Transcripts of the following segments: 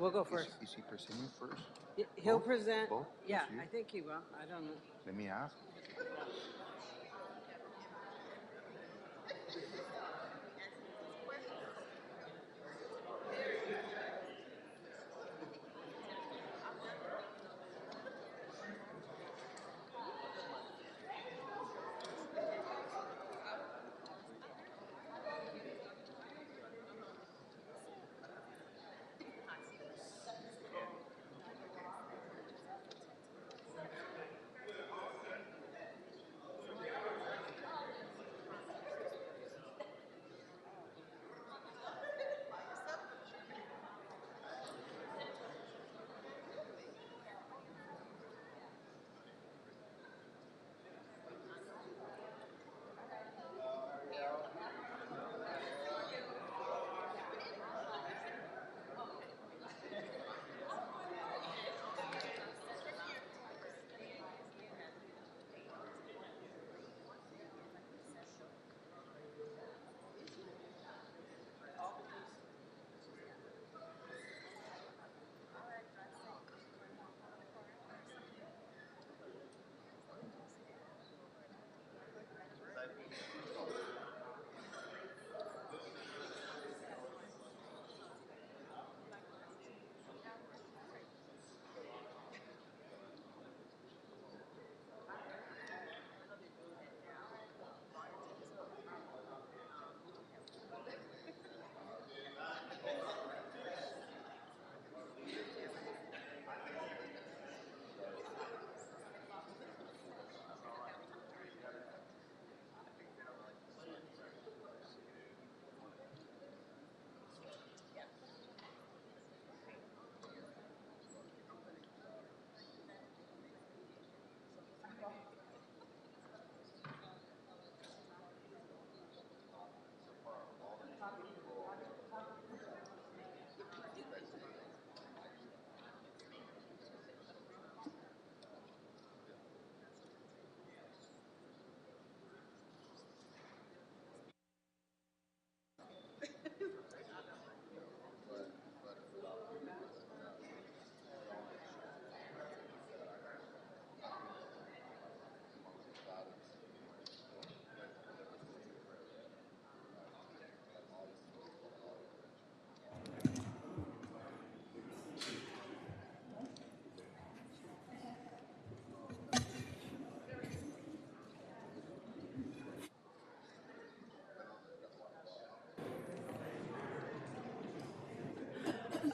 We'll go first. Is he presenting first? He'll Both? present. Both? Yeah, This year? I think he will. I don't know. Let me ask.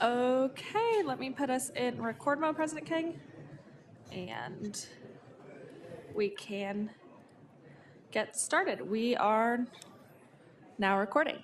Okay, let me put us in record mode, President King. And we can get started. We are now recording.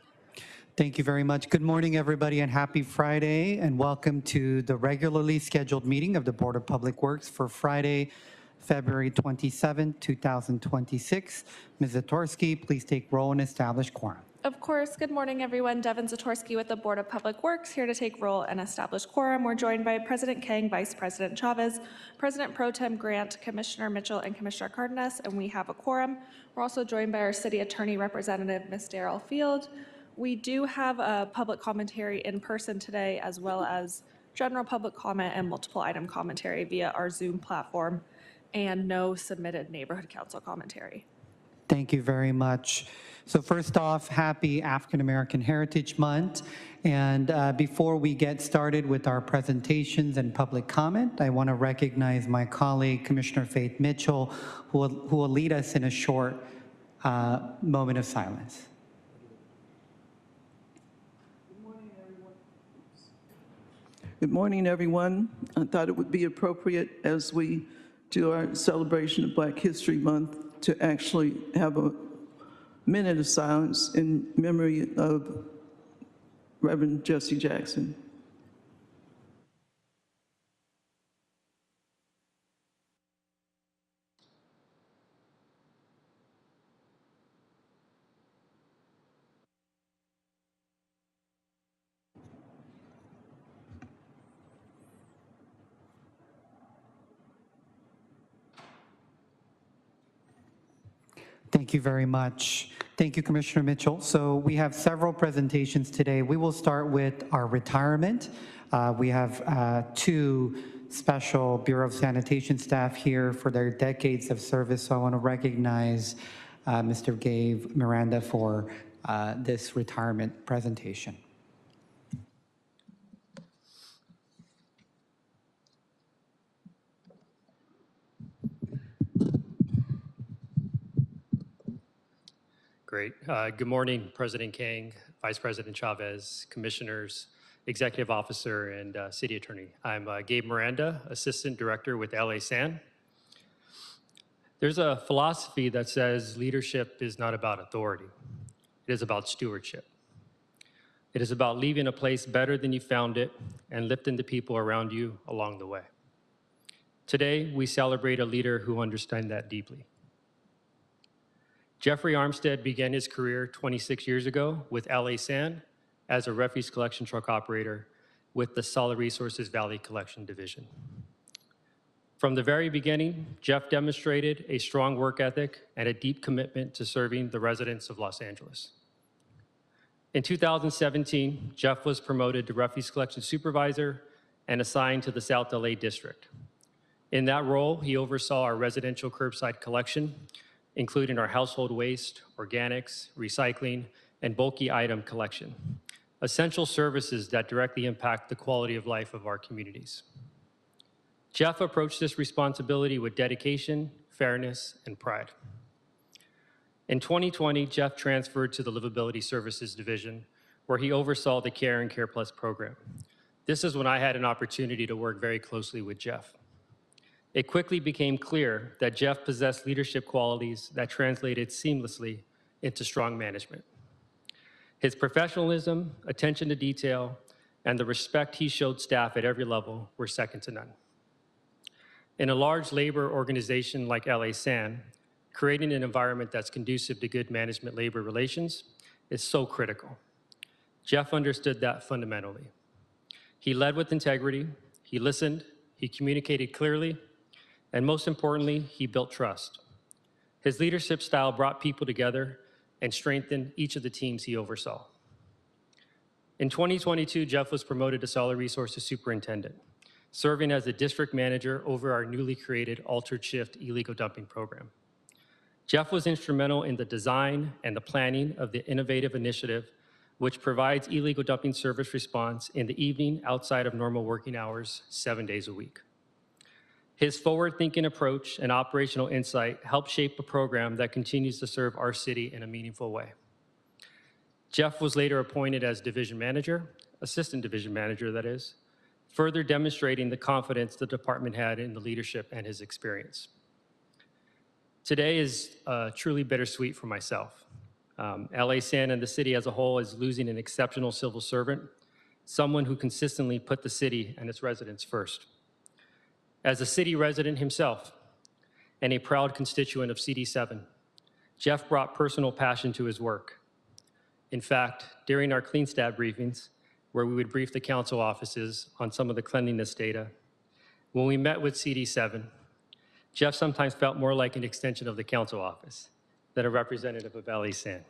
Thank you very much. Good morning, everybody, and happy Friday, and welcome to the regularly scheduled meeting of the Board of Public Works for Friday, February 27, 2026. Ms. Zatorsky, please take roll and establish quorum. Of course, good morning, everyone. Devin Zatorsky with the Board of Public Works, here to take roll and establish quorum. We're joined by President King, Vice President Chavez, President Pro Tem Grant, Commissioner Mitchell, and Commissioner Cardenas, and we have a quorum. We're also joined by our City Attorney Representative, Ms. Daryl Field. We do have a public commentary in person today, as well as general public comment and multiple item commentary via our Zoom platform, and no submitted neighborhood council commentary. Thank you very much. So first off, happy African American Heritage Month. And before we get started with our presentations and public comment, I want to recognize my colleague, Commissioner Faith Mitchell, who will lead us in a short moment of silence. Good morning, everyone. I thought it would be appropriate as we do our celebration of Black History Month to actually have a minute of silence in memory of Reverend Jesse Jackson. Thank you very much. Thank you, Commissioner Mitchell. So we have several presentations today. We will start with our retirement. We have two special Bureau of Sanitation staff here for their decades of service, so I want to recognize Mr. Gabe Miranda for this retirement presentation. Great. Good morning, President Kang, Vice President Chavez, Commissioners, Executive Officer, and City Attorney. I'm Gabe Miranda, Assistant Director with LA SAN. There's a philosophy that says leadership is not about authority. It is about stewardship. It is about leaving a place better than you found it and lifting the people around you along the way. Today, we celebrate a leader who understands that deeply. Jeffrey Armstead began his career 26 years ago with LA SAN as a refuse collection truck operator with the Solid Resources Valley Collection Division. From the very beginning, Jeff demonstrated a strong work ethic and a deep commitment to serving the residents of Los Angeles. In 2017, Jeff was promoted to refuse collection supervisor and assigned to the South LA district. In that role, he oversaw our residential curbside collection, including our household waste, organics, recycling, and bulky item collection, essential services that directly impact the quality of life of our communities. Jeff approached this responsibility with dedication, fairness, and pride. In 2020, Jeff transferred to the Livability Services Division, where he oversaw the CARE and CARE Plus program. This is when I had an opportunity to work very closely with Jeff. It quickly became clear that Jeff possessed leadership qualities that translated seamlessly into strong management. His professionalism, attention to detail, and the respect he showed staff at every level were second to none. In a large labor organization like LA SAN, creating an environment that's conducive to good management labor relations is so critical. Jeff understood that fundamentally. He led with integrity, he listened, he communicated clearly, and most importantly, he built trust. His leadership style brought people together and strengthened each of the teams he oversaw. In 2022, Jeff was promoted to Solid Resources Superintendent, serving as the district manager over our newly created Altered Shift illegal dumping program. Jeff was instrumental in the design and the planning of the innovative initiative, which provides illegal dumping service response in the evening outside of normal working hours, 7 days a week. His forward-thinking approach and operational insight helped shape a program that continues to serve our city in a meaningful way. Jeff was later appointed as division manager, assistant division manager, that is, further demonstrating the confidence the department had in the leadership and his experience. Today is truly bittersweet for myself. LA SAN and the city as a whole is losing an exceptional civil servant, someone who consistently put the city and its residents first. As a city resident himself and a proud constituent of CD7, Jeff brought personal passion to his work. In fact, during our Clean Stat briefings, where we would brief the council offices on some of the cleanliness data, when we met with CD7, Jeff sometimes felt more like an extension of the council office than a representative of LA SAN.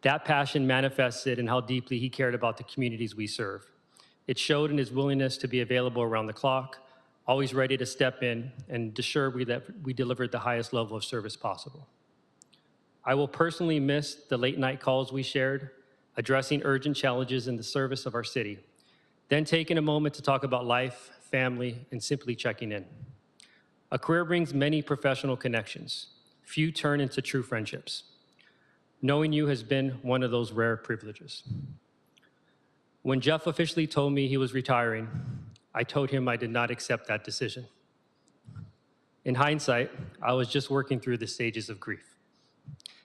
That passion manifested in how deeply he cared about the communities we serve. It showed in his willingness to be available around the clock, always ready to step in and ensure we delivered the highest level of service possible. I will personally miss the late night calls we shared, addressing urgent challenges in the service of our city, then taking a moment to talk about life, family, and simply checking in. A career brings many professional connections. Few turn into true friendships. Knowing you has been one of those rare privileges. When Jeff officially told me he was retiring, I told him I did not accept that decision. In hindsight, I was just working through the stages of grief,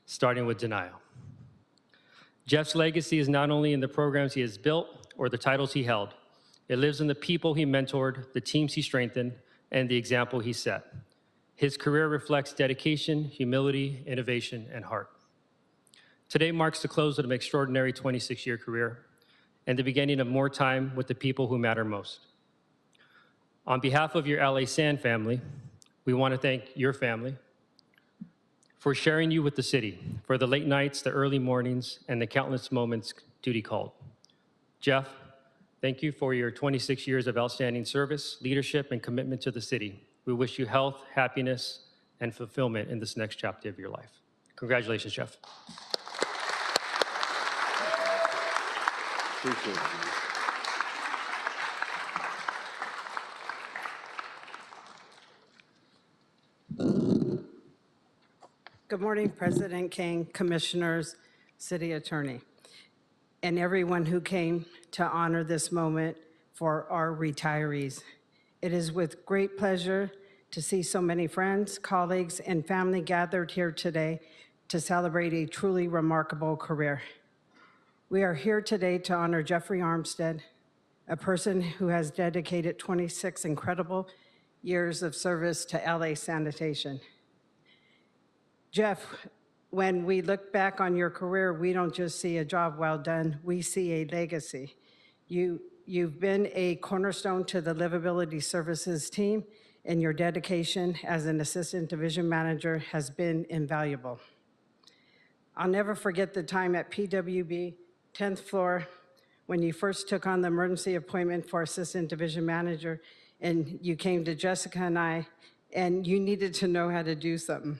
starting with denial. Jeff's legacy is not only in the programs he has built or the titles he held, it lives in the people he mentored, the teams he strengthened, and the example he set. His career reflects dedication, humility, innovation, and heart. Today marks the close of an extraordinary 26-year career and the beginning of more time with the people who matter most. On behalf of your LA SAN family, we want to thank your family for sharing you with the city, for the late nights, the early mornings, and the countless moments duty called. Jeff, Thank you for your 26 years of outstanding service, leadership, and commitment to the city. We wish you health, happiness, and fulfillment in this next chapter of your life. Congratulations, Jeff. Appreciate it. Good morning, President King, Commissioners, City Attorney, and everyone who came to honor this moment for our retirees. It is with great pleasure to see so many friends, colleagues, and family gathered here today to celebrate a truly remarkable career. We are here today to honor Jeffrey Armstead, a person who has dedicated 26 incredible years of service to LA Sanitation. Jeff, when we look back on your career, we don't just see a job well done, we see a legacy. You've been a cornerstone to the Livability Services team, and your dedication as an assistant division manager has been invaluable. I'll never forget the time at PWB, 10th floor, when you first took on the emergency appointment for assistant division manager, and you came to Jessica and I, and you needed to know how to do something.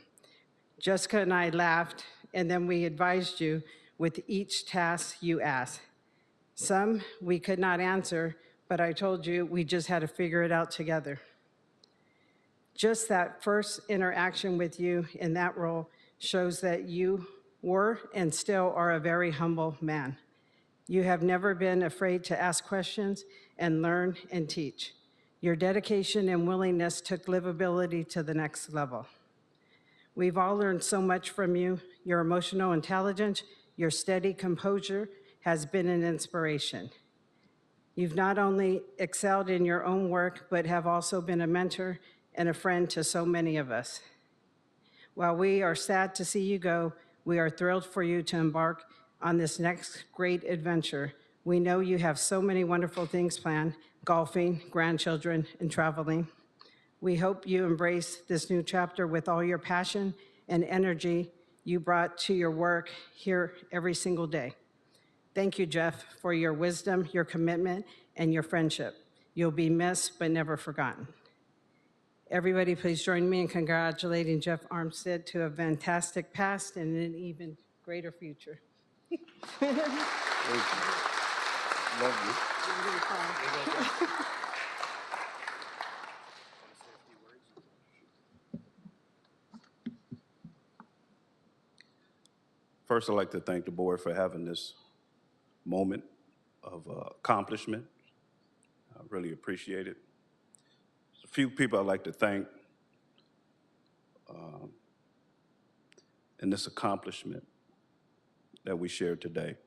Jessica and I laughed, and then we advised you with each task you asked. Some we could not answer, but I told you we just had to figure it out together. Just that first interaction with you in that role shows that you were and still are a very humble man. You have never been afraid to ask questions and learn and teach. Your dedication and willingness took livability to the next level. We've all learned so much from you. Your emotional intelligence, your steady composure has been an inspiration. You've not only excelled in your own work, but have also been a mentor and a friend to so many of us. While we are sad to see you go, we are thrilled for you to embark on this next great adventure. We know you have so many wonderful things planned, golfing, grandchildren, and traveling. We hope you embrace this new chapter with all your passion and energy you brought to your work here every single day. Thank you, Jeff, for your wisdom, your commitment, and your friendship. You'll be missed but never forgotten. Everybody, please join me in congratulating Jeff Armstead to a fantastic past and an even greater future. Thank you. Love you. First, I'd like to thank the board for having this moment of accomplishment. I really appreciate it. There's a few people I'd like to thank in this accomplishment that we shared today.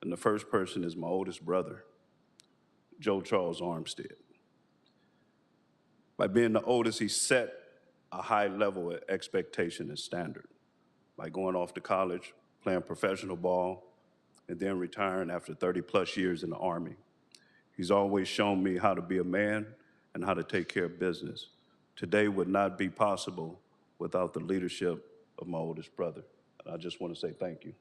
And the first person is my oldest brother, Joe Charles Armstead. By being the oldest, he set a high level of expectation and standard. By going off to college, playing professional ball, and then retiring after 30+ years in the Army. He's always shown me how to be a man and how to take care of business. Today would not be possible without the leadership of my oldest brother. And I just want to say thank you.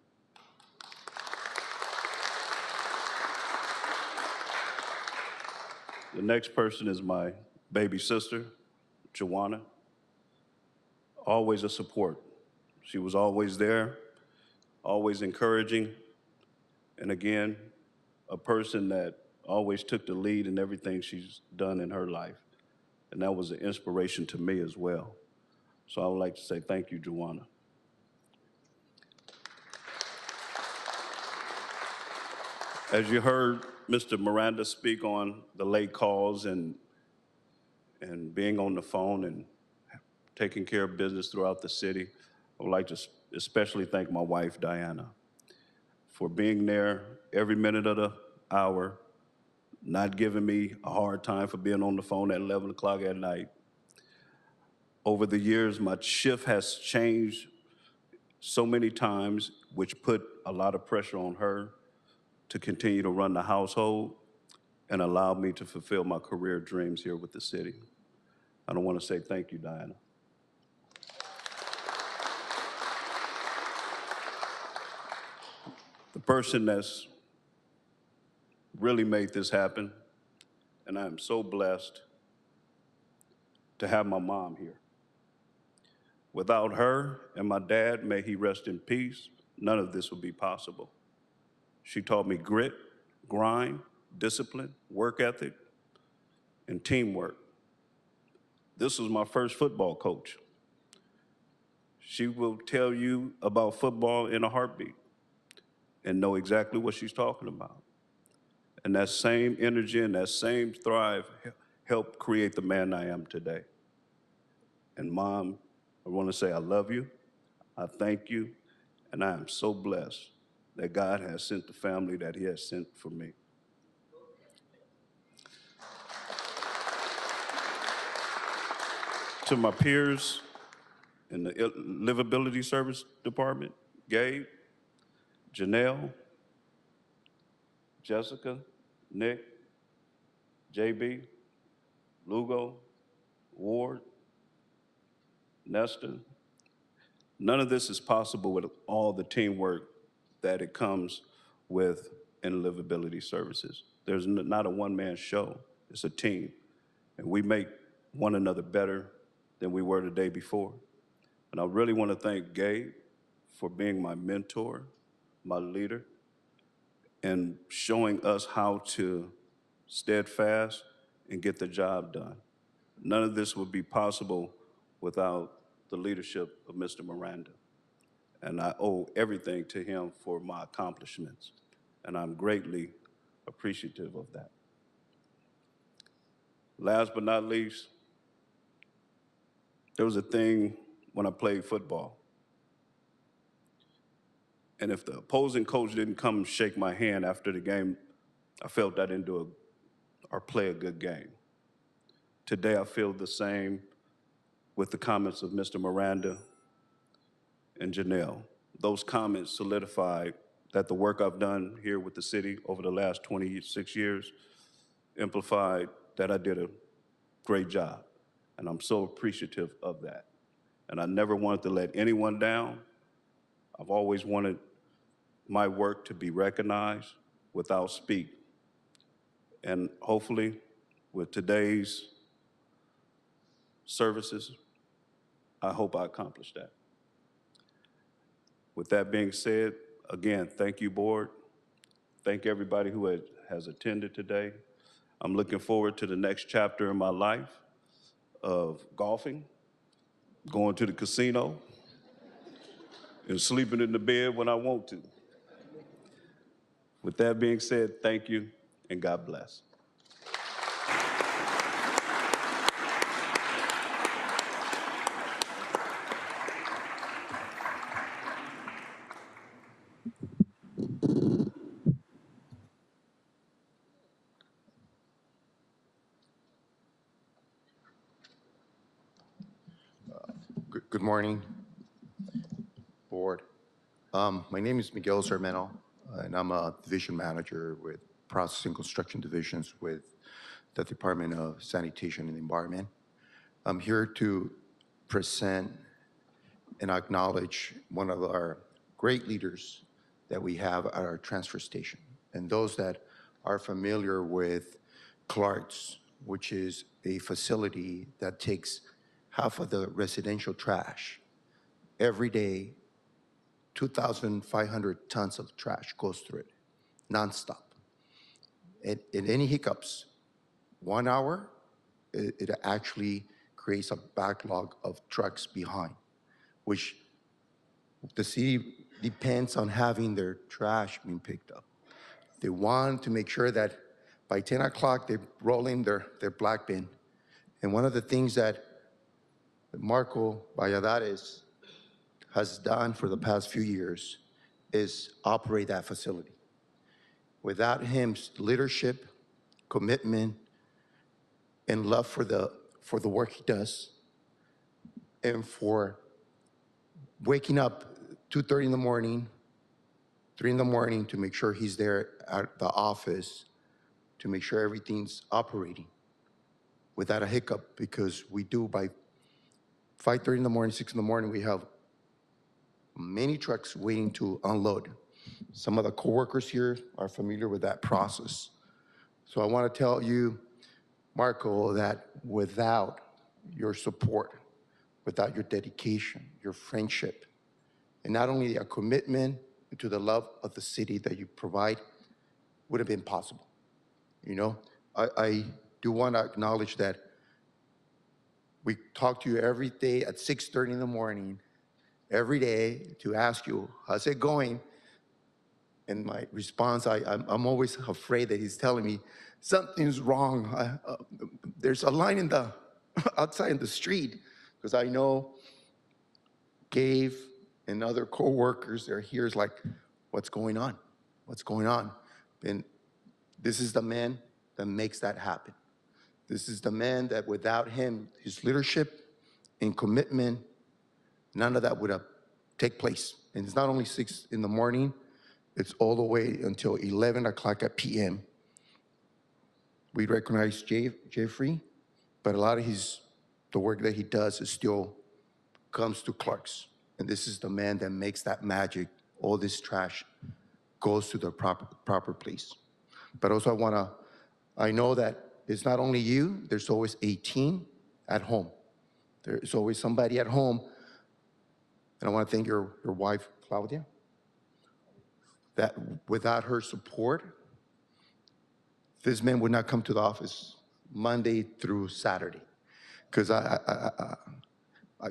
The next person is my baby sister, Joanna. Always a support. She was always there, always encouraging, and again, a person that always took the lead in everything she's done in her life. And that was an inspiration to me as well. So I would like to say thank you, Joanna. As you heard Mr. Miranda speak on the late calls and being on the phone and taking care of business throughout the city, I would like to especially thank my wife, Diana, for being there every minute of the hour, not giving me a hard time for being on the phone at 11 o'clock at night. Over the years, my shift has changed so many times, which put a lot of pressure on her to continue to run the household and allow me to fulfill my career dreams here with the city. I want to say thank you, Diana. The person that's really made this happen, and I am so blessed to have my mom here. Without her and my dad, may he rest in peace, none of this would be possible. She taught me grit, grind, discipline, work ethic, and teamwork. This was my first football coach. She will tell you about football in a heartbeat and know exactly what she's talking about. And that same energy and that same thrive helped create the man I am today. And Mom, I want to say I love you, I thank you, and I am so blessed that God has sent the family that he has sent for me. To my peers in the Livability Service Department, Gabe, Janelle, Jessica, Nick, JB, Lugo, Ward, Nestor. None of this is possible with all the teamwork that it comes with in livability services. There's not a one-man show, it's a team. And we make one another better than we were the day before. And I really want to thank Gabe for being my mentor, my leader, and showing us how to steadfast and get the job done. None of this would be possible without the leadership of Mr. Miranda. And I owe everything to him for my accomplishments. And I'm greatly appreciative of that. Last but not least, there was a thing when I played football. And if the opposing coach didn't come shake my hand after the game, I felt I didn't do or play a good game. Today, I feel the same with the comments of Mr. Miranda and Janelle. Those comments solidified that the work I've done here with the city over the last 26 years amplified that I did a great job. And I'm so appreciative of that. And I never wanted to let anyone down. I've always wanted my work to be recognized without speak. And hopefully, with today's services, I hope I accomplished that. With that being said, again, thank you, board. Thank everybody who has attended today. I'm looking forward to the next chapter in my life of golfing, going to the casino, and sleeping in the bed when I want to. With that being said, thank you, and God bless. Good morning, board. My name is Miguel Sarmeno, and I'm a division manager with Processing Construction Divisions with the Department of Sanitation and Environment. I'm here to present and acknowledge one of our great leaders that we have at our transfer station. And those that are familiar with Clark's, which is a facility that takes half of the residential trash. Every day, 2,500 tons of trash goes through it, nonstop. And any hiccups, 1 hour, it actually creates a backlog of trucks behind, which the city depends on having their trash being picked up. They want to make sure that by 10 o'clock, they roll in their black bin. And one of the things that Marco Valladares has done for the past few years is operate that facility. Without his leadership, commitment, and love for the work he does, and for waking up 2:30 in the morning, 3 in the morning to make sure he's there at the office to make sure everything's operating without a hiccup, because we do by 5:30 in the morning, 6 in the morning, we have many trucks waiting to unload. Some of the coworkers here are familiar with that process. So I want to tell you, Marco, that without your support, without your dedication, your friendship, and not only a commitment to the love of the city that you provide, would have been possible. You know, I do want to acknowledge that we talk to you every day at 6:30 in the morning, every day to ask you, how's it going? And my response, I'm always afraid that he's telling me something's wrong. There's a line in the outside in the street, because I know Gabe and other co-workers, they're here is like, what's going on? What's going on? And this is the man that makes that happen. This is the man that without him, his leadership and commitment, none of that would have take place. And it's not only 6 in the morning, it's all the way until 11 o'clock at PM. We recognize Jeffrey, but a lot of the work that he does is still comes to Clark's. And this is the man that makes that magic. All this trash goes to the proper place. But also I know that it's not only you, there's always a team at home. There's always somebody at home. And I want to thank your wife, Claudia, that without her support, this man would not come to the office Monday through Saturday. Because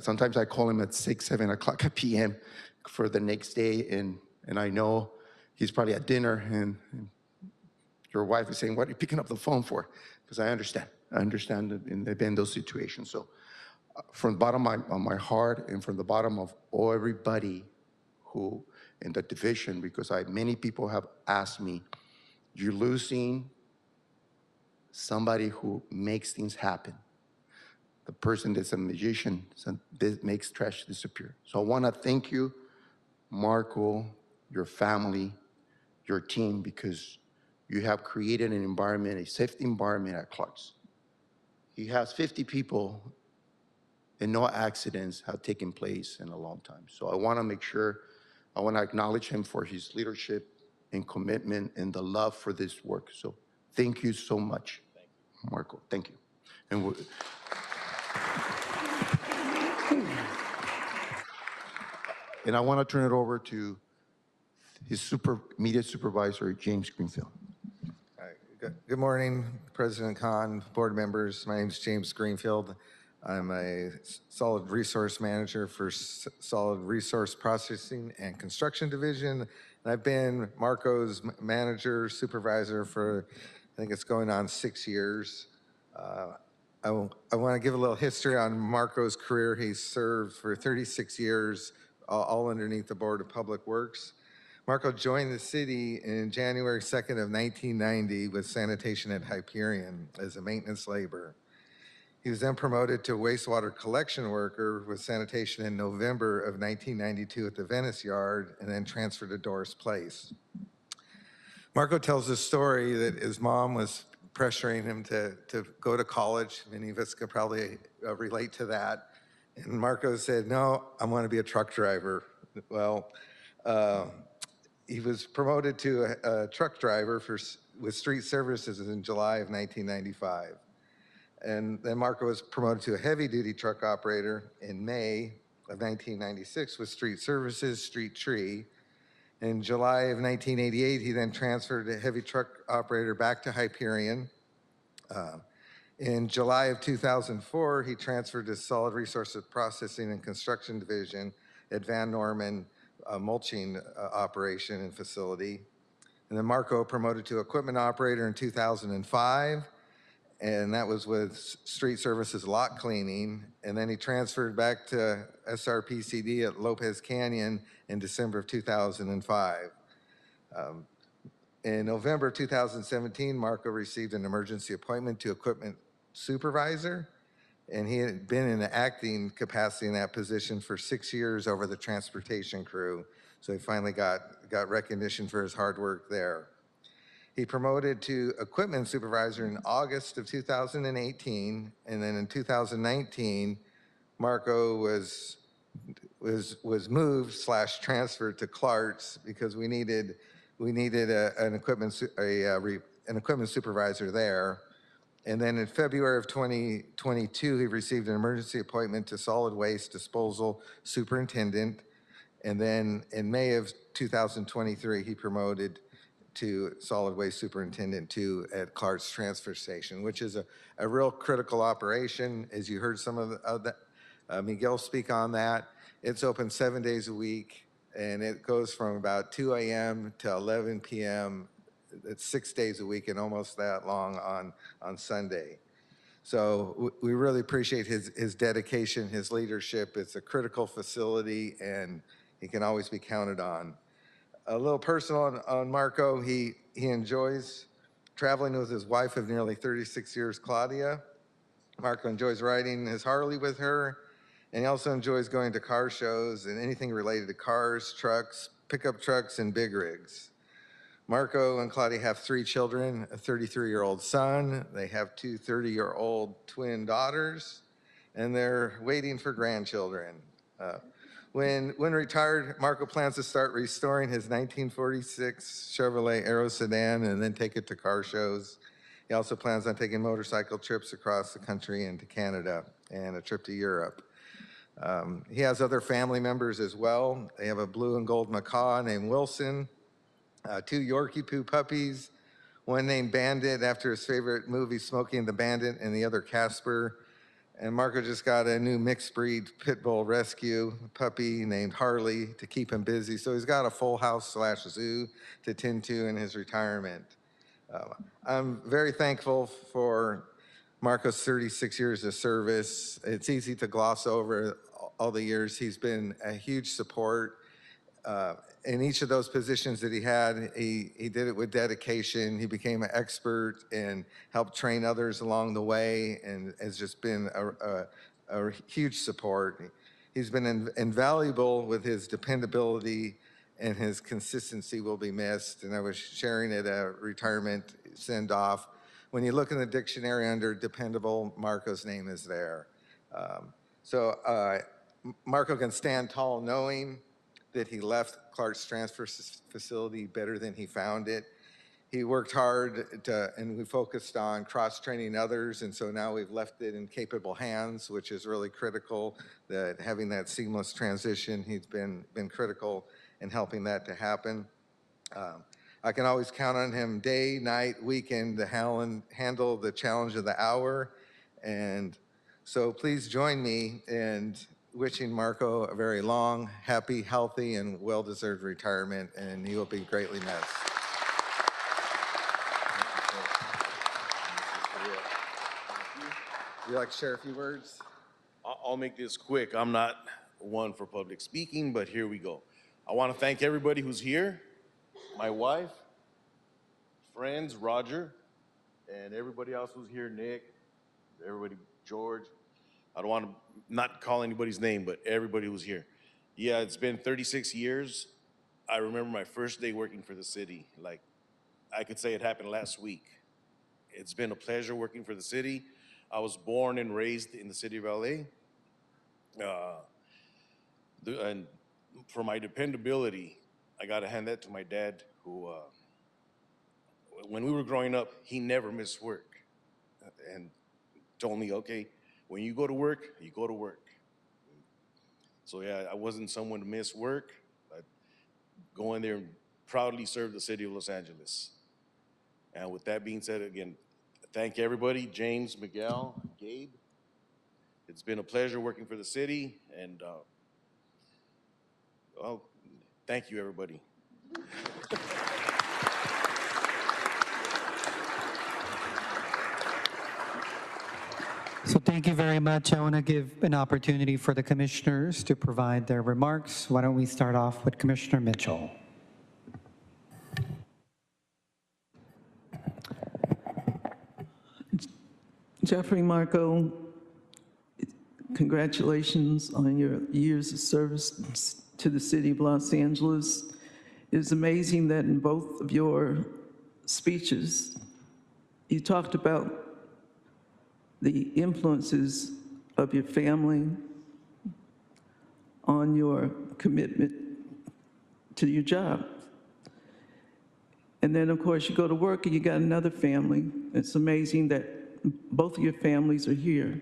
sometimes I call him at 6, 7 o'clock at PM for the next day, and I know he's probably at dinner, and your wife is saying, what are you picking up the phone for? Because I understand that they've been in those situations. So from the bottom of my heart and from the bottom of everybody who in the division, because many people have asked me, you're losing somebody who makes things happen. The person that's a magician that makes trash disappear. So I want to thank you, Marco, your family, your team, because you have created an environment, a safety environment at Clark's. He has 50 people and no accidents have taken place in a long time. So I want to make sure, I want to acknowledge him for his leadership and commitment and the love for this work. So thank you so much, Marco. Thank you. And I want to turn it over to his media supervisor, James Greenfield. Good morning, President Khan, board members. My name is James Greenfield. I'm a solid resource manager for Solid Resource Processing and Construction Division. And I've been Marco's manager, supervisor for, I think it's going on 6 years. I want to give a little history on Marco's career. He served for 36 years, all underneath the Board of Public Works. Marco joined the city in January 2nd of 1990 with sanitation at Hyperion as a maintenance laborer. He was then promoted to wastewater collection worker with sanitation in November of 1992 at the Venice Yard, and then transferred to Doris Place. Marco tells the story that his mom was pressuring him to go to college. Many of us could probably relate to that. And Marco said, no, I want to be a truck driver. Well, he was promoted to a truck driver with street services in July of 1995. And then Marco was promoted to a heavy-duty truck operator in May of 1996 with street services, street tree. In July of 1988, he then transferred to heavy truck operator back to Hyperion. In July of 2004, he transferred to Solid Resources Processing and Construction Division at Van Norman mulching operation and facility. And then Marco promoted to equipment operator in 2005, and that was with street services lot cleaning. And then he transferred back to SRPCD at Lopez Canyon in December of 2005. In November 2017, Marco received an emergency appointment to equipment supervisor, and he had been in an acting capacity in that position for 6 years over the transportation crew. So he finally got recognition for his hard work there. He promoted to equipment supervisor in August of 2018, and then in 2019, Marco was moved / transferred to Clark's because we needed an equipment an equipment supervisor there. And then in February of 2022, he received an emergency appointment to solid waste disposal superintendent. And then in May of 2023, he promoted to solid waste superintendent 2 at Clark's transfer station, which is a real critical operation. As you heard some of Miguel speak on that, it's open 7 days a week, and it goes from about 2 a.m. to 11 p.m. It's 6 days a week and almost that long on Sunday. So we really appreciate his dedication, his leadership. It's a critical facility, and he can always be counted on. A little personal on Marco, he enjoys traveling with his wife of nearly 36 years, Claudia. Marco enjoys riding his Harley with her, and he also enjoys going to car shows and anything related to cars, trucks, pickup trucks, and big rigs. Marco and Claudia have 3 children, a 33-year-old son. They have 2 30-year-old twin daughters, and they're waiting for grandchildren. When retired, Marco plans to start restoring his 1946 Chevrolet Aero sedan and then take it to car shows. He also plans on taking motorcycle trips across the country and to Canada and a trip to Europe. He has other family members as well. They have a blue and gold macaw named Wilson, 2 Yorkie Poo puppies, one named Bandit after his favorite movie, Smokey and the Bandit, and the other Casper. And Marco just got a new mixed breed pit bull rescue puppy named Harley to keep him busy. So he's got a full house / zoo to tend to in his retirement. I'm very thankful for Marco's 36 years of service. It's easy to gloss over all the years. He's been a huge support. In each of those positions that he had, he did it with dedication. He became an expert and helped train others along the way, and has just been a huge support. He's been invaluable with his dependability, and his consistency will be missed. And I was sharing at a retirement send-off. When you look in the dictionary under dependable, Marco's name is there. Marco can stand tall knowing that he left Clark's transfer facility better than he found it. He worked hard and we focused on cross-training others, and so now we've left it in capable hands, which is really critical, that having that seamless transition, he's been critical in helping that to happen. I can always count on him day, night, weekend to handle the challenge of the hour, and so please join me in wishing Marco a very long, happy, healthy, and well-deserved retirement, and he will be greatly missed. Would you like to share a few words? I'll make this quick. I'm not one for public speaking, but here we go. I want to thank everybody who's here, my wife, friends, Roger, and everybody else who's here, Nick, everybody, George. I don't want to not call anybody's name, but everybody who's here. Yeah, it's been 36 years. I remember my first day working for the city. Like, I could say it happened last week. It's been a pleasure working for the city. I was born and raised in the city of LA. And for my dependability, I got to hand that to my dad, who, when we were growing up, he never missed work and told me, okay, when you go to work, you go to work. So yeah, I wasn't someone to miss work. I'd go in there and proudly serve the city of Los Angeles. And with that being said, again, thank everybody, James, Miguel, Gabe. It's been a pleasure working for the city, and well, thank you, everybody. So thank you very much. I want to give an opportunity for the commissioners to provide their remarks. Why don't we start off with Commissioner Mitchell? Jeffrey, Marco, congratulations on your years of service to the city of Los Angeles. It is amazing that in both of your speeches, you talked about the influences of your family on your commitment to your job. And then, of course, you go to work and you got another family. It's amazing that both of your families are here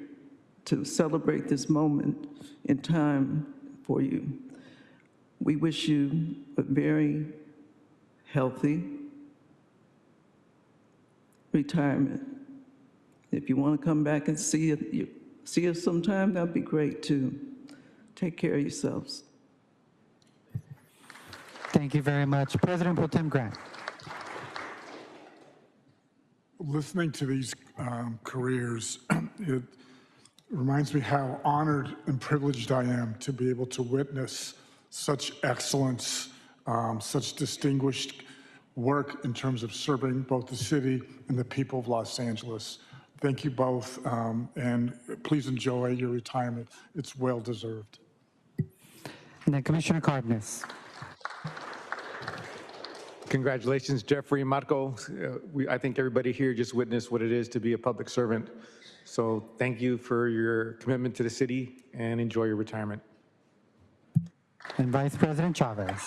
to celebrate this moment in time for you. We wish you a very healthy retirement. If you want to come back and see us sometime, that'd be great too. Take care of yourselves. Thank you very much. President Pro Tem Grant. Listening to these careers, it reminds me how honored and privileged I am to be able to witness such excellence, such distinguished work in terms of serving both the city and the people of Los Angeles. Thank you both, and please enjoy your retirement. It's well deserved. And then Commissioner Cardenas. Congratulations, Jeffrey and Marco. I think everybody here just witnessed what it is to be a public servant. So thank you for your commitment to the city and enjoy your retirement. And Vice President Chavez.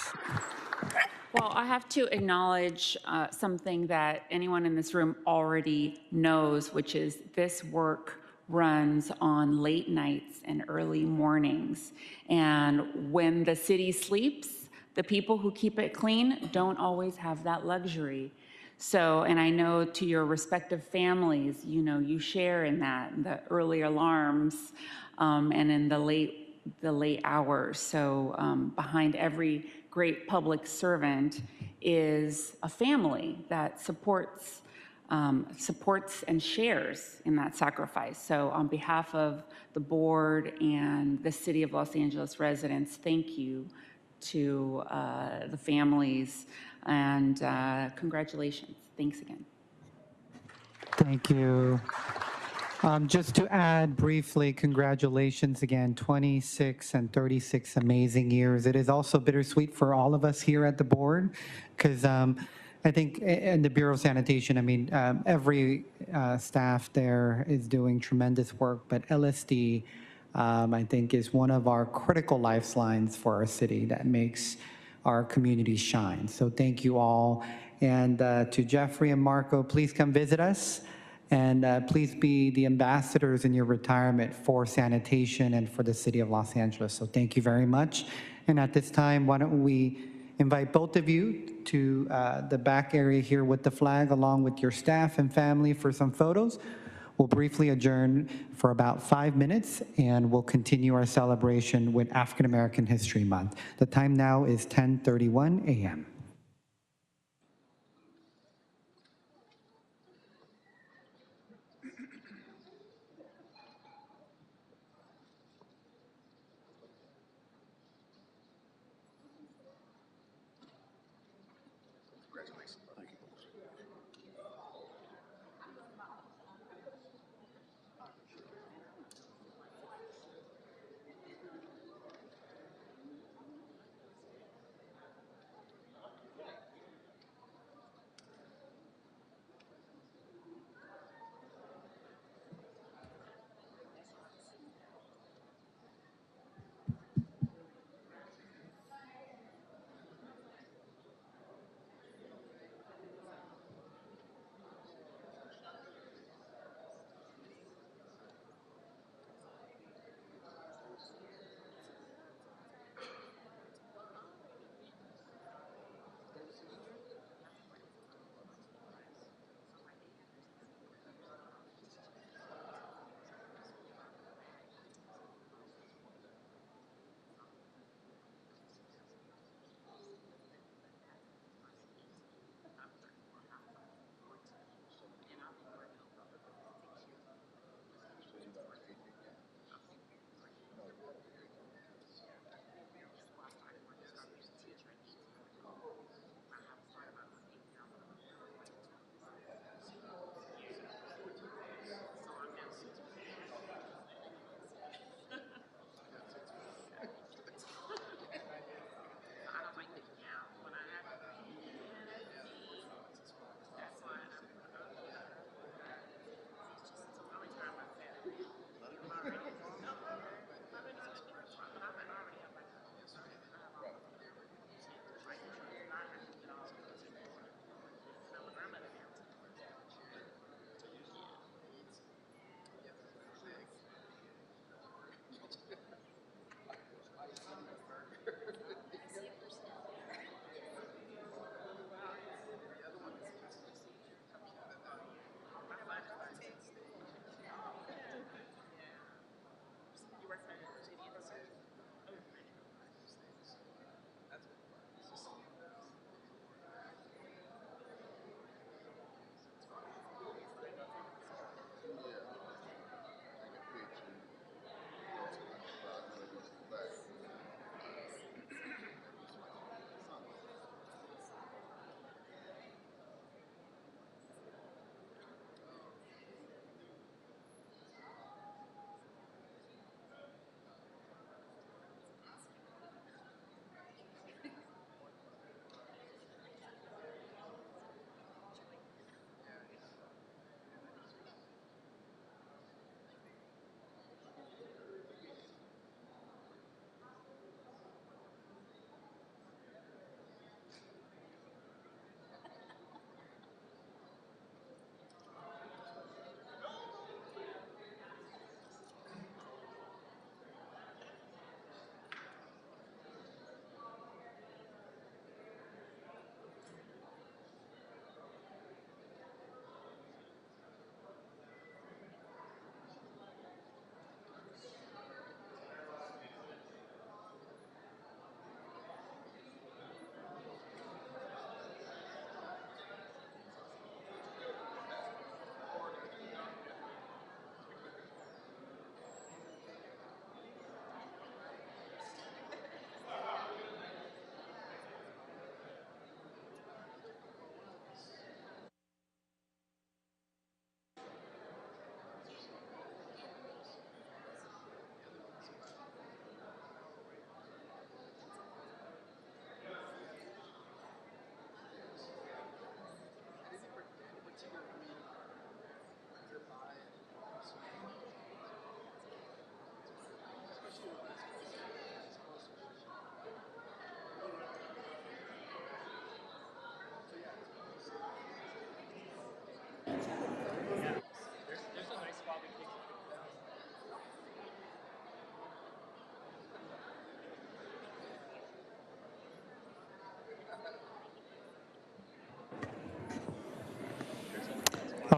Well, I have to acknowledge something that anyone in this room already knows, which is this work runs on late nights and early mornings. And when the city sleeps, the people who keep it clean don't always have that luxury. So, and I know to your respective families, you know, you share in that, in the early alarms and in the late hours. So behind every great public servant is a family that supports and shares in that sacrifice. So on behalf of the board and the City of Los Angeles residents, thank you to the families, and congratulations. Thanks again. Thank you. Just to add briefly, congratulations again, 26 and 36 amazing years. It is also bittersweet for all of us here at the board, because I think in the Bureau of Sanitation, I mean, every staff there is doing tremendous work, but LSD, I think, is one of our critical lifelines for our city that makes our community shine. So thank you all. And to Jeffrey and Marco, please come visit us. And please be the ambassadors in your retirement for sanitation and for the city of Los Angeles. So thank you very much. And at this time, why don't we invite both of you to the back area here with the flag, along with your staff and family, for some photos. We'll briefly adjourn for about 5 minutes, and we'll continue our celebration with African American History Month. The time now is 10:31 a.m.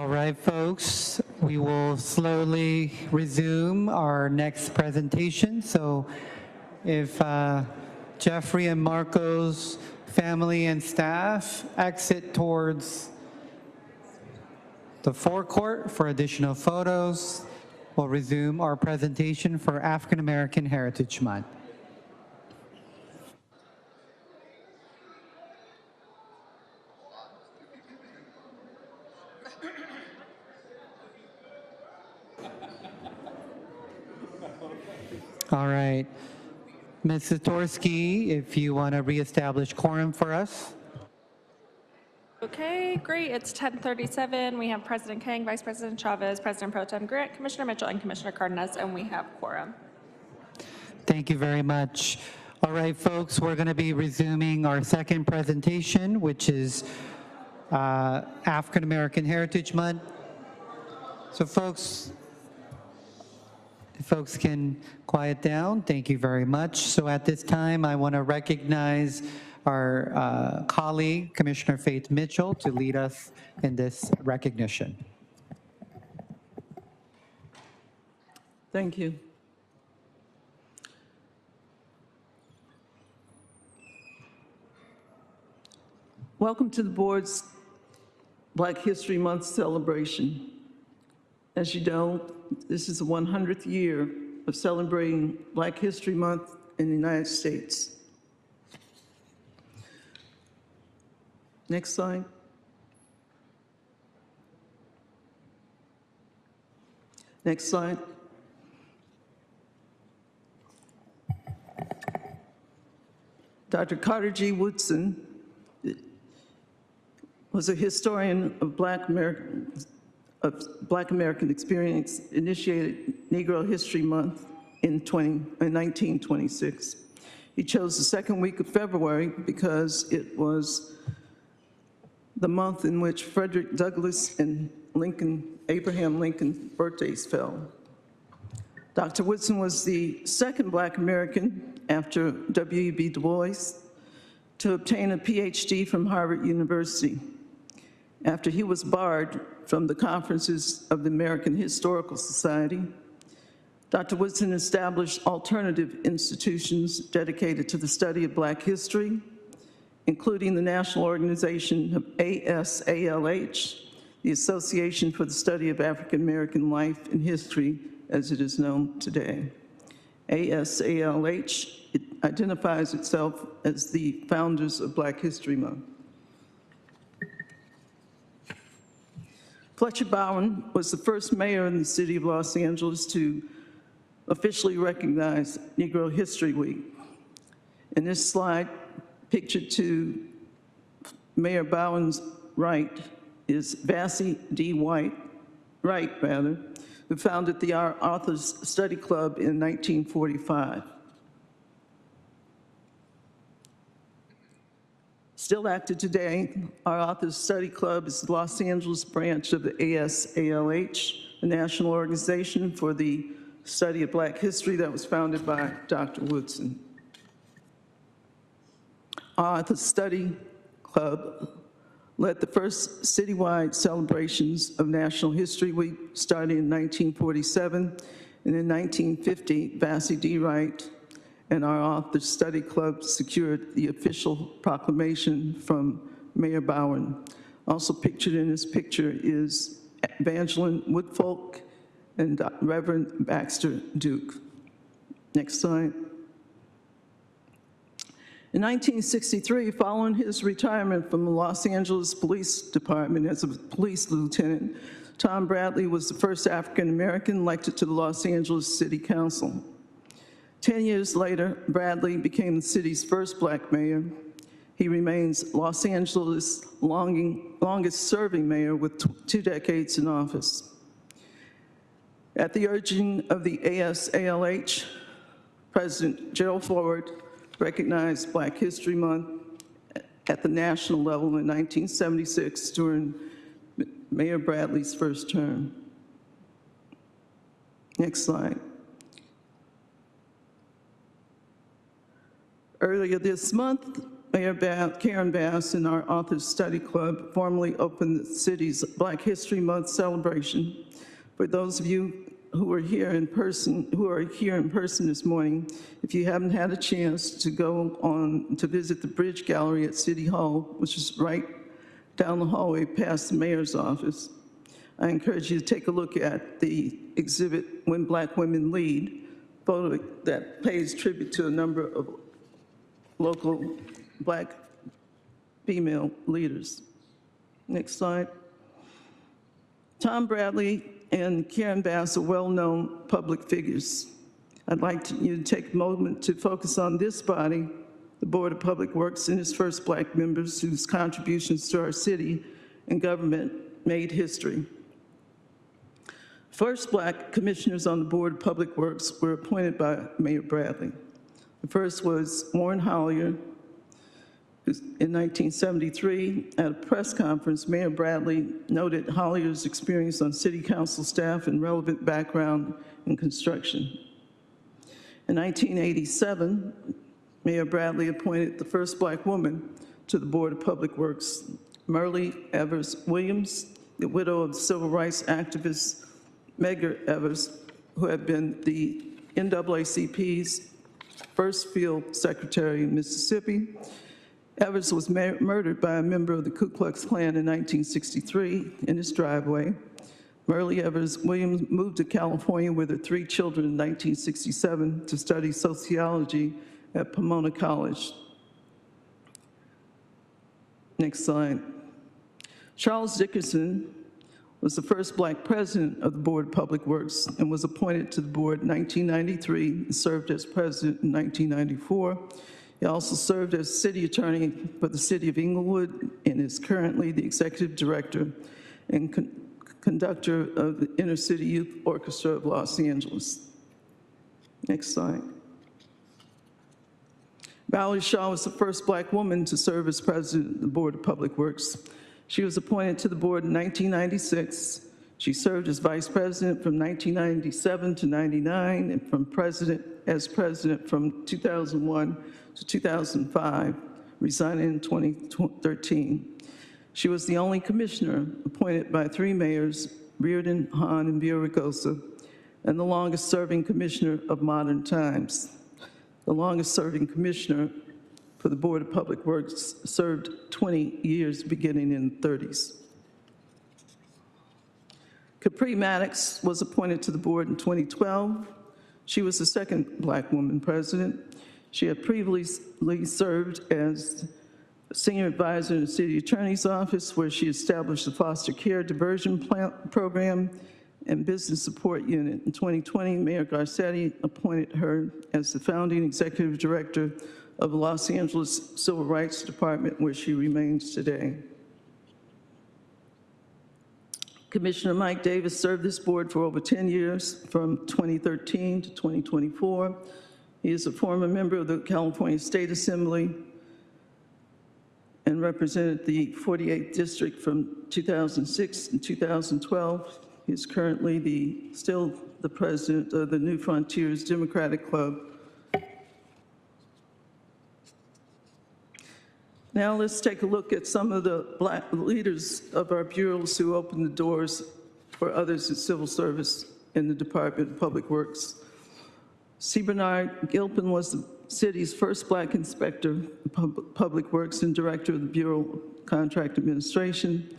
All right, folks, we will slowly resume our next presentation. So if Jeffrey and Marco's family and staff exit towards the forecourt for additional photos, we'll resume our presentation for African American Heritage Month. All right. Ms. Zatorsky, if you want to reestablish quorum for us. Okay, great. It's 10:37. We have President Kang, Vice President Chavez, President Pro Tem Grant, Commissioner Mitchell, and Commissioner Cardenas, and we have quorum. Thank you very much. All right, folks, we're going to be resuming our second presentation, which is African American Heritage Month. So folks, if folks can quiet down, thank you very much. So at this time, I want to recognize our colleague, Commissioner Faith Mitchell, to lead us in this recognition. Thank you. Welcome to the board's Black History Month celebration. As you know, this is the 100th year of celebrating Black History Month in the United States. Next slide. Next slide. Dr. Carter G. Woodson was a historian of Black American experience, initiated Negro History Month in 1926. He chose the second week of February because it was the month in which Frederick Douglass and Abraham Lincoln's birthdays fell. Dr. Woodson was the second Black American after W.E.B. Du Bois to obtain a PhD from Harvard University, after he was barred from the conferences of the American Historical Society. Dr. Woodson established alternative institutions dedicated to the study of Black history, including the National Organization of ASALH, the Association for the Study of African American Life and History, as it is known today. ASALH, it identifies itself as the founders of Black History Month. Fletcher Bowen was the first mayor in the city of Los Angeles to officially recognize Negro History Week. In this slide, pictured to Mayor Bowen's right is Vassie D. Wright, who founded the Our Authors Study Club in 1945. Still active today, Our Authors Study Club is the Los Angeles branch of the ASALH, the National Organization for the Study of Black History that was founded by Dr. Woodson. Our Authors Study Club led the first citywide celebrations of National History Week, starting in 1947, and in 1950, Vassie D. Wright and Our Authors Study Club secured the official proclamation from Mayor Bowen. Also pictured in this picture is Evangeline Woodfolk and Reverend Baxter Duke. Next slide. In 1963, following his retirement from the Los Angeles Police Department as a police lieutenant, Tom Bradley was the first African American elected to the Los Angeles City Council. 10 years later, Bradley became the city's first Black mayor. He remains Los Angeles' longest serving mayor with 2 decades in office. At the urging of the ASALH, President Gerald Ford recognized Black History Month at the national level in 1976 during Mayor Bradley's first term. Next slide. Earlier this month, Mayor Karen Bass and our Authors Study Club formally opened the city's Black History Month celebration. For those of you who are here in person this morning, if you haven't had a chance to go on to visit the Bridge Gallery at City Hall, which is right down the hallway past the mayor's office, I encourage you to take a look at the exhibit, When Black Women Lead, photo that pays tribute to a number of local Black female leaders. Next slide. Tom Bradley and Karen Bass are well-known public figures. I'd like you to take a moment to focus on this body, the Board of Public Works, and its first Black members whose contributions to our city and government made history. First Black commissioners on the Board of Public Works were appointed by Mayor Bradley. The first was Warren Hollier. In 1973, at a press conference, Mayor Bradley noted Hollier's experience on city council staff and relevant background in construction. In 1987, Mayor Bradley appointed the first Black woman to the Board of Public Works, Merle Evers Williams, the widow of civil rights activist Medgar Evers, who had been the NAACP's first field secretary in Mississippi. Evers was murdered by a member of the Ku Klux Klan in 1963 in his driveway. Merle Evers Williams moved to California with her 3 children in 1967 to study sociology at Pomona College. Next slide. Charles Dickerson was the first Black president of the Board of Public Works and was appointed to the board in 1993 and served as president in 1994. He also served as city attorney for the city of Inglewood and is currently the executive director and conductor of the Inner City Youth Orchestra of Los Angeles. Next slide. Valerie Shaw was the first Black woman to serve as president of the Board of Public Works. She was appointed to the board in 1996. She served as vice president from 1997 to 99 and as president from 2001 to 2005, resigning in 2013. She was the only commissioner appointed by 3 mayors, Reardon, Hahn, and Villaraigosa, and the longest-serving commissioner of modern times. The longest-serving commissioner for the Board of Public Works served 20 years beginning in the 30s. Capri Maddox was appointed to the board in 2012. She was the second Black woman president. She had previously served as senior advisor in the city attorney's office, where she established the foster care diversion program and business support unit. In 2020, Mayor Garcetti appointed her as the founding executive director of the Los Angeles Civil Rights Department, where she remains today. Commissioner Mike Davis served this board for over 10 years, from 2013 to 2024. He is a former member of the California State Assembly and represented the 48th District from 2006 and 2012. He is currently still the president of the New Frontiers Democratic Club. Now let's take a look at some of the Black leaders of our bureaus who opened the doors for others in civil service in the Department of Public Works. C. Bernard Gilpin was the city's first Black inspector of Public Works and director of the Bureau of Contract Administration.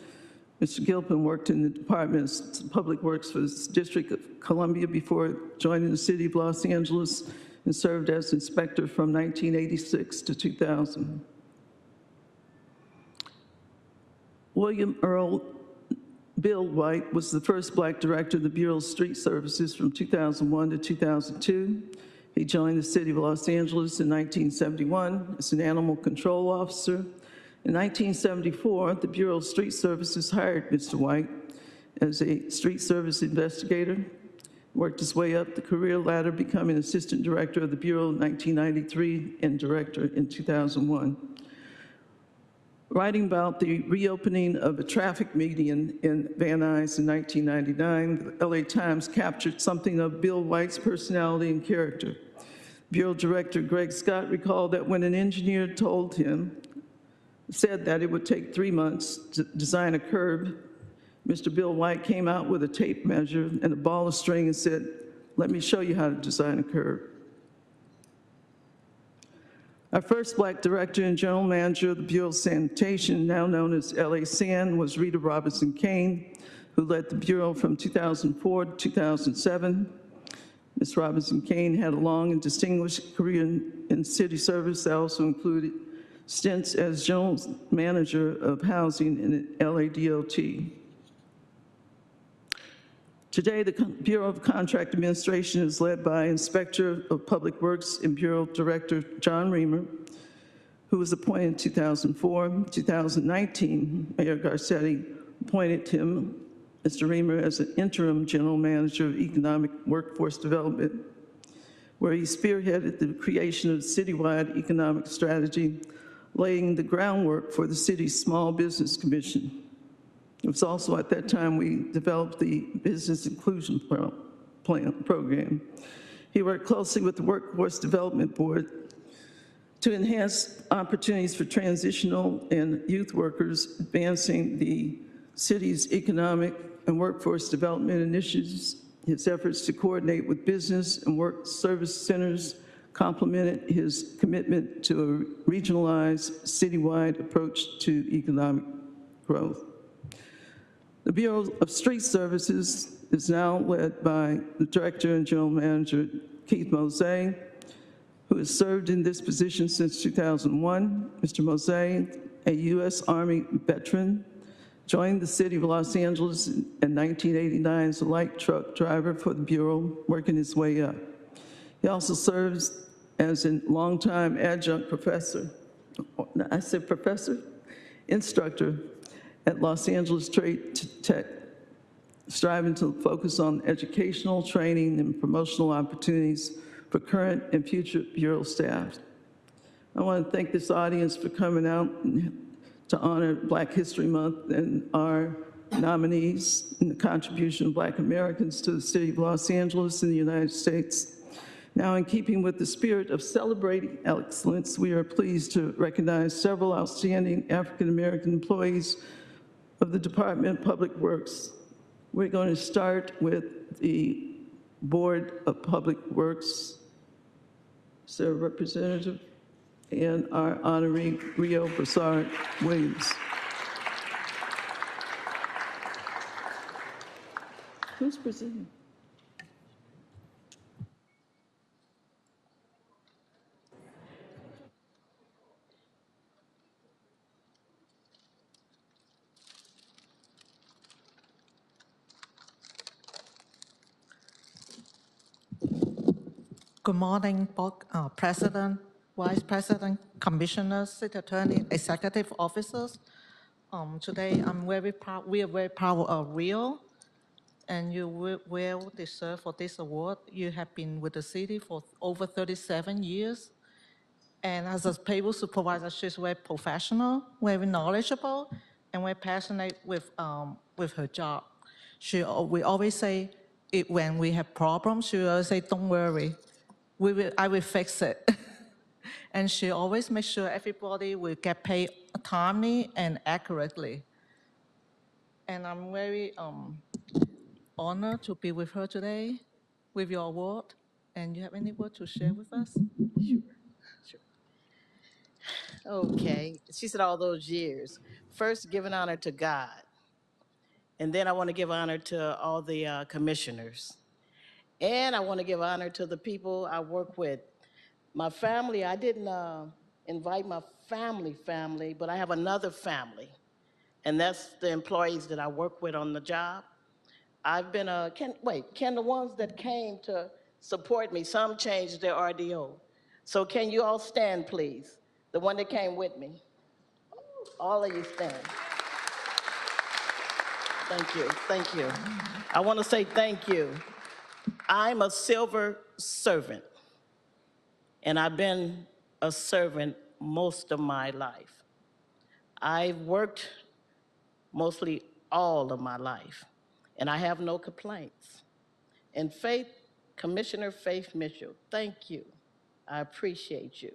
Mr. Gilpin worked in the Department of Public Works for the District of Columbia before joining the City of Los Angeles and served as inspector from 1986 to 2000. William Earl Bill White was the first Black director of the Bureau of Street Services from 2001 to 2002. He joined the City of Los Angeles in 1971 as an animal control officer. In 1974, the Bureau of Street Services hired Mr. White as a street service investigator, worked his way up the career ladder, becoming assistant director of the Bureau in 1993 and director in 2001. Writing about the reopening of a traffic median in Van Nuys in 1999, the LA Times captured something of Bill White's personality and character. Bureau Director Greg Scott recalled that when an engineer said that it would take 3 months to design a curb, Mr. Bill White came out with a tape measure and a ball of string and said, "Let me show you how to design a curb." Our first Black director and general manager of the Bureau of Sanitation, now known as LA San, was Rita Robinson Kane, who led the Bureau from 2004 to 2007. Ms. Robinson Kane had a long and distinguished career in city service that also included stints as general manager of housing in LADOT. Today, the Bureau of Contract Administration is led by Inspector of Public Works and Bureau Director John Reamer, who was appointed in 2004. 2019, Mayor Garcetti appointed him, Mr. Reamer, as an interim general manager of economic workforce development, where he spearheaded the creation of the citywide economic strategy, laying the groundwork for the city's Small Business Commission. It was also at that time we developed the Business Inclusion Program. He worked closely with the Workforce Development Board to enhance opportunities for transitional and youth workers, advancing the city's economic and workforce development initiatives. His efforts to coordinate with business and work service centers complemented his commitment to a regionalized, citywide approach to economic growth. The Bureau of Street Services is now led by the Director and General Manager, Keith Mosey, who has served in this position since 2001. Mr. Mosey, a U.S. Army veteran, joined the City of Los Angeles in 1989 as a light truck driver for the Bureau, working his way up. He also serves as a longtime adjunct professor, instructor at Los Angeles Trade Tech, striving to focus on educational, training, and promotional opportunities for current and future Bureau staff. I want to thank this audience for coming out to honor Black History Month and our nominees and the contribution of Black Americans to the City of Los Angeles and the United States. Now, in keeping with the spirit of celebrating excellence, we are pleased to recognize several outstanding African-American employees of the Department of Public Works. We're going to start with the Board of Public Works. Is there a representative? And our honoree, Rio Broussard Williams. Who's presenting? Good morning, President, Vice President, Commissioners, City Attorney, Executive Officers. Today, we are very proud of Rio, and you well deserve for this award. You have been with the city for over 37 years. And as a payroll supervisor, she's very professional, very knowledgeable, and very passionate with her job. We always say, when we have problems, she always say, "Don't worry, I will fix it." And she always makes sure everybody will get paid timely and accurately. And I'm very honored to be with her today with your award. And you have any word to share with us? Sure. Okay, she said all those years. First, giving honor to God. And then I want to give honor to all the commissioners. And I want to give honor to the people I work with. My family, I didn't invite my family, but I have another family. And that's the employees that I work with on the job. I've been can the ones that came to support me, some changed their RDO. So can you all stand, please? The one that came with me. All of you stand. Thank you, thank you. I want to say thank you. I'm a silver servant, and I've been a servant most of my life. I've worked mostly all of my life, and I have no complaints. And Commissioner Faith Mitchell, thank you. I appreciate you.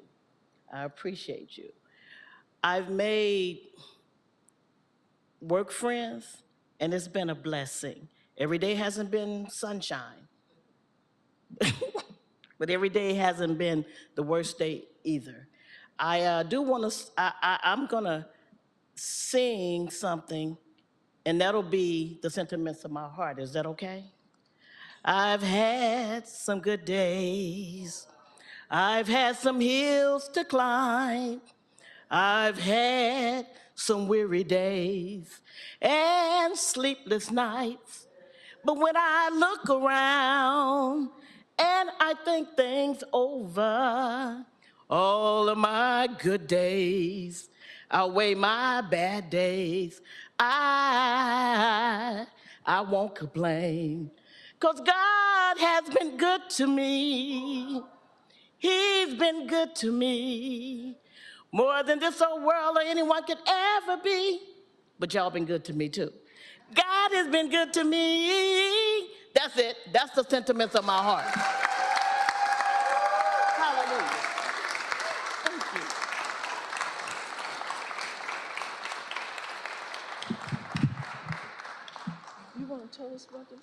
I appreciate you. I've made work friends, and it's been a blessing. Every day hasn't been sunshine, but every day hasn't been the worst day either. I do want to, I'm going to sing something, and that'll be the sentiments of my heart. Is that okay? I've had some good days. I've had some hills to climb. I've had some weary days and sleepless nights. But when I look around and I think things over, all of my good days outweigh my bad days. I won't complain, 'cause God has been good to me. He's been good to me, more than this old world or anyone could ever be. But y'all been good to me too. God has been good to me. That's it. That's the sentiments of my heart. Hallelujah. Thank you. You want to tell us about this?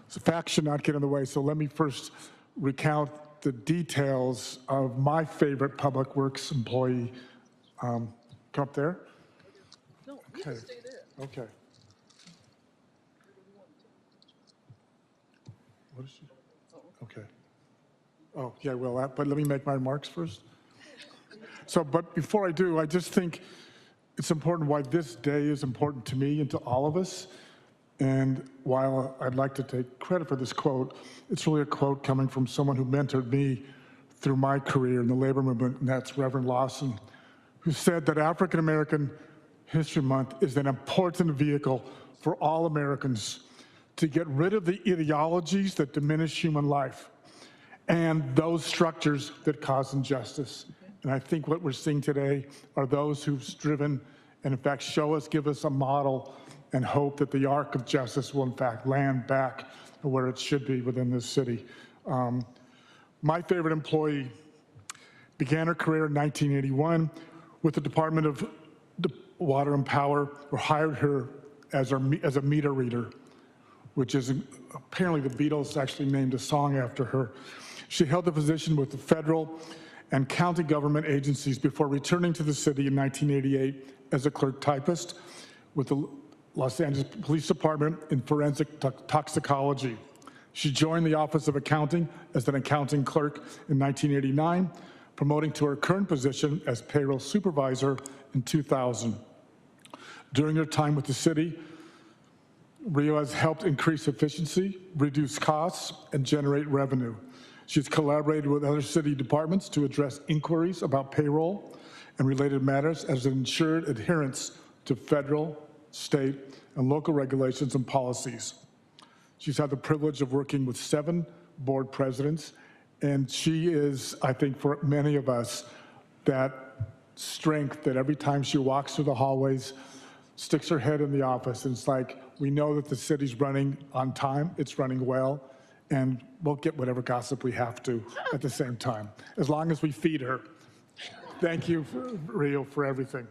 So facts should not get in the way, so let me first recount the details of my favorite Public Works employee. Come up there? No, you can stay there. Okay. What is she? Okay. Oh, yeah, well, but let me make my remarks first. So, but before I do, I just think it's important why this day is important to me and to all of us. And while I'd like to take credit for this quote, it's really a quote coming from someone who mentored me through my career in the labor movement, and that's Reverend Lawson, who said that African American History Month is an important vehicle for all Americans to get rid of the ideologies that diminish human life and those structures that cause injustice. And I think what we're seeing today are those who've striven and in fact give us a model and hope that the arc of justice will in fact land back where it should be within this city. My favorite employee began her career in 1981 with the Department of Water and Power, who hired her as a meter reader, which is apparently the Beatles actually named a song after her. She held the position with the federal and county government agencies before returning to the city in 1988 as a clerk typist with the Los Angeles Police Department in forensic toxicology. She joined the Office of Accounting as an accounting clerk in 1989, promoting to her current position as payroll supervisor in 2000. During her time with the city, Rio has helped increase efficiency, reduce costs, and generate revenue. She's collaborated with other city departments to address inquiries about payroll and related matters as it ensured adherence to federal, state, and local regulations and policies. She's had the privilege of working with 7 board presidents, and she is, I think, for many of us, that strength that every time she walks through the hallways, sticks her head in the office, and it's like, we know that the city's running on time, it's running well, and we'll get whatever gossip we have to at the same time, as long as we feed her. Thank you, Rio, for everything.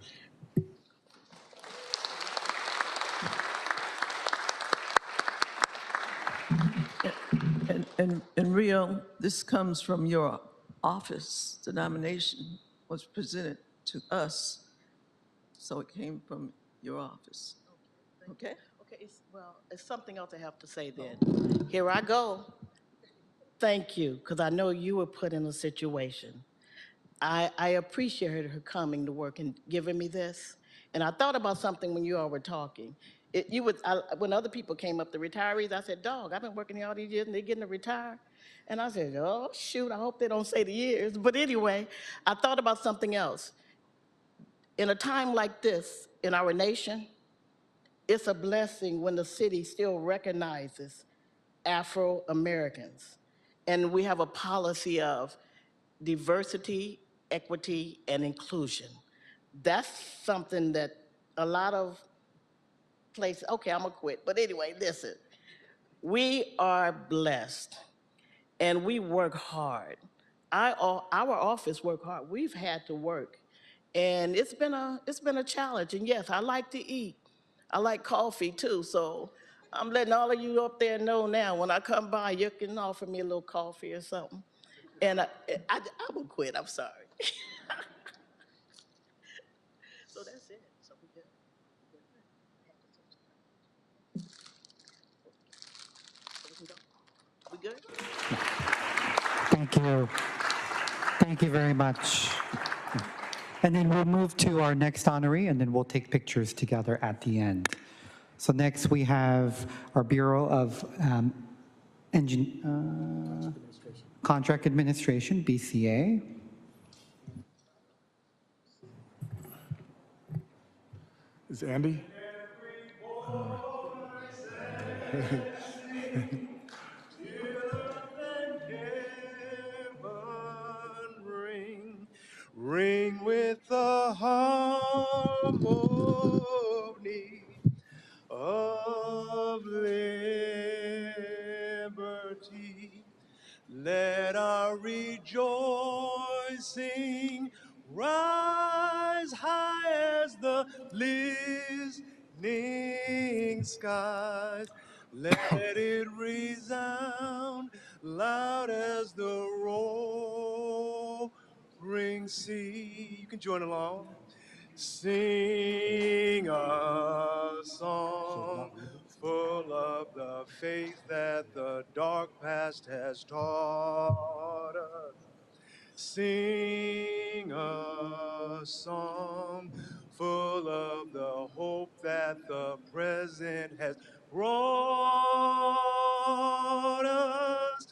And Rio, this comes from your office. The nomination was presented to us, so it came from your office. Okay? Okay, it's something else I have to say then. Here I go. Thank you, because I know you were put in a situation. I appreciated her coming to work and giving me this. And I thought about something when you all were talking. When other people came up, the retirees, I said, dog, I've been working here all these years and they're getting to retire. And I said, oh, shoot, I hope they don't say the years. But anyway, I thought about something else. In a time like this in our nation, it's a blessing when the city still recognizes Afro-Americans. And we have a policy of diversity, equity, and inclusion. That's something that a lot of places. Okay, I'm gonna quit. But anyway, listen, we are blessed and we work hard. Our office work hard. We've had to work, and it's been a challenge. And yes, I like to eat. I like coffee too. So I'm letting all of you up there know now. When I come by, you can offer me a little coffee or something. And I will quit. I'm sorry. So that's it. So we good. So we can go. We good? Thank you. Thank you very much. And then we'll move to our next honoree, and then we'll take pictures together at the end. So next we have our Bureau of Contract Administration, BCA. Is Andy? Ring with the harmony of liberty. Let our rejoicing rise high as the listening skies. Let it resound loud as the roaring sea. You can join along. Sing a song full of the faith that the dark past has taught us. Sing a song full of the hope that the present has brought us.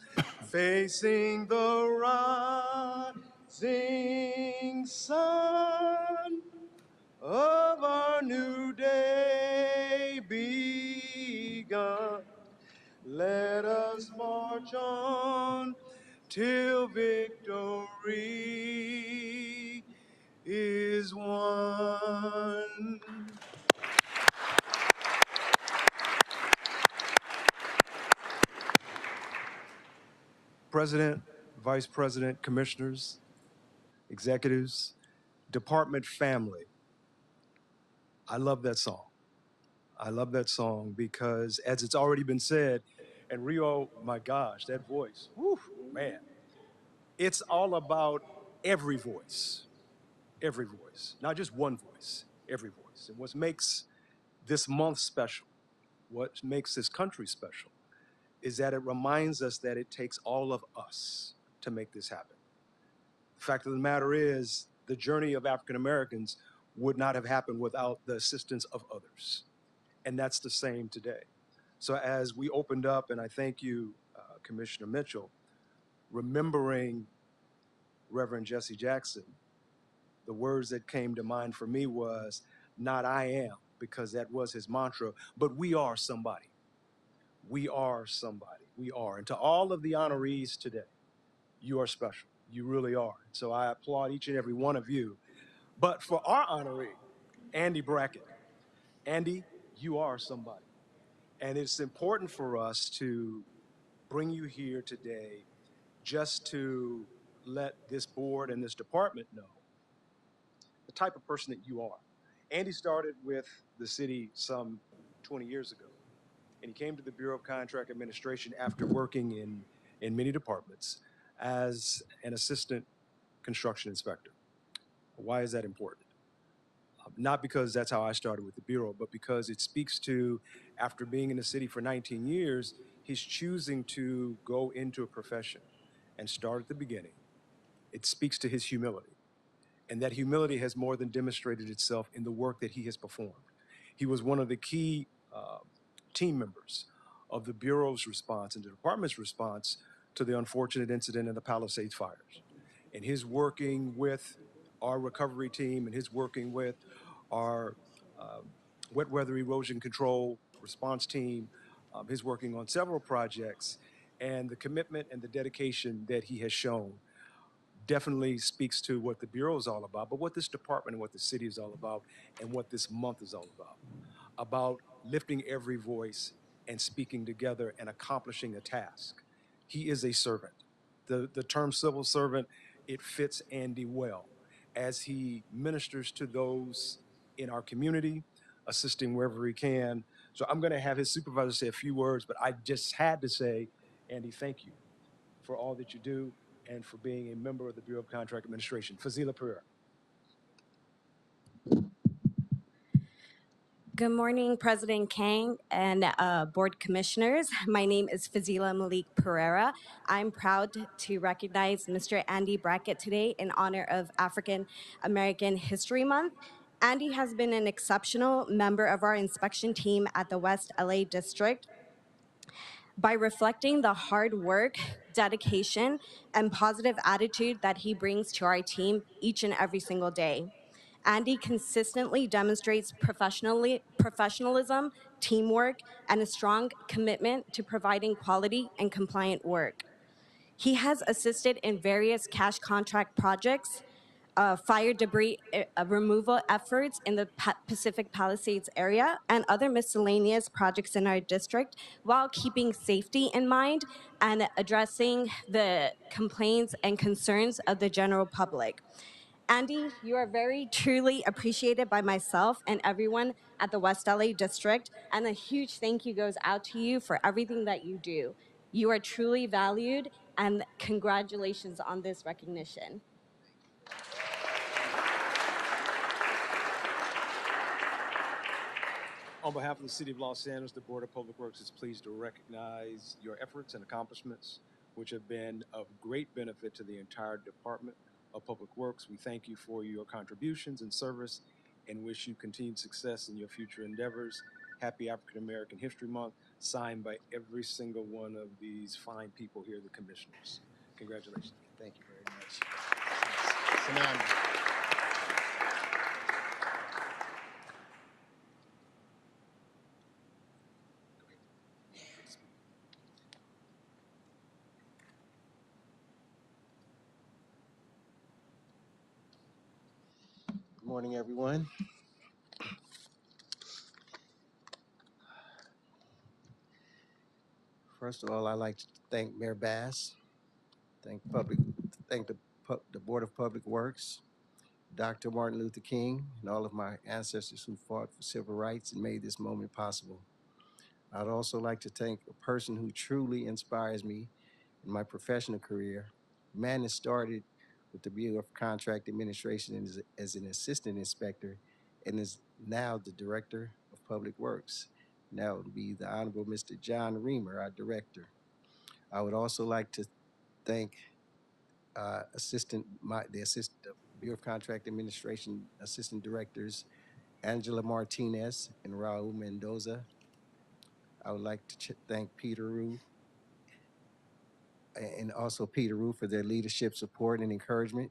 Facing the rising sun of our new day begun. Let us march on till victory is won. President, Vice President, Commissioners, Executives, Department family, I love that song. I love that song because, as it's already been said, and Rio, my gosh, that voice, whew, man. It's all about every voice, not just one voice, every voice. And what makes this month special, what makes this country special, is that it reminds us that it takes all of us to make this happen. The fact of the matter is, the journey of African Americans would not have happened without the assistance of others. And that's the same today. So as we opened up, and I thank you, Commissioner Mitchell, remembering Reverend Jesse Jackson, the words that came to mind for me was, not I am, because that was his mantra, but we are somebody. We are somebody. We are. And to all of the honorees today, you are special. You really are. So I applaud each and every one of you. But for our honoree, Andy Brackett, Andy, you are somebody. And it's important for us to bring you here today just to let this board and this department know the type of person that you are. Andy started with the city some 20 years ago, and he came to the Bureau of Contract Administration after working in many departments as an assistant construction inspector. Why is that important? Not because that's how I started with the Bureau, but because it speaks to, after being in the city for 19 years, he's choosing to go into a profession and start at the beginning. It speaks to his humility. And that humility has more than demonstrated itself in the work that he has performed. He was one of the key team members of the Bureau's response and the department's response to the unfortunate incident in the Palisades fires. And his working with our recovery team and his working with our wet weather erosion control response team, his working on several projects, and the commitment and the dedication that he has shown definitely speaks to what the Bureau is all about, but what this department and what the city is all about, and what this month is all about. about lifting every voice and speaking together and accomplishing a task. He is a servant. The term civil servant, it fits Andy well as he ministers to those in our community, assisting wherever he can. So I'm going to have his supervisor say a few words, but I just had to say, Andy, thank you for all that you do and for being a member of the Bureau of Contract Administration. Fazila Pereira. Good morning, President Kang and Board Commissioners. My name is Fazila Malik Pereira. I'm proud to recognize Mr. Andy Brackett today in honor of African American History Month. Andy has been an exceptional member of our inspection team at the West LA District by reflecting the hard work, dedication, and positive attitude that he brings to our team each and every single day. Andy consistently demonstrates professionalism, teamwork, and a strong commitment to providing quality and compliant work. He has assisted in various cash contract projects, fire debris removal efforts in the Pacific Palisades area, and other miscellaneous projects in our district while keeping safety in mind and addressing the complaints and concerns of the general public. Andy, you are very truly appreciated by myself and everyone at the West LA District, and a huge thank you goes out to you for everything that you do. You are truly valued, and congratulations on this recognition. On behalf of the City of Los Angeles, the Board of Public Works is pleased to recognize your efforts and accomplishments, which have been of great benefit to the entire Department of Public Works. We thank you for your contributions and service and wish you continued success in your future endeavors. Happy African American History Month, signed by every single one of these fine people here, the commissioners. Congratulations. Thank you very much. Sananda. Good morning, everyone. First of all, I'd like to thank Mayor Bass, thank the Board of Public Works, Dr. Martin Luther King, and all of my ancestors who fought for civil rights and made this moment possible. I'd also like to thank a person who truly inspires me in my professional career, a man that started with the Bureau of Contract Administration as an assistant inspector and is now the Director of Public Works. Now it would be the Honorable Mr. John Reamer, our Director. I would also like to thank the Bureau of Contract Administration Assistant Directors, Angela Martinez and Raul Mendoza. I would like to thank Peter Rue and also Peter Rue for their leadership, support, and encouragement.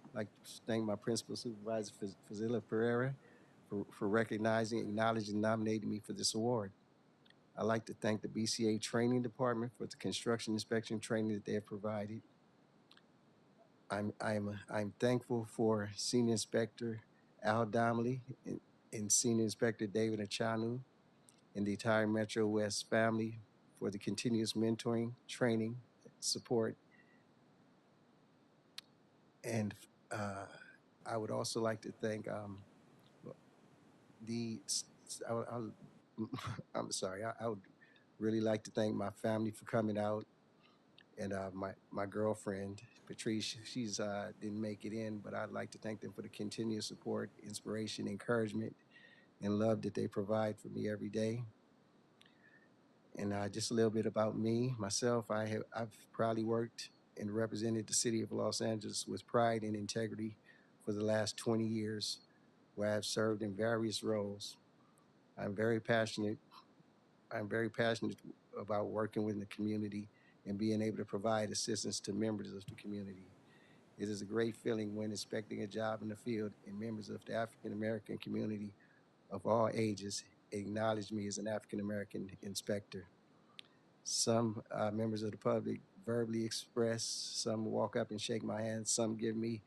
I'd like to thank my principal supervisor, Fazila Pereira, for recognizing, acknowledging, and nominating me for this award. I'd like to thank the BCA Training Department for the construction inspection training that they have provided. I'm thankful for Senior Inspector Al Domley and Senior Inspector David Achanu and the entire Metro West family for the continuous mentoring, training, support. And I would also like to thank I'm sorry, I would really like to thank my family for coming out, and my girlfriend, Patrice. She's didn't make it in, but I'd like to thank them for the continuous support, inspiration, encouragement, and love that they provide for me every day. And just a little bit about me, myself. I've proudly worked and represented the City of Los Angeles with pride and integrity for the last 20 years, where I've served in various roles. I'm very passionate about working with the community and being able to provide assistance to members of the community. It is a great feeling when inspecting a job in the field and members of the African American community of all ages acknowledge me as an African American inspector. Some members of the public verbally express, some walk up and shake my hand, some give me,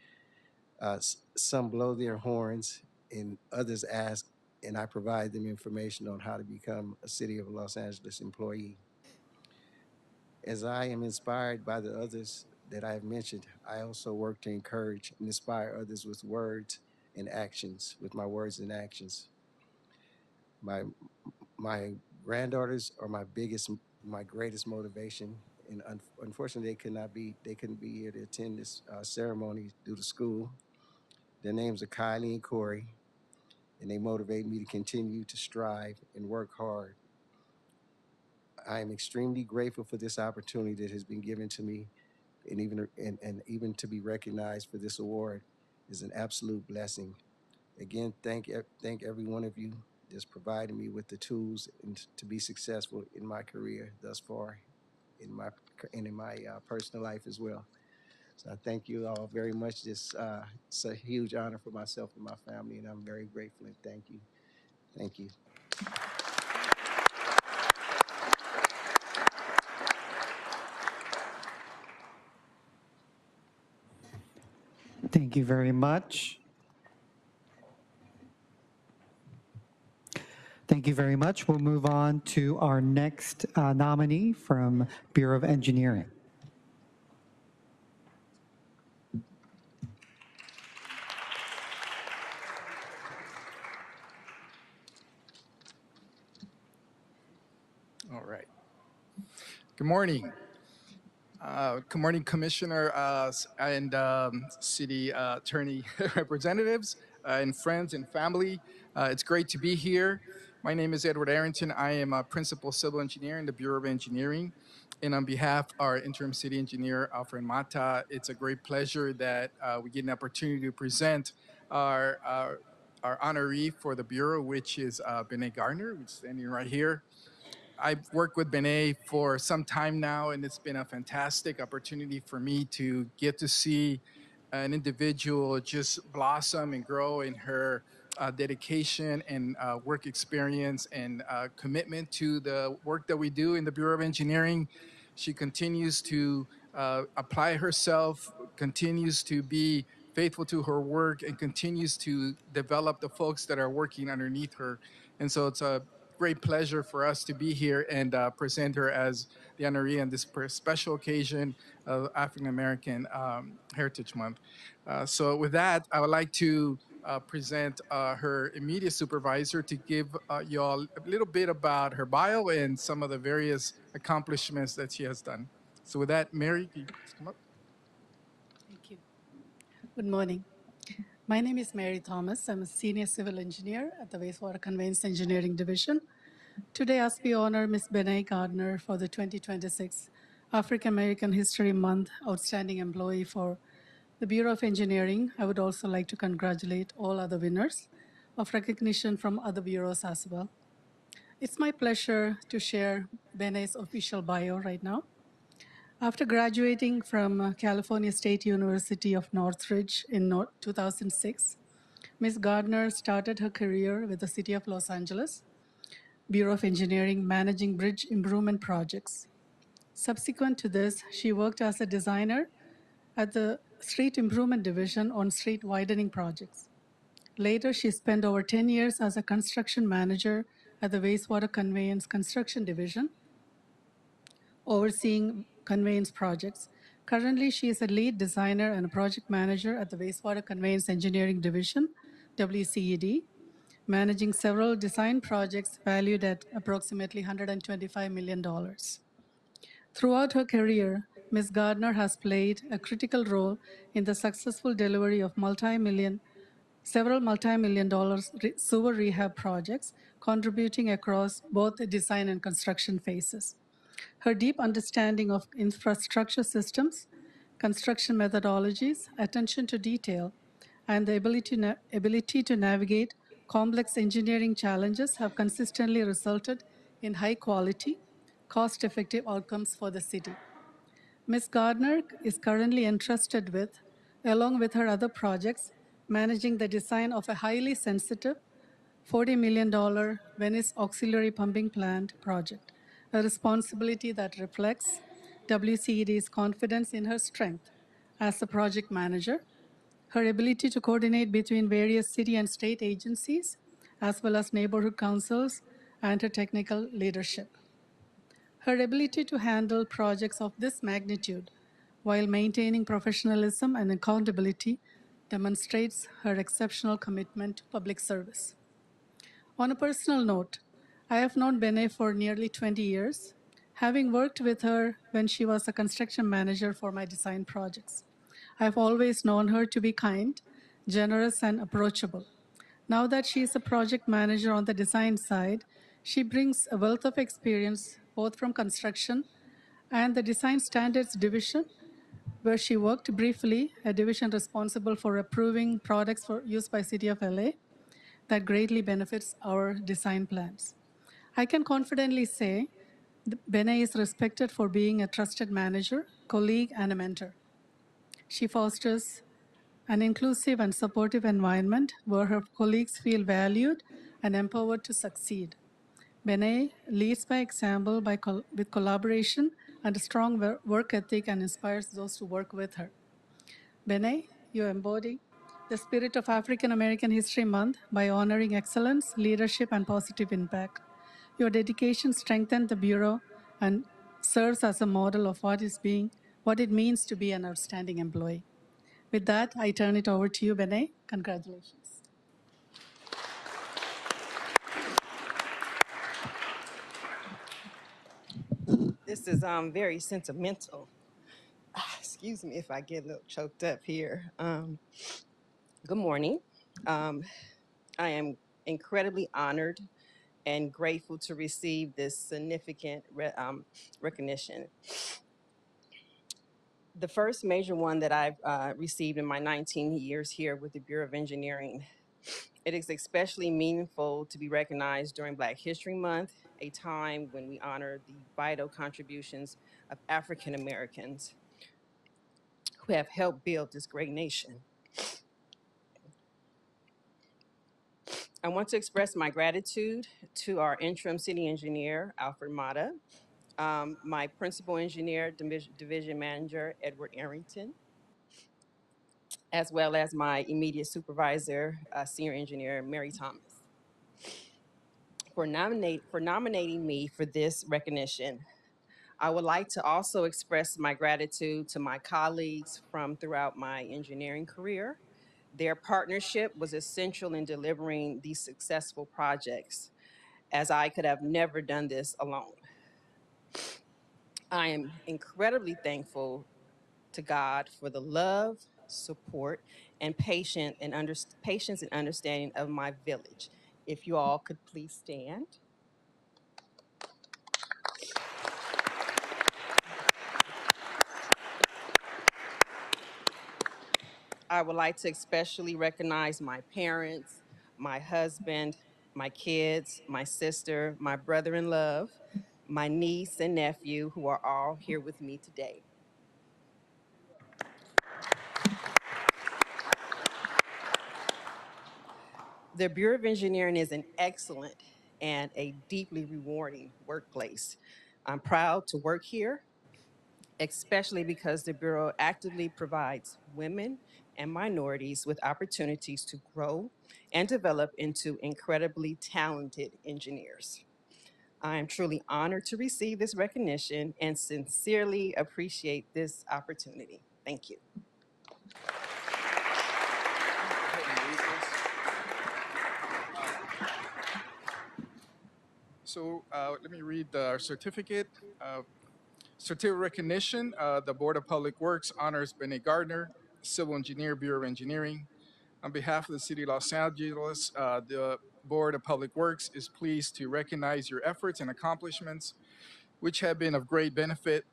some blow their horns, and others ask and I provide them information on how to become a City of Los Angeles employee. As I am inspired by the others that I have mentioned, I also work to encourage and inspire others with words and actions, with my words and actions. My granddaughters are my greatest motivation, and unfortunately, they couldn't be here to attend this ceremony due to school. Their names are Kylie and Corey, and they motivate me to continue to strive and work hard. I am extremely grateful for this opportunity that has been given to me, and even to be recognized for this award is an absolute blessing. Again, thank every one of you that's provided me with the tools and to be successful in my career thus far, in my personal life as well. So I thank you all very much. It's a huge honor for myself and my family, and I'm very grateful and thank you. Thank you. Thank you very much. Thank you very much. We'll move on to our next nominee from Bureau of Engineering. All right. Good morning. Good morning, Commissioner and City Attorney representatives and friends and family. It's great to be here. My name is Edward Arrington. I am a Principal Civil Engineer in the Bureau of Engineering. And on behalf of our Interim City Engineer, Alfred Mata, it's a great pleasure that we get an opportunity to present our honoree for the Bureau, which is Benet Gardner, who's standing right here. I've worked with Benet for some time now, and it's been a fantastic opportunity for me to get to see an individual just blossom and grow in her dedication and work experience and commitment to the work that we do in the Bureau of Engineering. She continues to apply herself, continues to be faithful to her work, and continues to develop the folks that are working underneath her. And so it's a great pleasure for us to be here and present her as the honoree on this special occasion of African American Heritage Month. So with that, I would like to present her immediate supervisor to give you all a little bit about her bio and some of the various accomplishments that she has done. So with that, Mary, can you please come up? Thank you. Good morning. My name is Mary Thomas. I'm a senior civil engineer at the Wastewater Conveyance Engineering Division. Today, as we honor Ms. Benet Gardner for the 2026 African American History Month Outstanding Employee for the Bureau of Engineering, I would also like to congratulate all other winners of recognition from other bureaus as well. It's my pleasure to share Benet's official bio right now. After graduating from California State University of Northridge in 2006, Ms. Gardner started her career with the City of Los Angeles Bureau of Engineering, managing bridge improvement projects. Subsequent to this, she worked as a designer at the Street Improvement Division on street widening projects. Later, she spent over 10 years as a construction manager at the Wastewater Conveyance Construction Division, overseeing conveyance projects. Currently, she is a lead designer and a project manager at the Wastewater Conveyance Engineering Division, WCED, managing several design projects valued at approximately $125 million. Throughout her career, Ms. Gardner has played a critical role in the successful delivery of several multi-million-dollar sewer rehab projects, contributing across both the design and construction phases. Her deep understanding of infrastructure systems, construction methodologies, attention to detail, and the ability to navigate complex engineering challenges have consistently resulted in high-quality, cost-effective outcomes for the city. Ms. Gardner is currently entrusted with, along with her other projects, managing the design of a highly sensitive $40 million Venice Auxiliary Pumping Plant project, a responsibility that reflects WCED's confidence in her strength as a project manager, her ability to coordinate between various city and state agencies, as well as neighborhood councils and her technical leadership. Her ability to handle projects of this magnitude while maintaining professionalism and accountability demonstrates her exceptional commitment to public service. On a personal note, I have known Bene for nearly 20 years, having worked with her when she was a construction manager for my design projects. I have always known her to be kind, generous, and approachable. Now that she is a project manager on the design side, she brings a wealth of experience both from construction and the Design Standards Division, where she worked briefly, a division responsible for approving products for use by City of LA that greatly benefits our design plans. I can confidently say Bene is respected for being a trusted manager, colleague, and a mentor. She fosters an inclusive and supportive environment where her colleagues feel valued and empowered to succeed. Bene leads by example with collaboration and a strong work ethic and inspires those to work with her. Bene, you embody the spirit of African American History Month by honoring excellence, leadership, and positive impact. Your dedication strengthens the Bureau and serves as a model of what it means to be an outstanding employee. With that, I turn it over to you, Bene. Congratulations. This is very sentimental. Excuse me if I get a little choked up here. Good morning. I am incredibly honored and grateful to receive this significant recognition. The first major one that I've received in my 19 years here with the Bureau of Engineering. It is especially meaningful to be recognized during Black History Month, a time when we honor the vital contributions of African Americans who have helped build this great nation. I want to express my gratitude to our interim city engineer, Alfred Mata, my principal engineer, division manager, Edward Arrington, as well as my immediate supervisor, senior engineer, Mary Thomas, for nominating me for this recognition. I would like to also express my gratitude to my colleagues from throughout my engineering career. Their partnership was essential in delivering these successful projects, as I could have never done this alone. I am incredibly thankful to God for the love, support, and patience and understanding of my village. If you all could please stand. I would like to especially recognize my parents, my husband, my kids, my sister, my brother in love, my niece and nephew, who are all here with me today. The Bureau of Engineering is an excellent and a deeply rewarding workplace. I'm proud to work here, especially because the Bureau actively provides women and minorities with opportunities to grow and develop into incredibly talented engineers. I am truly honored to receive this recognition and sincerely appreciate this opportunity. Thank you. So let me read our certificate. Certificate recognition, the Board of Public Works honors Bene Gardner, Civil Engineer, Bureau of Engineering. On behalf of the City of Los Angeles, the Board of Public Works is pleased to recognize your efforts and accomplishments, which have been of great benefit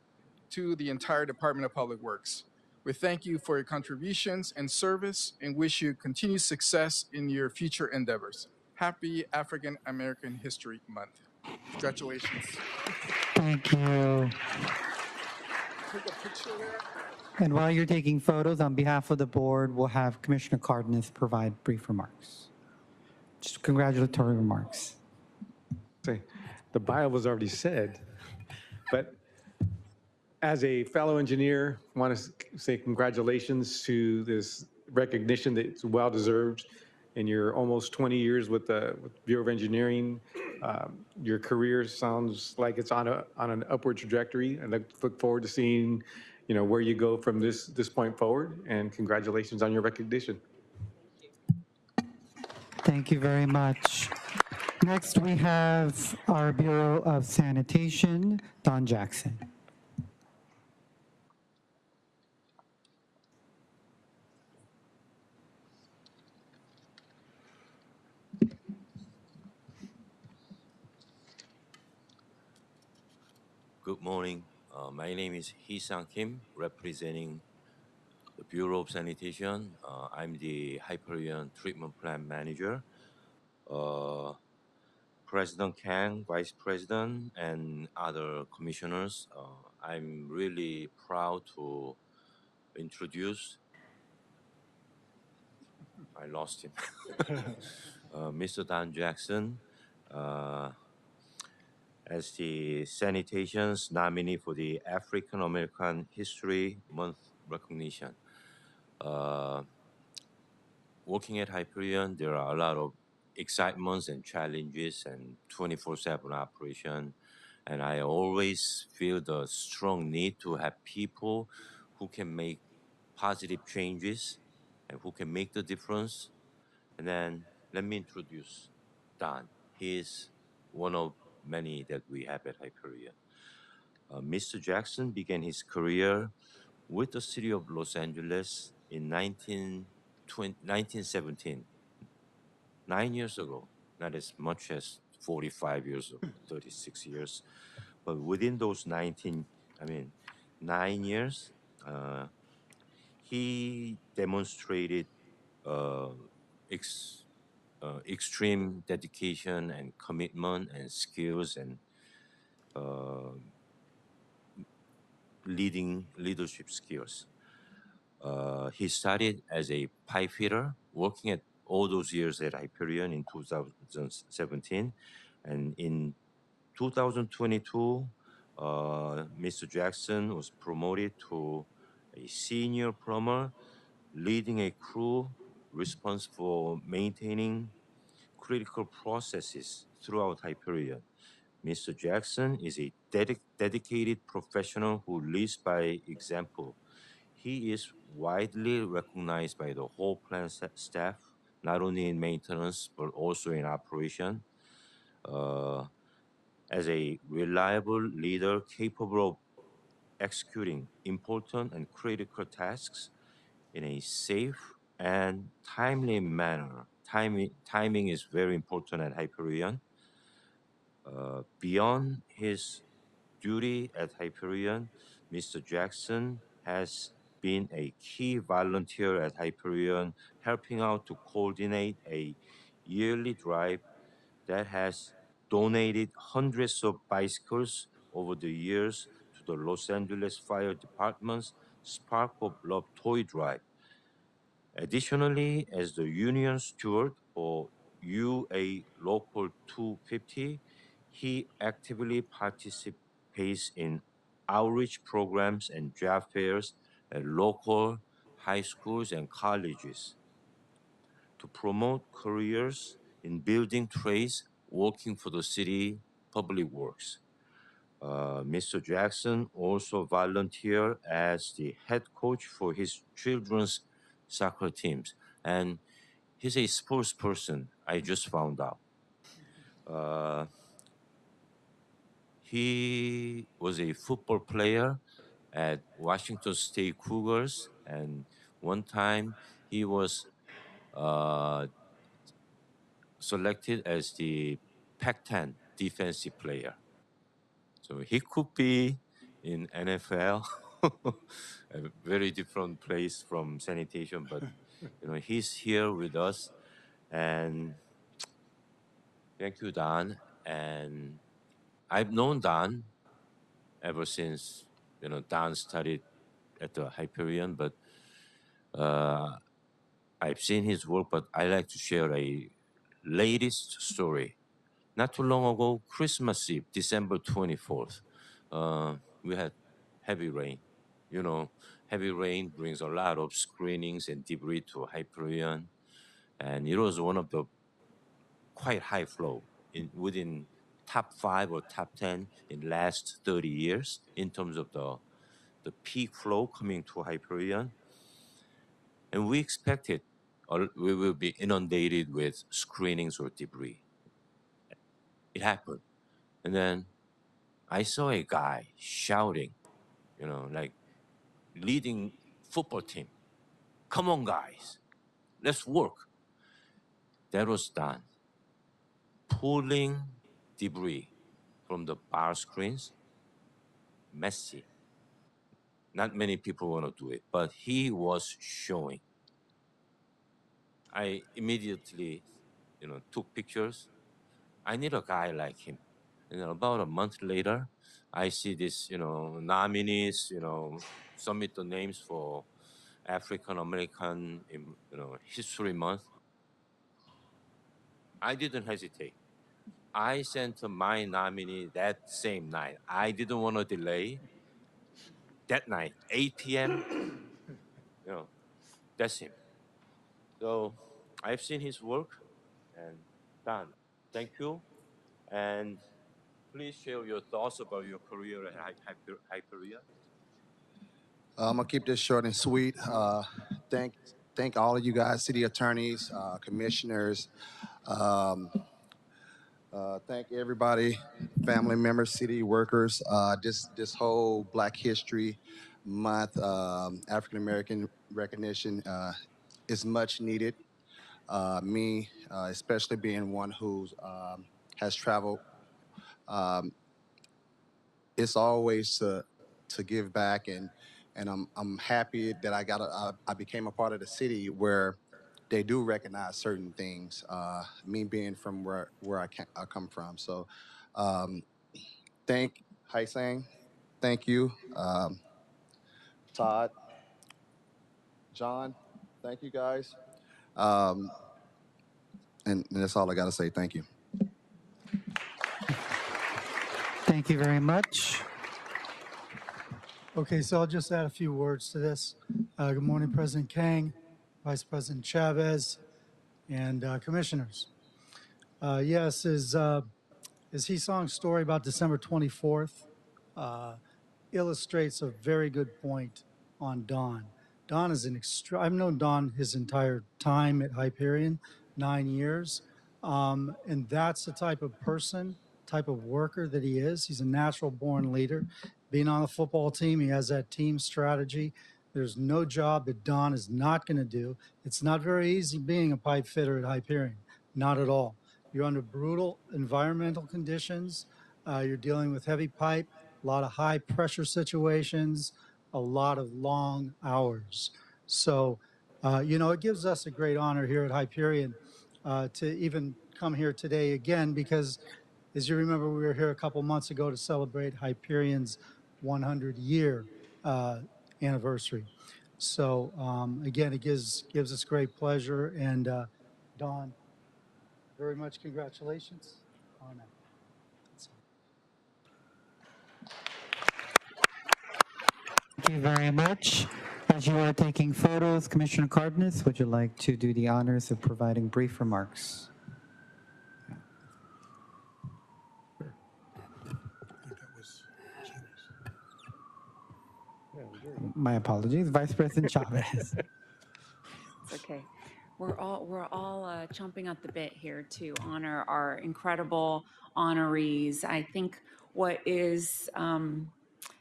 to the entire Department of Public Works. We thank you for your contributions and service and wish you continued success in your future endeavors. Happy African American History Month. Congratulations. Thank you. Take a picture there. And while you're taking photos, on behalf of the board, we'll have Commissioner Cardenas provide brief remarks. Just congratulatory remarks. The bio was already said, but as a fellow engineer, I want to say congratulations to this recognition that's well-deserved. in your almost 20 years with the Bureau of Engineering. Your career sounds like it's on an upward trajectory, and I look forward to seeing, where you go from this point forward. And congratulations on your recognition. Thank you very much. Next, we have our Bureau of Sanitation, Don Jackson. Good morning. My name is Hee-Sang Kim, representing the Bureau of Sanitation. I'm the Hyperion Treatment Plant Manager. President Kang, Vice President, and other commissioners, I'm really proud to introduce, I lost him, Mr. Don Jackson, as the Sanitation's nominee for the African American History Month recognition. Working at Hyperion, there are a lot of excitements and challenges and 24/7 operation. And I always feel the strong need to have people who can make positive changes and who can make the difference. And then let me introduce Don. He is one of many that we have at Hyperion. Mr. Jackson began his career with the city of Los Angeles in 1917, 9 years ago, not as much as 45 years ago, 36 years. But within those 9 years, he demonstrated extreme dedication and commitment and skills and leadership skills. He started as a pipe fitter, working at all those years at Hyperion in 2017. And in 2022, Mr. Jackson was promoted to a senior plumber, leading a crew responsible for maintaining critical processes throughout Hyperion. Mr. Jackson is a dedicated professional who leads by example. He is widely recognized by the whole plant staff, not only in maintenance, but also in operation, as a reliable leader capable of executing important and critical tasks in a safe and timely manner. Timing is very important at Hyperion. Beyond his duty at Hyperion, Mr. Jackson has been a key volunteer at Hyperion, helping out to coordinate a yearly drive that has donated hundreds of bicycles over the years to the Los Angeles Fire Department's Spark of Love Toy Drive. Additionally, as the union steward for UA Local 250, he actively participates in outreach programs and job fairs at local high schools and colleges to promote careers in building trades working for the city public works. Mr. Jackson also volunteered as the head coach for his children's soccer teams. And he's a sports person, I just found out. He was a football player at Washington State Cougars, and one time he was selected as the Pac-10 defensive player. So he could be in NFL, a very different place from sanitation, but he's here with us. And thank you, Don. And I've known Don ever since Don studied at the Hyperion, but I've seen his work. But I like to share a latest story. Not too long ago, Christmas Eve, December 24th, we had heavy rain. Heavy rain brings a lot of screenings and debris to Hyperion. and it was one of the quite high flow within top 5 or top 10 in last 30 years in terms of the peak flow coming to Hyperion. And we expected we will be inundated with screenings or debris. It happened. And then I saw a guy shouting, like leading football team. Come on, guys, let's work. That was done. Pulling debris from the bar screens, messy. Not many people want to do it, but he was showing. I immediately, took pictures. I need a guy like him. And about a month later, I see this, nominees, submit the names for African American, History Month. I didn't hesitate. I sent my nominee that same night. I didn't want to delay. That night, 8 p.m., that's him. So I've seen his work and done. Thank you. And please share your thoughts about your career at Hyperion. I'm gonna keep this short and sweet. Thank all of you guys, city attorneys, commissioners. Thank everybody, family members, city workers. This whole Black History Month, African American recognition is much needed. Me, especially being one who has traveled, it's always to give back, and I'm happy that I became a part of the city where they do recognize certain things. Me being from where I come from, so thank Hai Sang, thank you, Todd, John, thank you guys, and that's all I got to say. Thank you. Thank you very much. Okay, so I'll just add a few words to this. Good morning, President Kang, Vice President Chavez, and commissioners. Yes, as Hee-Song's story about December 24th illustrates a very good point on Don. Don is I've known Don his entire time at Hyperion, 9 years, and that's the type of person, type of worker that he is. He's a natural-born leader. Being on the football team, he has that team strategy. There's no job that Don is not going to do. It's not very easy being a pipe fitter at Hyperion, not at all. You're under brutal environmental conditions. You're dealing with heavy pipe, a lot of high pressure situations, a lot of long hours. So, it gives us a great honor here at Hyperion to even come here today again, because as you remember, we were here a couple months ago to celebrate Hyperion's 100-year anniversary. So again, it gives us great pleasure. And Don, very much congratulations on that. Thank you very much. As you are taking photos, Commissioner Cardenas, would you like to do the honors of providing brief remarks? My apologies, Vice President Chavez. It's okay. We're all chomping at the bit here to honor our incredible honorees. I think what is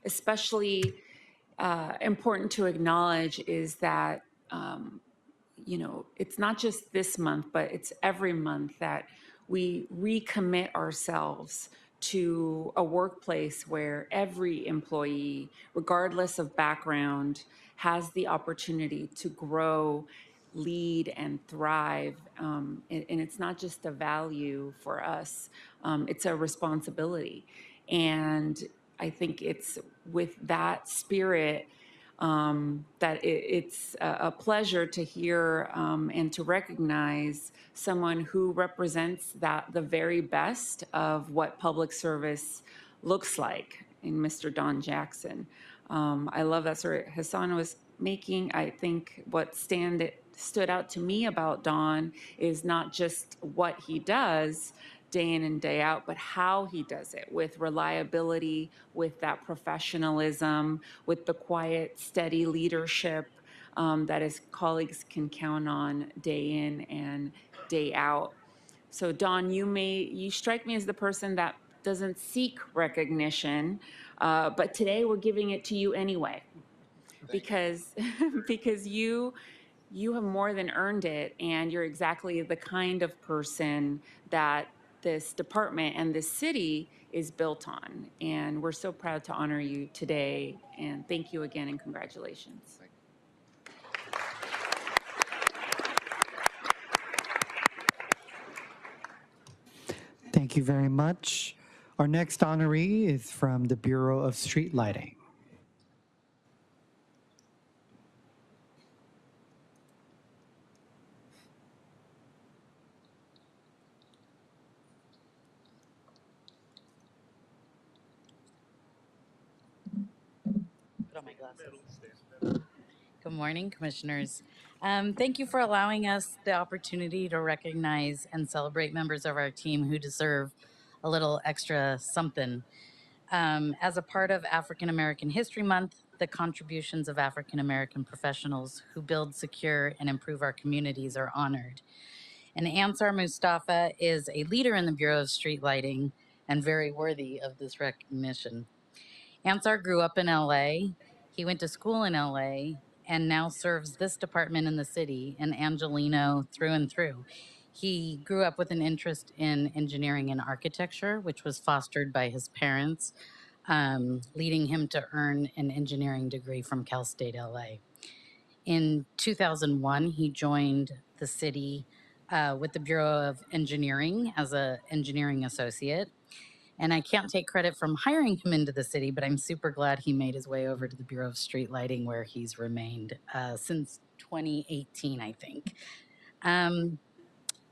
especially important to acknowledge is that it's not just this month, but it's every month that we recommit ourselves to a workplace where every employee, regardless of background, has the opportunity to grow, lead, and thrive. And it's not just a value for us, it's a responsibility. And I think it's with that spirit that it's a pleasure to hear and to recognize someone who represents the very best of what public service looks like in Mr. Don Jackson. I love that Sir Hassan was making. I think what stood out to me about Don is not just what he does day in and day out, but how he does it with reliability, with that professionalism, with the quiet, steady leadership that his colleagues can count on day in and day out. So Don, you strike me as the person that doesn't seek recognition, but today we're giving it to you anyway, because because you have more than earned it, and you're exactly the kind of person that this department and this city is built on. And we're so proud to honor you today. And thank you again, and congratulations. Thank you very much. Our next honoree is from the Bureau of Street Lighting. Put on my glasses. Good morning, commissioners. Thank you for allowing us the opportunity to recognize and celebrate members of our team who deserve a little extra something. As a part of African American History Month, the contributions of African American professionals who build, secure, and improve our communities are honored. And Ansar Mustafa is a leader in the Bureau of Street Lighting and very worthy of this recognition. Ansar grew up in LA. He went to school in LA and now serves this department in the city, in Angelino through and through. He grew up with an interest in engineering and architecture, which was fostered by his parents, leading him to earn an engineering degree from Cal State LA. In 2001, he joined the city with the Bureau of Engineering as an engineering associate. And I can't take credit from hiring him into the city, but I'm super glad he made his way over to the Bureau of Street Lighting, where he's remained since 2018, I think.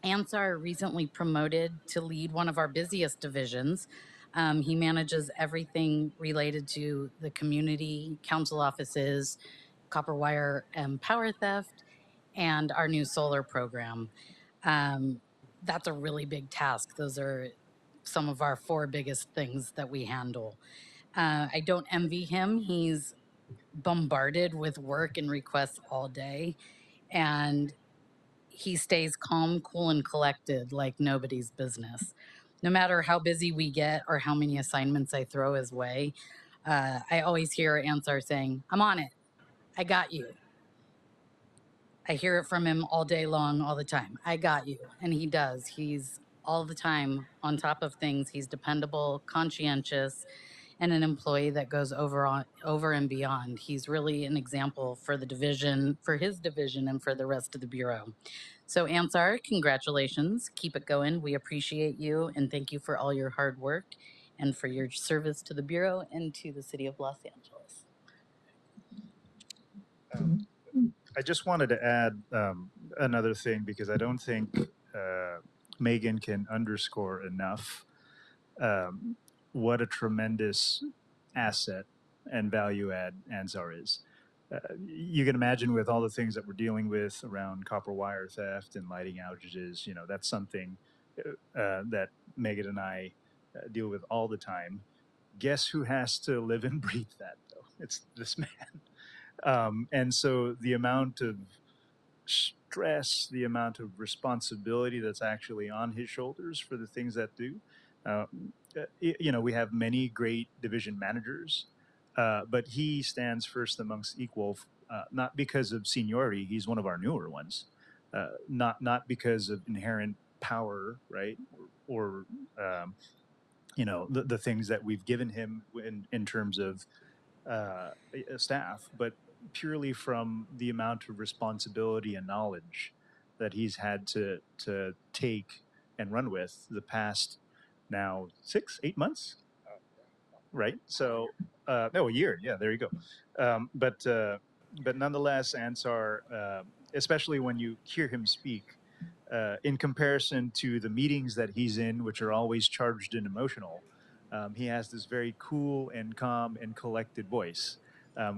Ansar recently promoted to lead one of our busiest divisions. He manages everything related to the community, council offices, copper wire and power theft, and our new solar program. That's a really big task. Those are some of our 4 biggest things that we handle. I don't envy him. He's bombarded with work and requests all day, and he stays calm, cool, and collected like nobody's business. No matter how busy we get or how many assignments I throw his way, I always hear Ansar saying, "I'm on it. I got you." I hear it from him all day long, all the time. "I got you." And he does. He's all the time on top of things. He's dependable, conscientious, and an employee that goes over and beyond. He's really an example for the division, for his division, and for the rest of the Bureau. So Ansar, congratulations. Keep it going. We appreciate you, and thank you for all your hard work and for your service to the Bureau and to the city of Los Angeles. I just wanted to add another thing, because I don't think Megan can underscore enough what a tremendous asset and value add Ansar is. You can imagine, with all the things that we're dealing with around copper wire theft and lighting outages, you know, that's something that Megan and I deal with all the time. Guess who has to live and breathe that, though? It's this man. And so the amount of stress, the amount of responsibility that's actually on his shoulders for the things that do. You know, we have many great division managers, but he stands first amongst equal, not because of seniority. He's one of our newer ones, not because of inherent power, right? Or you know, the things that we've given him in terms of staff, but purely from the amount of responsibility and knowledge that he's had to take and run with the past now 6-8 months, right? So no, a year. Yeah, there you go. But nonetheless, Ansar, especially when you hear him speak, in comparison to the meetings that he's in, which are always charged and emotional, he has this very cool and calm and collected voice.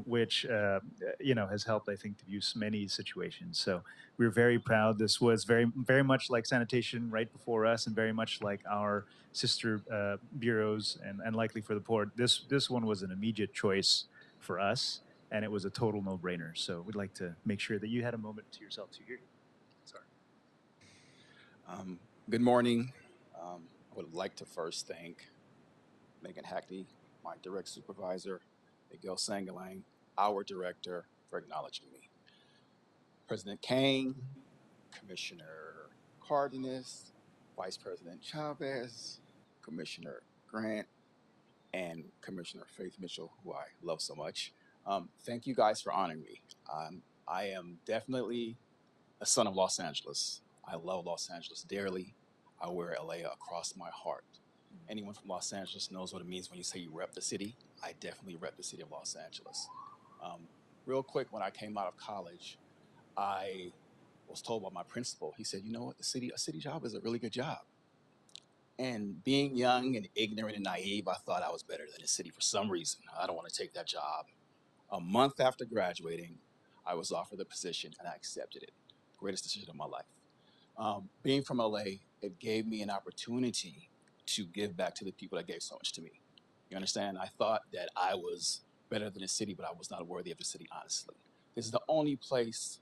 which has helped, I think, diffuse many situations. So we're very proud. This was very much like sanitation right before us, and very much like our sister bureaus, and likely for the port. This one was an immediate choice for us, and it was a total no-brainer. So we'd like to make sure that you had a moment to yourself to hear. Sorry. Good morning. I would like to first thank Megan Hackney, my direct supervisor, Miguel Sangalang, our director, for acknowledging me. President Kang, Commissioner Cardenas, Vice President Chavez, Commissioner Grant, and Commissioner Faith Mitchell, who I love so much. Thank you guys for honoring me. I am definitely a son of Los Angeles. I love Los Angeles dearly. I wear LA across my heart. Anyone from Los Angeles knows what it means when you say you rep the city. I definitely rep the city of Los Angeles. Real quick, when I came out of college, I was told by my principal, he said, you know what, a city job is a really good job. And being young and ignorant and naive, I thought I was better than the city for some reason. I don't want to take that job. A month after graduating, I was offered the position and I accepted it. Greatest decision of my life. Being from LA, it gave me an opportunity to give back to the people that gave so much to me. You understand? I thought that I was better than the city, but I was not worthy of the city, honestly. This is the only place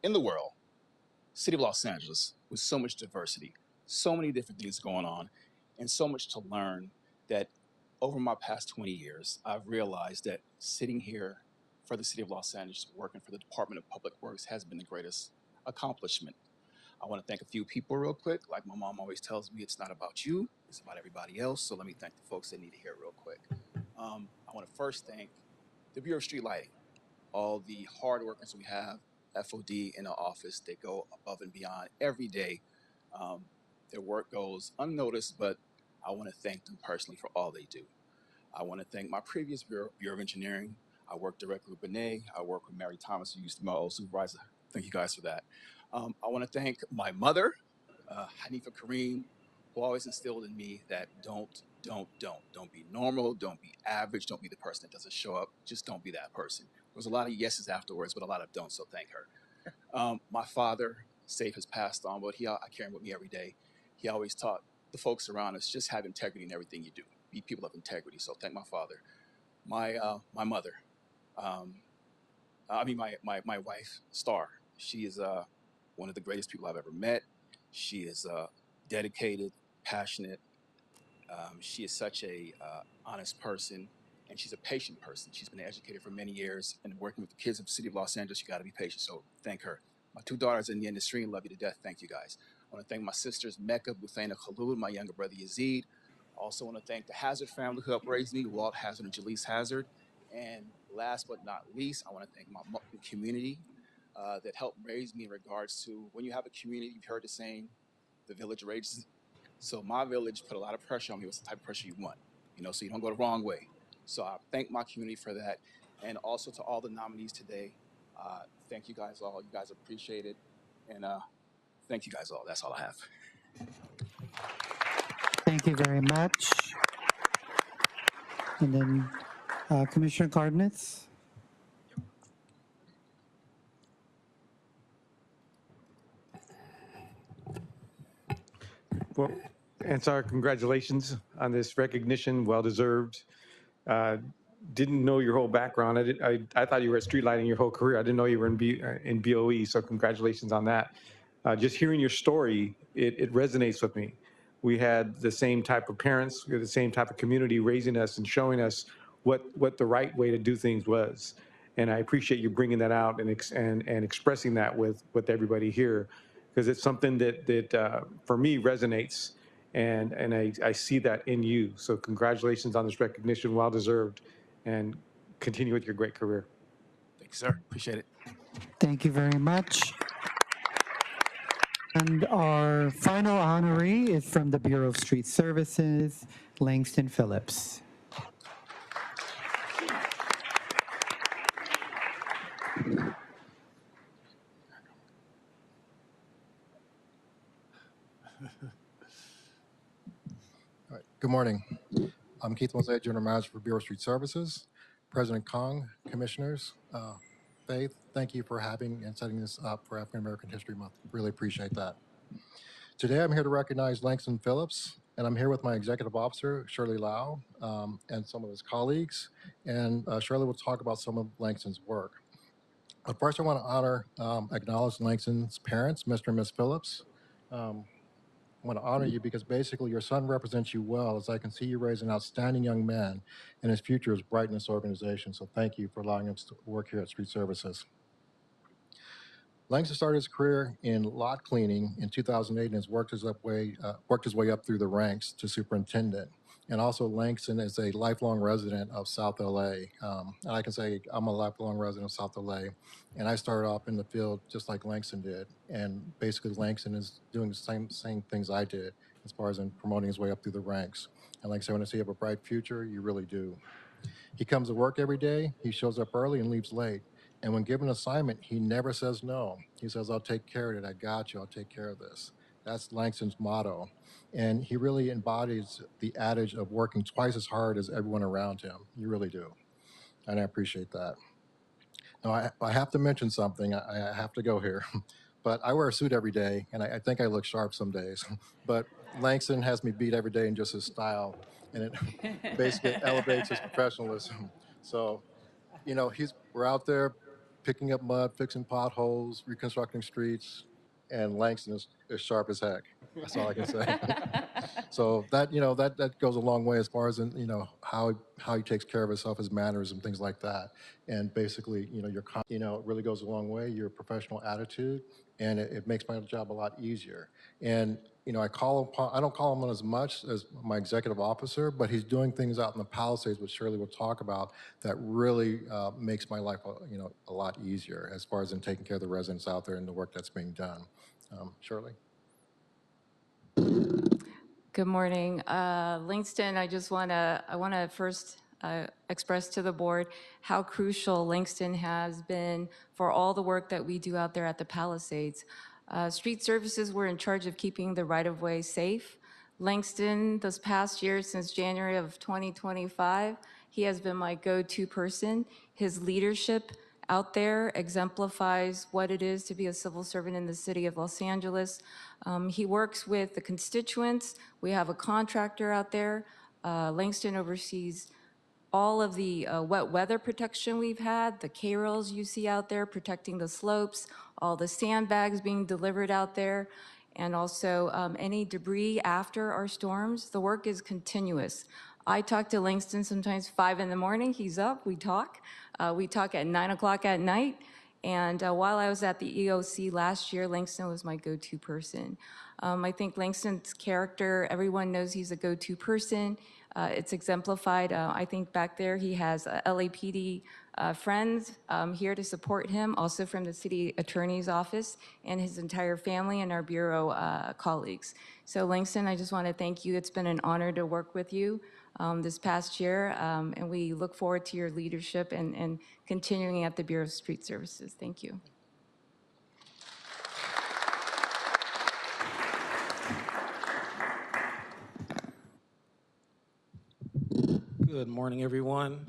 in the world, city of Los Angeles, with so much diversity, so many different things going on, and so much to learn that over my past 20 years, I've realized that sitting here for the city of Los Angeles, working for the Department of Public Works has been the greatest accomplishment. I want to thank a few people real quick. Like my mom always tells me, it's not about you, it's about everybody else. So let me thank the folks that need to hear it real quick. I want to first thank the Bureau of Street Lighting, all the hard workers we have, FOD in the office. They go above and beyond every day. Their work goes unnoticed, but I want to thank them personally for all they do. I want to thank my previous Bureau of Engineering. I worked directly with Benet. I work with Mary Thomas, who used to be my old supervisor. Thank you guys for that. I want to thank my mother, Hanifa Kareem, who always instilled in me that don't be normal, don't be average, don't be the person that doesn't show up, just don't be that person. There was a lot of yeses afterwards, but a lot of don'ts, so thank her. My father, Safe, has passed on, but I carry him with me every day. He always taught the folks around us, just have integrity in everything you do. Be people of integrity, so thank my father. My mother, my wife, Star, she is one of the greatest people I've ever met. She is dedicated, passionate. She is such a honest person, and she's a patient person. She's been educated for many years, and working with the kids of the city of Los Angeles, you got to be patient. So thank her. My two daughters in the industry and love you to death. Thank you guys. I want to thank my sisters Mecca, Buthaina, Khalud, my younger brother Yazid. Also want to thank the Hazard family who helped raise me, Walt Hazard and Jalise Hazard. And last but not least, I want to thank my community that helped raise me in regards to when you have a community, you've heard the saying, the village raises. So my village put a lot of pressure on me. What's the type of pressure you want? So you don't go the wrong way. So I thank my community for that. And also to all the nominees today, thank you guys all. You guys appreciate it. And thank you guys all. That's all I have. Thank you very much. And then Commissioner Cardenas. Well, Ansar, congratulations on this recognition, well-deserved. Didn't know your whole background. I thought you were at street lighting your whole career. I didn't know you were in BOE, so congratulations on that. Just hearing your story, it resonates with me. We had the same type of parents, we had the same type of community raising us and showing us what the right way to do things was. And I appreciate you bringing that out and expressing that with everybody here, because it's something that for me resonates, and I see that in you. So congratulations on this recognition, well deserved, and continue with your great career. Thank you, sir. Appreciate it. Thank you very much. And our final honoree is from the Bureau of Street Services, Langston Phillips. Good morning. I'm Keith Mosaic, General Manager for Bureau of Street Services. President Kang, Commissioners. Faith, thank you for having and setting this up for African American History Month. Really appreciate that. Today, I'm here to recognize Langston Phillips, and I'm here with my executive officer, Shirley Lau, and some of his colleagues. And Shirley will talk about some of Langston's work. But first, I want to acknowledge Langston's parents, Mr. and Ms. Phillips. I want to honor you because basically your son represents you well, as I can see you raise an outstanding young man, and his future is bright in this organization. So thank you for allowing us to work here at Street Services. Langston started his career in lot cleaning in 2008 and has worked his way up through the ranks to superintendent. And also Langston is a lifelong resident of South LA. And I can say I'm a lifelong resident of South LA. And I started off in the field just like Langston did. And basically Langston is doing the same things I did as far as in promoting his way up through the ranks. And like I said, when I say you have a bright future, you really do. He comes to work every day. He shows up early and leaves late. And when given an assignment, he never says no. He says, I'll take care of it. I got you. I'll take care of this. That's Langston's motto. And he really embodies the adage of working twice as hard as everyone around him. You really do. And I appreciate that. Now, I have to mention something. I have to go here. But I wear a suit every day, and I think I look sharp some days. But Langston has me beat every day in just his style, and it basically elevates his professionalism. So, you know, we're out there picking up mud, fixing potholes, reconstructing streets, and Langston is sharp as heck. That's all I can say. So that, you know, that goes a long way as far as, you know, how he takes care of himself, his manners and things like that. And basically, you know, it really goes a long way, your professional attitude, and it makes my job a lot easier. And, you know, I don't call him on as much as my executive officer, but he's doing things out in the Palisades, which Shirley will talk about, that really makes my life, you know, a lot easier as far as in taking care of the residents out there and the work that's being done. Shirley? Good morning. Langston, I want to first express to the board how crucial Langston has been for all the work that we do out there at the Palisades. Street Services were in charge of keeping the right-of-way safe. Langston, this past year, since January of 2025, he has been my go-to person. His leadership out there exemplifies what it is to be a civil servant in the city of Los Angeles. He works with the constituents. We have a contractor out there. Langston oversees all of the wet weather protection we've had, the K-rails you see out there protecting the slopes, all the sandbags being delivered out there, and also any debris after our storms. The work is continuous. I talk to Langston sometimes 5 in the morning. He's up, we talk. We talk at 9 o'clock at night. And while I was at the EOC last year, Langston was my go-to person. I think Langston's character, everyone knows he's a go-to person. It's exemplified. I think back there he has LAPD friends here to support him, also from the city attorney's office and his entire family and our bureau colleagues. So Langston, I just want to thank you. It's been an honor to work with you this past year, and we look forward to your leadership and continuing at the Bureau of Street Services. Thank you. Good morning, everyone.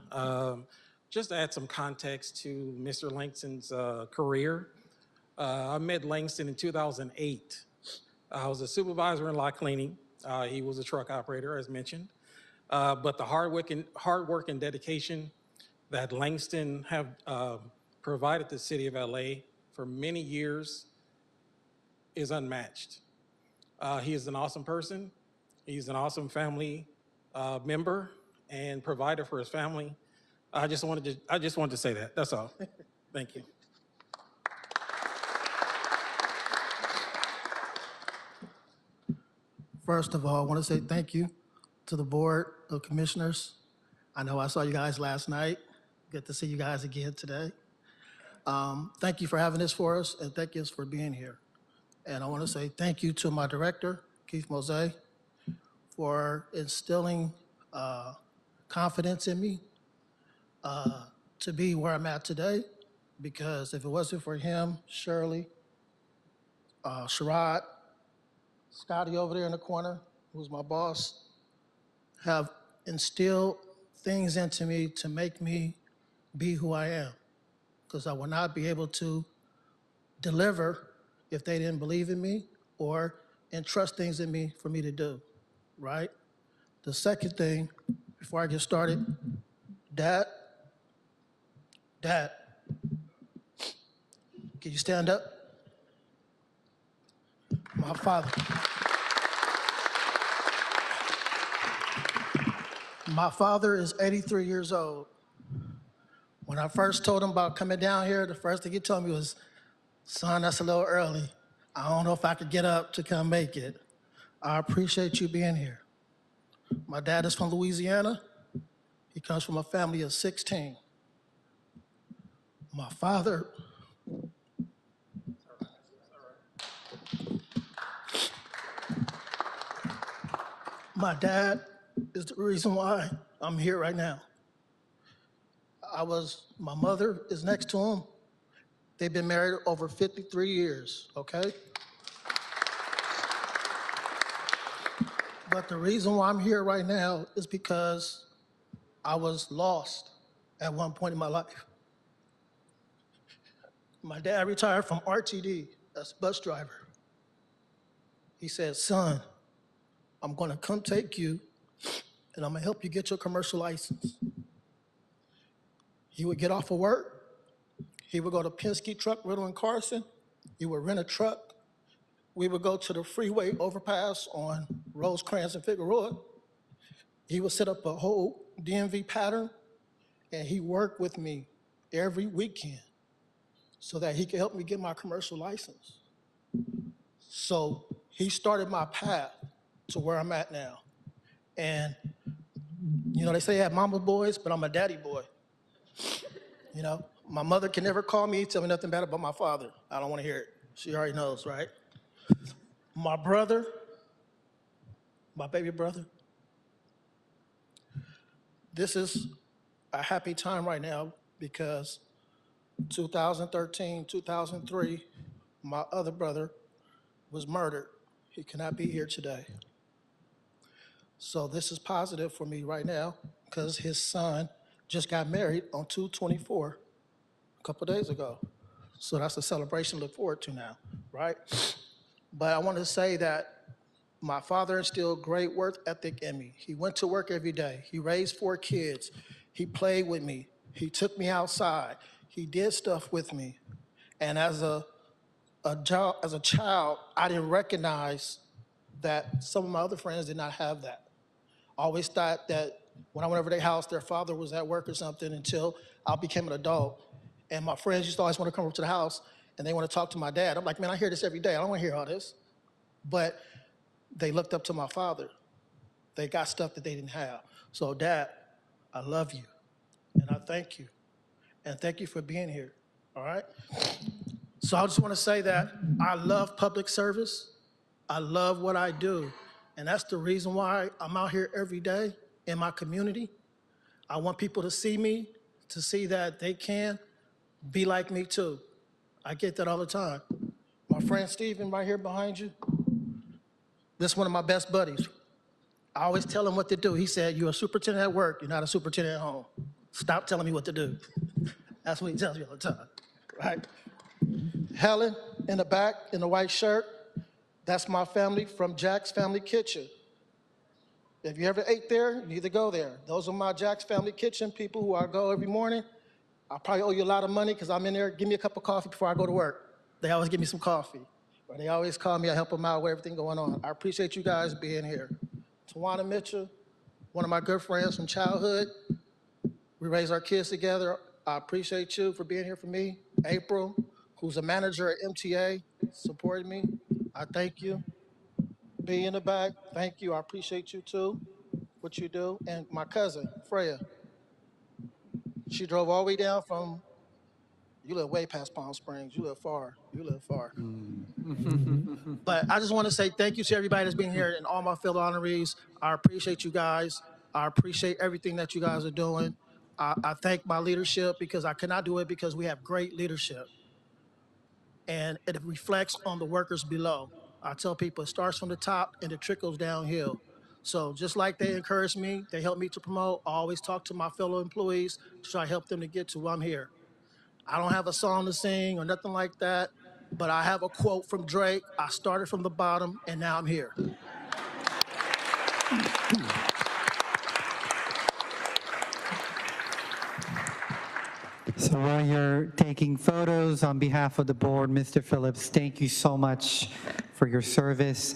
Just to add some context to Mr. Langston's career, I met Langston in 2008. I was a supervisor in lot cleaning. He was a truck operator, as mentioned. But the hard work and dedication that Langston have provided the city of LA for many years is unmatched. He is an awesome person. He's an awesome family member and provider for his family. I just wanted to say that. That's all. Thank you. First of all, I want to say thank you to the Board of Commissioners. I know I saw you guys last night. Good to see you guys again today. Thank you for having this for us, and thank you for being here. And I want to say thank you to my director, Keith Mose, for instilling confidence in me to be where I'm at today, because if it wasn't for him, Shirley, Sherrod, Scotty over there in the corner, who's my boss, have instilled things into me to make me be who I am, because I would not be able to deliver if they didn't believe in me or entrust things in me for me to do, right? The second thing, before I get started, Dad, can you stand up? My father. My father is 83 years old. When I first told him about coming down here, the first thing he told me was, son, that's a little early. I don't know if I could get up to come make it. I appreciate you being here. My dad is from Louisiana. He comes from a family of 16. My father, my dad is the reason why I'm here right now. My mother is next to him. They've been married over 53 years, okay? But the reason why I'm here right now is because I was lost at one point in my life. My dad retired from RTD as a bus driver. He said, son, I'm gonna come take you and I'm gonna help you get your commercial license. He would get off of work. He would go to Penske Truck Rental in Carson. He would rent a truck. We would go to the freeway overpass on Rosecrans and Figueroa. He would set up a whole DMV pattern, and he worked with me every weekend so that he could help me get my commercial license. So he started my path to where I'm at now. And, you know, they say I have mama's boys, but I'm a daddy boy. You know, my mother can never call me, tell me nothing bad about my father. I don't want to hear it. She already knows, right? My brother, my baby brother, this is a happy time right now because 2013, 2003, my other brother was murdered. He cannot be here today. So this is positive for me right now because his son just got married on 2/24 a couple days ago. So that's a celebration to look forward to now, right? But I want to say that my father instilled great work ethic in me. He went to work every day. He raised 4 kids. He played with me. He took me outside. He did stuff with me. And as a child, I didn't recognize that some of my other friends did not have that. I always thought that when I went over to their house, their father was at work or something until I became an adult. And my friends used to always want to come over to the house and they want to talk to my dad. I'm like, man, I hear this every day. I don't want to hear all this. But they looked up to my father. They got stuff that they didn't have. So, Dad, I love you and I thank you. And thank you for being here, all right? So I just want to say that I love public service. I love what I do. And that's the reason why I'm out here every day in my community. I want people to see me, to see that they can be like me too. I get that all the time. My friend Steven right here behind you, this is one of my best buddies. I always tell him what to do. He said, you're a superintendent at work, you're not a superintendent at home. Stop telling me what to do. That's what he tells me all the time, right? Helen in the back in the white shirt, that's my family from Jack's Family Kitchen. If you ever ate there, you need to go there. Those are my Jack's Family Kitchen people who I go every morning. I probably owe you a lot of money because I'm in there, give me a cup of coffee before I go to work. They always give me some coffee. Or they always call me, I help them out with everything going on. I appreciate you guys being here. Tawana Mitchell, one of my good friends from childhood. We raised our kids together. I appreciate you for being here for me. April, who's a manager at MTA, supported me. I thank you. B in the back, thank you. I appreciate you too, what you do. And my cousin, Freya. She drove all the way down from, you live way past Palm Springs. You live far. You live far. But I just want to say thank you to everybody that's been here and all my fellow honorees. I appreciate you guys. I appreciate everything that you guys are doing. I thank my leadership because I cannot do it because we have great leadership. And it reflects on the workers below. I tell people it starts from the top and it trickles downhill. So just like they encourage me, they help me to promote, I always talk to my fellow employees to try to help them to get to where I'm here. I don't have a song to sing or nothing like that, but I have a quote from Drake. I started from the bottom and now I'm here. So while you're taking photos, on behalf of the board, Mr. Phillips, thank you so much for your service.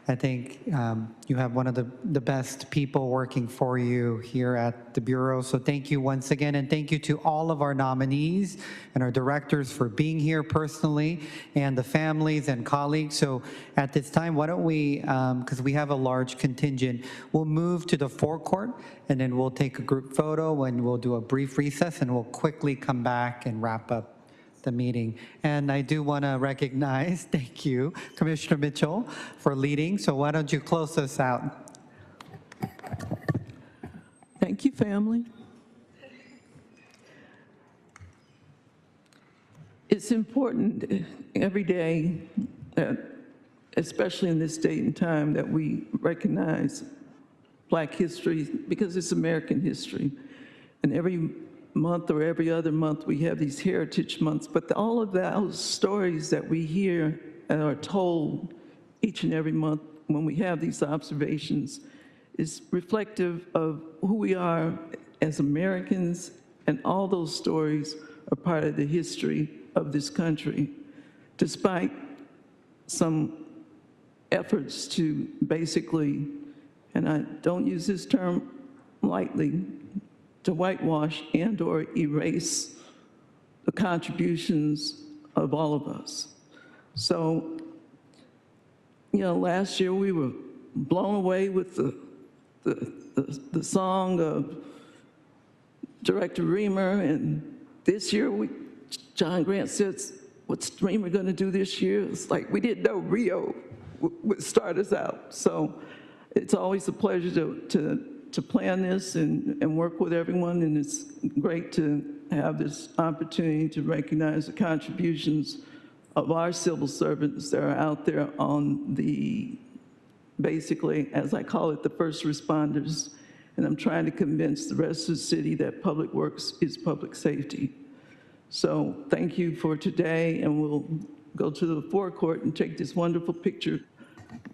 I think you have one of the best people working for you here at the Bureau. So thank you once again, and thank you to all of our nominees and our directors for being here personally, and the families and colleagues. So at this time, why don't we, because we have a large contingent, we'll move to the forecourt, and then we'll take a group photo, and we'll do a brief recess, and we'll quickly come back and wrap up the meeting. And I do want to recognize, thank you, Commissioner Mitchell, for leading. So why don't you close us out? Thank you, family. It's important every day, especially in this date and time, that we recognize Black history, because it's American history. And every month or every other month, we have these heritage months, but all of those stories that we hear and are told each and every month when we have these observations is reflective of who we are as Americans, and all those stories are part of the history of this country, despite some efforts to basically, and I don't use this term lightly, to whitewash and or erase the contributions of all of us. So, you know, last year we were blown away with the song of Director Reamer, and this year John Grant says, what's Reamer gonna do this year? It's like we didn't know Rio would start us out. So it's always a pleasure to plan this and work with everyone, and it's great to have this opportunity to recognize the contributions of our civil servants that are out there on the, basically, as I call it, the first responders. And I'm trying to convince the rest of the city that public works is public safety. So thank you for today, and we'll go to the forecourt and take this wonderful picture.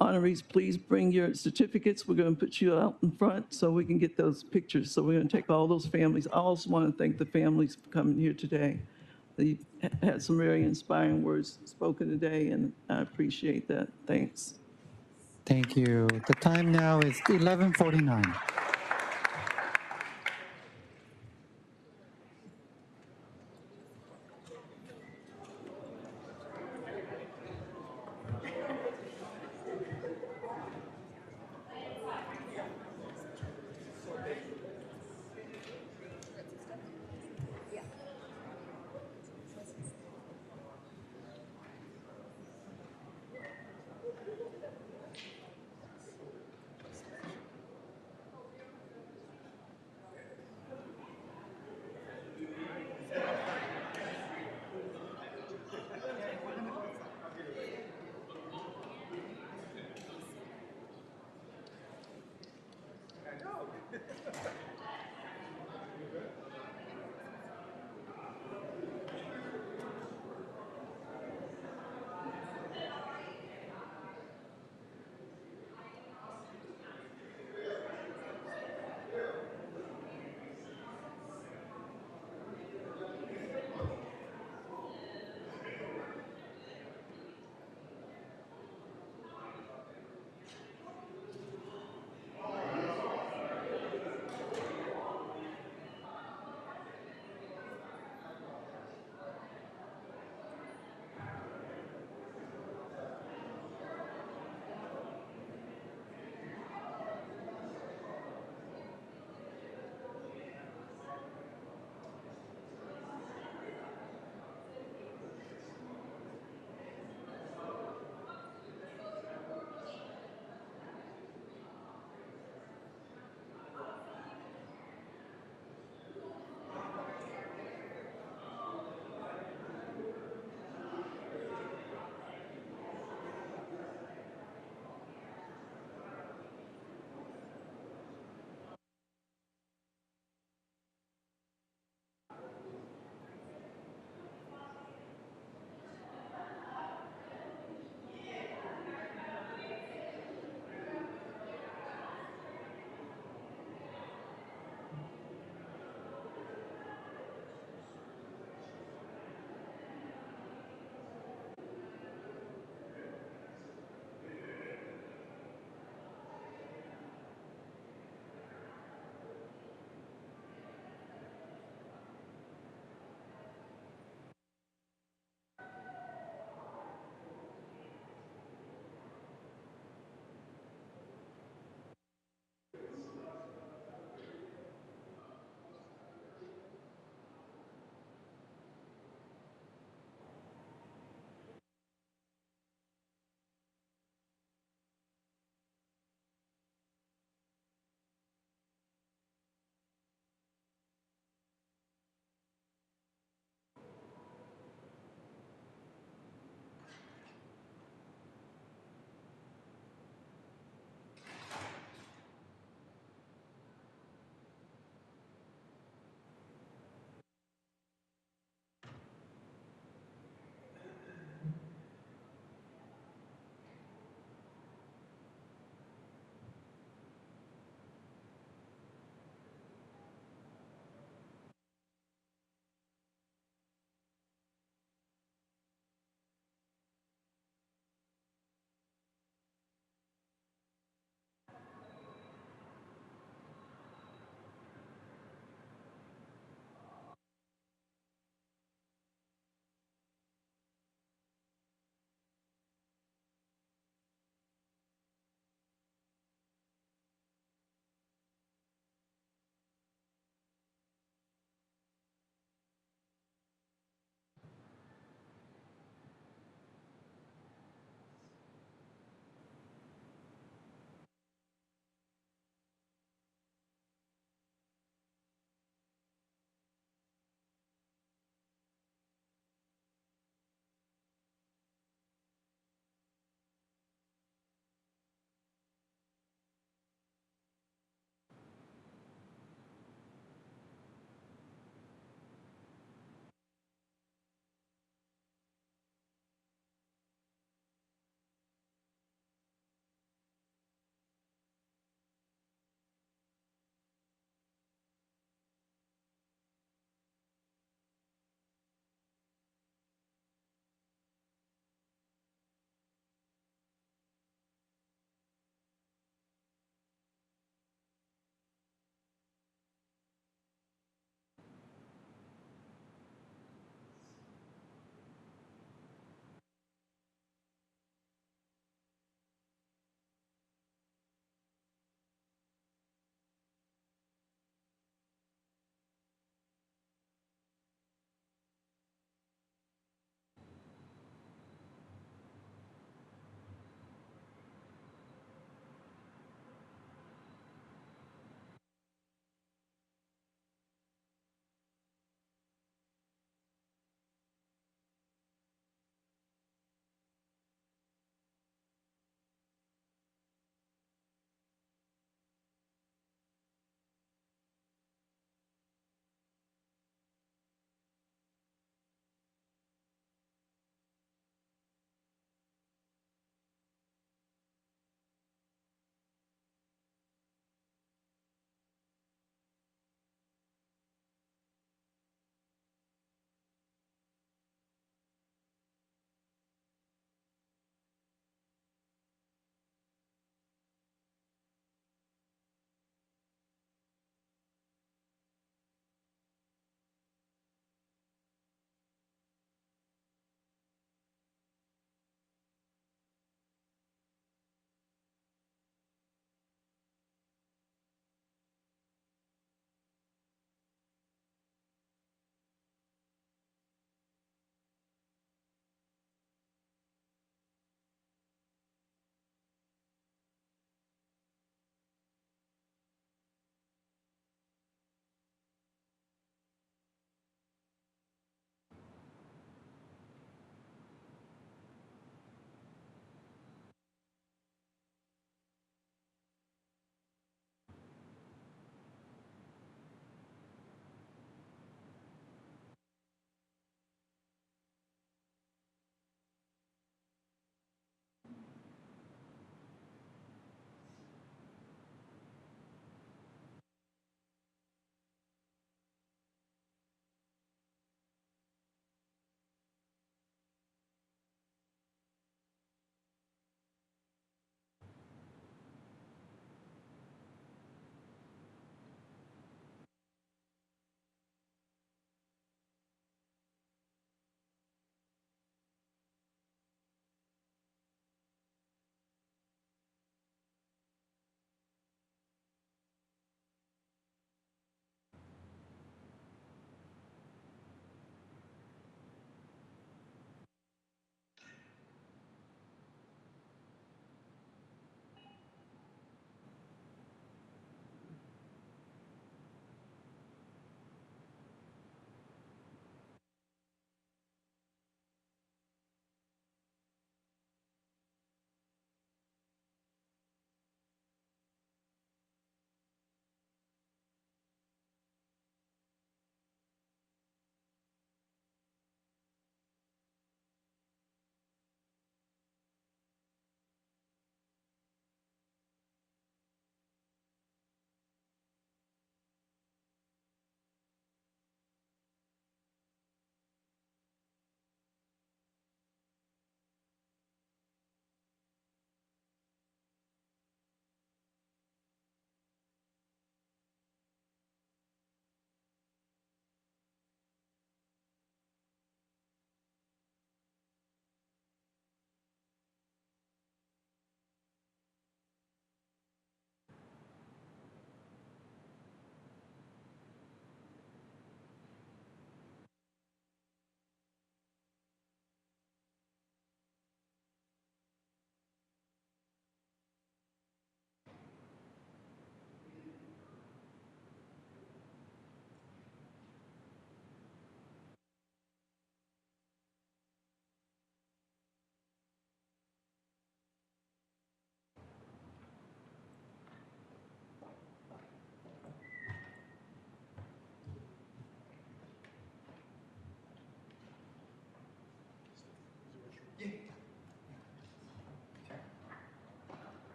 Honorees, please bring your certificates. We're going to put you out in front so we can get those pictures. So we're going to take all those families. I also want to thank the families for coming here today. They had some very inspiring words spoken today, and I appreciate that. Thanks. Thank you. The time now is 11:49.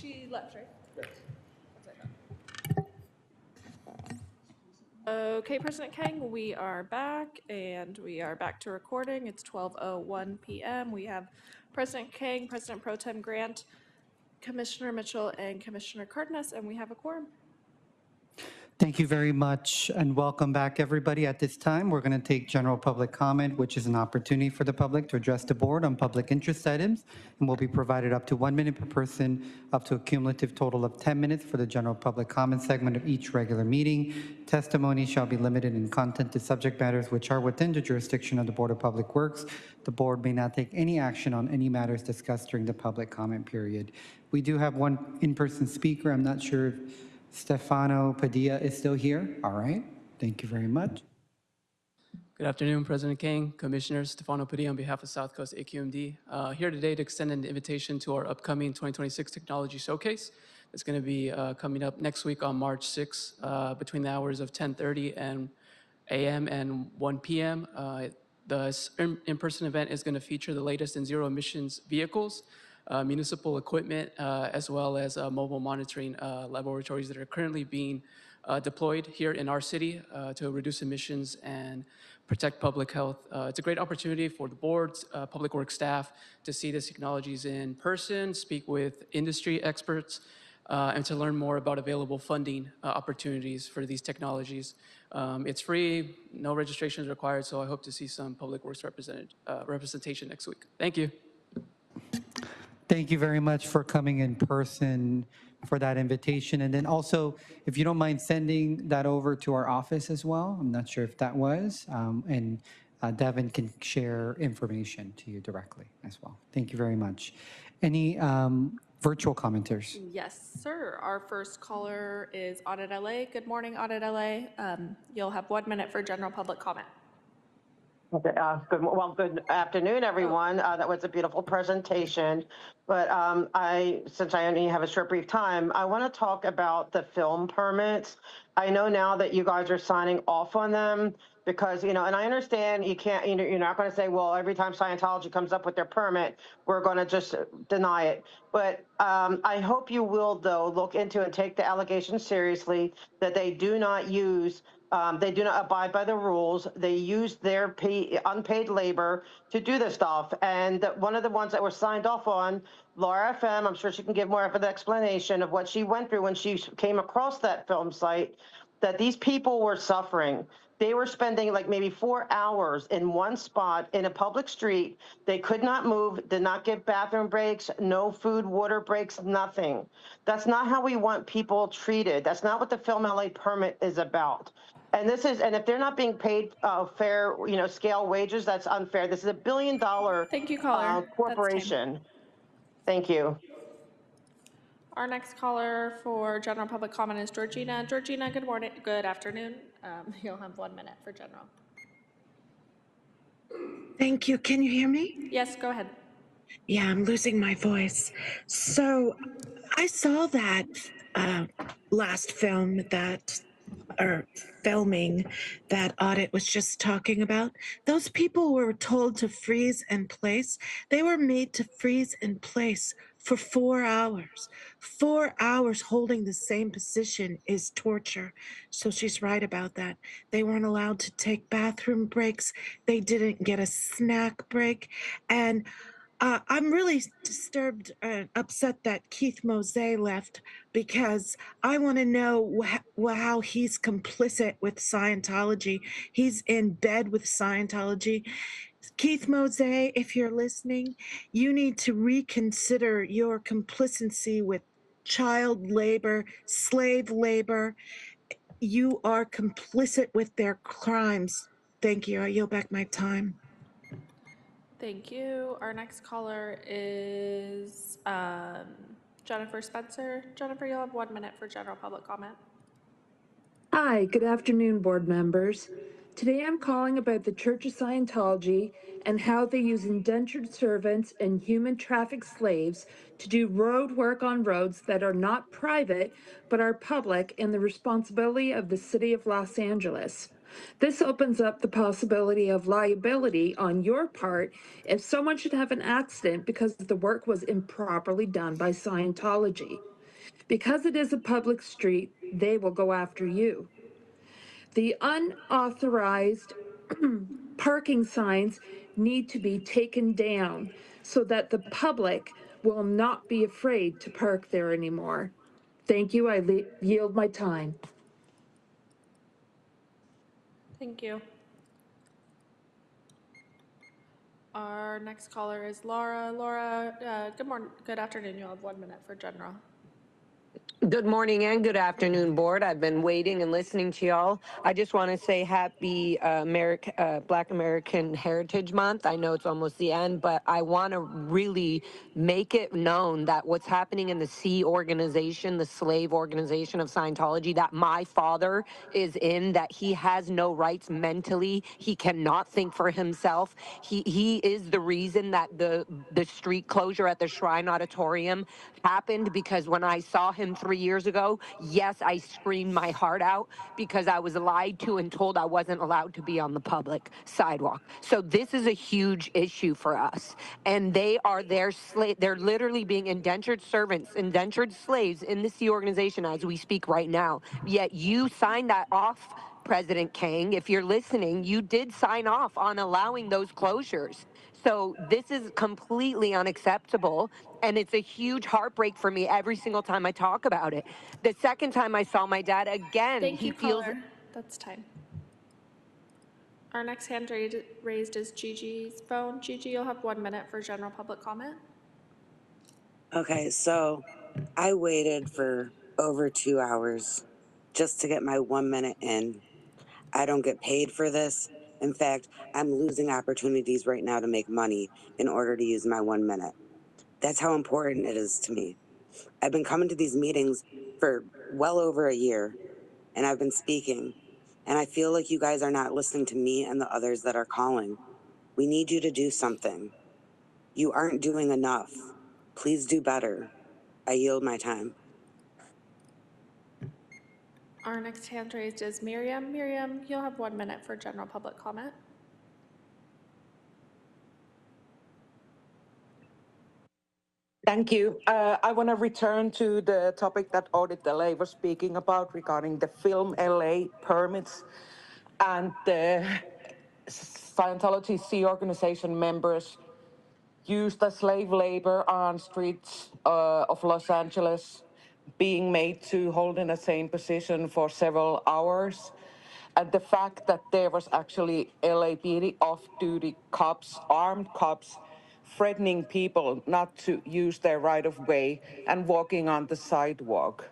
She left, right? Okay, President Kang, we are back, and we are back to recording. It's 12:01 p.m. We have President Kang, President Pro Tem Grant, Commissioner Mitchell, and Commissioner Cardenas, and we have a quorum. Thank you very much, and welcome back, everybody. At this time, we're going to take general public comment, which is an opportunity for the public to address the board on public interest items, and will be provided up to 1 minute per person, up to a cumulative total of 10 minutes for the general public comment segment of each regular meeting. Testimony shall be limited in content to subject matters which are within the jurisdiction of the Board of Public Works. The board may not take any action on any matters discussed during the public comment period. We do have one in-person speaker. I'm not sure if Stefano Padilla is still here. All right. Thank you very much. Good afternoon, President King, Commissioners. Stefano Padilla on behalf of South Coast AQMD. Here today to extend an invitation to our upcoming 2026 Technology Showcase. It's going to be coming up next week on March 6th between the hours of 10:30 a.m. and 1 p.m. The in-person event is going to feature the latest in zero emissions vehicles, municipal equipment, as well as mobile monitoring laboratories that are currently being deployed here in our city to reduce emissions and protect public health. It's a great opportunity for the boards, public works staff to see these technologies in person, speak with industry experts, and to learn more about available funding opportunities for these technologies. It's free, no registration is required, so I hope to see some public works representation next week. Thank you. Thank you very much for coming in person for that invitation. And then also, if you don't mind sending that over to our office as well. I'm not sure if that was. And Devin can share information to you directly as well. Thank you very much. Any virtual commenters? Yes, sir. Our first caller is Audit LA. Good morning, Audit LA. You'll have 1 minute for general public comment. Okay, good afternoon, everyone. That was a beautiful presentation. But since I only have a short brief time, I want to talk about the film permits. I know now that you guys are signing off on them because, and I understand you can't, you're not going to say, well, every time Scientology comes up with their permit, we're going to just deny it. But I hope you will, though, look into and take the allegations seriously that they do not use they do not abide by the rules. They use their unpaid labor to do this stuff. And one of the ones that were signed off on, Laura FM, I'm sure she can give more of an explanation of what she went through when she came across that film site, that these people were suffering. They were spending like maybe 4 hours in one spot in a public street. They could not move, did not get bathroom breaks, no food, water breaks, nothing. That's not how we want people treated. That's not what the Film LA permit is about. And if they're not being paid fair, scale wages, that's unfair. This is $1 billion Thank you, caller. corporation. Thank you. Our next caller for general public comment is Georgina. Georgina, good morning, good afternoon. You'll have 1 minute for general. Thank you. Can you hear me? Yes, go ahead. Yeah, I'm losing my voice. So I saw that last film filming that Audit was just talking about. Those people were told to freeze in place. They were made to freeze in place for 4 hours. 4 hours holding the same position is torture. So she's right about that. They weren't allowed to take bathroom breaks. They didn't get a snack break. And I'm really disturbed and upset that Keith Mosey left because I want to know how he's complicit with Scientology. He's in bed with Scientology. Keith Mosey, if you're listening, you need to reconsider your complicity with child labor, slave labor. You are complicit with their crimes. Thank you. I yield back my time. Thank you. Our next caller is Jennifer Spencer. Jennifer, you'll have 1 minute for general public comment. Hi, good afternoon, board members. Today I'm calling about the Church of Scientology and how they use indentured servants and human trafficked slaves to do road work on roads that are not private but are public and the responsibility of the city of Los Angeles. This opens up the possibility of liability on your part if someone should have an accident because the work was improperly done by Scientology. Because it is a public street, they will go after you. The unauthorized parking signs need to be taken down so that the public will not be afraid to park there anymore. Thank you. I yield my time. Thank you. Our next caller is Laura. Laura, good morning, good afternoon. You'll have 1 minute for general. Good morning and good afternoon, board. I've been waiting and listening to y'all. I just want to say happy Black American Heritage Month. I know it's almost the end, but I want to really make it known that what's happening in the C organization, the slave organization of Scientology, that my father is in, that he has no rights mentally. He cannot think for himself. He is the reason that the street closure at the Shrine Auditorium happened, because when I saw him 3 years ago, yes, I screamed my heart out because I was lied to and told I wasn't allowed to be on the public sidewalk. So this is a huge issue for us. And they are they're literally being indentured servants, indentured slaves in the Sea organization as we speak right now. Yet you signed that off, President Kang. If you're listening, you did sign off on allowing those closures. So this is completely unacceptable, and it's a huge heartbreak for me every single time I talk about it. The second time I saw my dad, again, Thank he you, feels... caller. That's time. Our next hand raised is Gigi's phone. Gigi, you'll have 1 minute for general public comment. Okay, so I waited for over 2 hours just to get my 1 minute in. I don't get paid for this. In fact, I'm losing opportunities right now to make money in order to use my 1 minute. That's how important it is to me. I've been coming to these meetings for well over a year, and I've been speaking, and I feel like you guys are not listening to me and the others that are calling. We need you to do something. You aren't doing enough. Please do better. I yield my time. Our next hand raised is Miriam. Miriam, you'll have 1 minute for general public comment. Thank you. I want to return to the topic that Audit LA was speaking about regarding the Film LA permits and the Scientology Sea organization members used as slave labor on streets of Los Angeles, being made to hold in the same position for several hours. And the fact that there was actually LAPD off-duty cops, armed cops, threatening people not to use their right-of-way and walking on the sidewalk.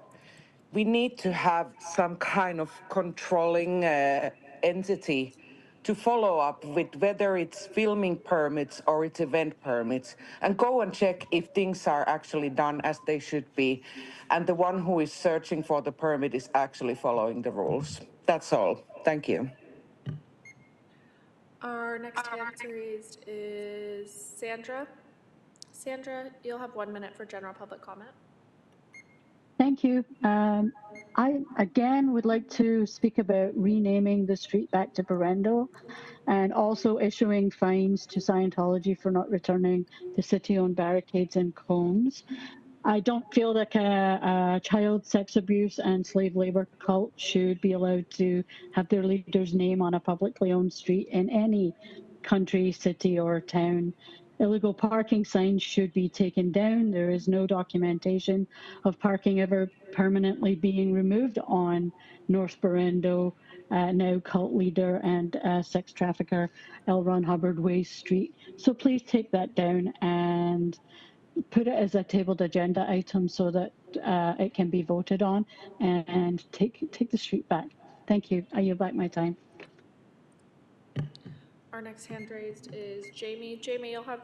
We need to have some kind of controlling entity to follow up with whether it's filming permits or it's event permits, and go and check if things are actually done as they should be, and the one who is searching for the permit is actually following the rules. That's all. Thank you. Our next hand raised is Sandra. Sandra, you'll have 1 minute for general public comment. Thank you. I, again, would like to speak about renaming the street back to Berendo and also issuing fines to Scientology for not returning the city-owned barricades and cones. I don't feel like a child sex abuse and slave labor cult should be allowed to have their leader's name on a publicly owned street in any country, city, or town. Illegal parking signs should be taken down. There is no documentation of parking ever permanently being removed on North Berendo, now cult leader and sex trafficker L. Ron Hubbard Way Street. So please take that down and put it as a tabled agenda item so that it can be voted on, and take the street back. Thank you. I yield back my time. Our next hand raised is Jamie. Jamie, you'll have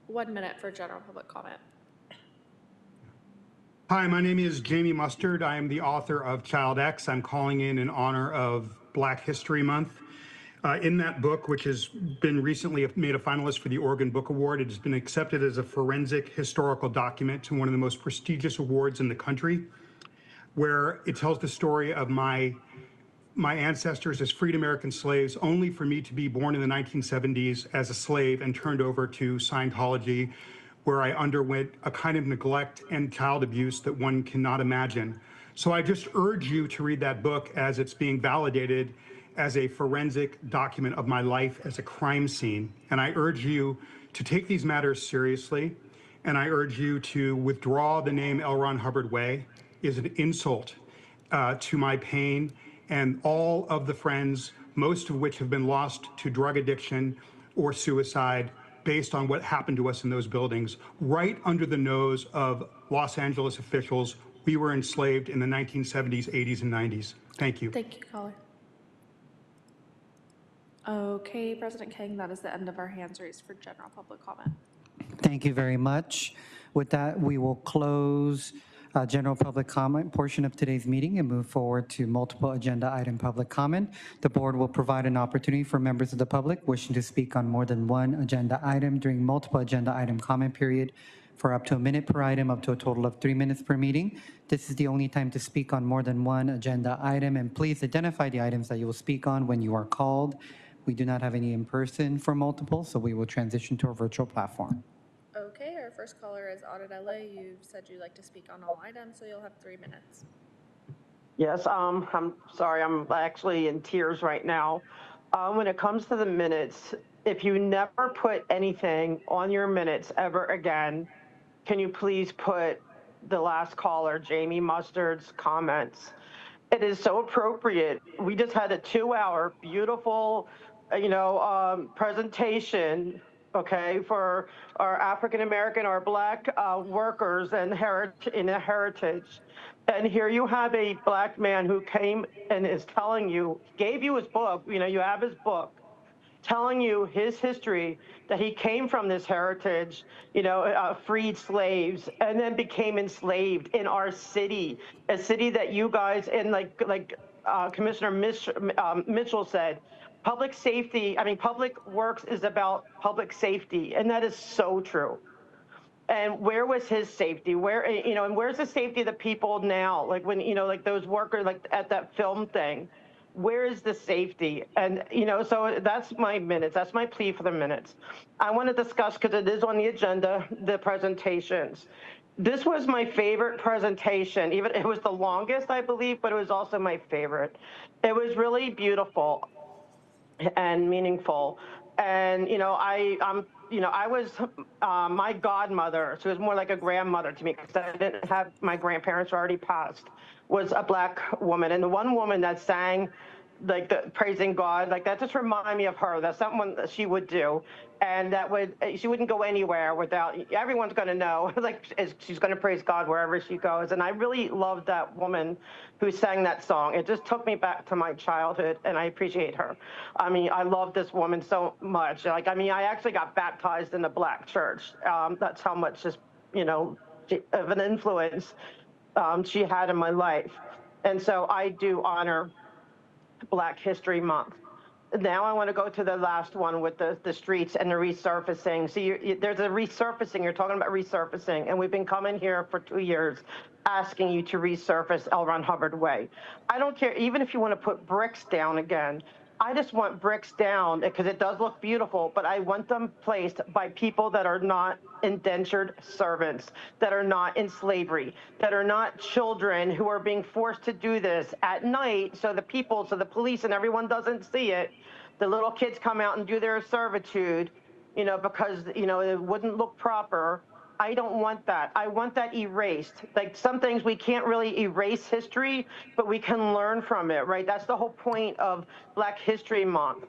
1 minute for general public comment. Hi, my name is Jamie Mustard. I am the author of Child X. I'm calling in honor of Black History Month. In that book, which has been recently made a finalist for the Oregon Book Award, it has been accepted as a forensic historical document to one of the most prestigious awards in the country, where it tells the story of my ancestors as freed American slaves, only for me to be born in the 1970s as a slave and turned over to Scientology where I underwent a kind of neglect and child abuse that one cannot imagine. So I just urge you to read that book as it's being validated as a forensic document of my life as a crime scene. And I urge you to take these matters seriously. And I urge you to withdraw the name L. Ron Hubbard Way. It is an insult to my pain and all of the friends, most of which have been lost to drug addiction or suicide based on what happened to us in those buildings. Right under the nose of Los Angeles officials, we were enslaved in the 1970s, 80s, and 90s. Thank you. Thank you, caller. Okay, President King, that is the end of our hands raised for general public comment. Thank you very much. With that, we will close general public comment portion of today's meeting and move forward to multiple agenda item public comment. The board will provide an opportunity for members of the public wishing to speak on more than one agenda item during multiple agenda item comment period for up to a minute per item, up to a total of 3 minutes per meeting. This is the only time to speak on more than one agenda item, and please identify the items that you will speak on when you are called. We do not have any in person for multiple, so we will transition to a virtual platform. Okay, our first caller is Audit LA. You said you'd like to speak on all items, so you'll have 3 minutes. Yes, I'm sorry, I'm actually in tears right now. When it comes to the minutes, if you never put anything on your minutes ever again, can you please put the last caller, Jamie Mustard's comments? It is so appropriate. We just had a 2-hour beautiful, presentation, okay, for our African American, our Black workers and in a heritage. And here you have a Black man who came and is telling you, gave you his book, you have his book, telling you his history, that he came from this heritage, freed slaves, and then became enslaved in our city, a city that you guys, and like Commissioner Mitchell said, public works is about public safety, and that is so true. And where was his safety? And where's the safety of the people now? Like when, like those workers, like at that film thing, where is the safety? And, so that's my minutes. That's my plea for the minutes. I want to discuss, because it is on the agenda, the presentations. This was my favorite presentation. Even it was the longest, I believe, but it was also my favorite. It was really beautiful and meaningful. And, I was my godmother. She was more like a grandmother to me, because I didn't have, my grandparents were already passed, was a Black woman. And the one woman that sang praising God, that just reminded me of her. That's something that she would do. And she wouldn't go anywhere without, everyone's going to know, she's going to praise God wherever she goes. And I really loved that woman who sang that song. It just took me back to my childhood, and I appreciate her. I love this woman so much. I actually got baptized in the Black church. That's how much of an influence she had in my life. And so I do honor Black History Month. Now I want to go to the last one with the streets and the resurfacing. See, there's a resurfacing. You're talking about resurfacing, and we've been coming here for 2 years asking you to resurface L. Ron Hubbard Way. I don't care, even if you want to put bricks down again. I just want bricks down because it does look beautiful, but I want them placed by people that are not indentured servants, that are not in slavery, that are not children who are being forced to do this at night so the police and everyone doesn't see it. The little kids come out and do their servitude, because, it wouldn't look proper. I don't want that. I want that erased. Some things we can't really erase history, but we can learn from it, right? That's the whole point of Black History Month.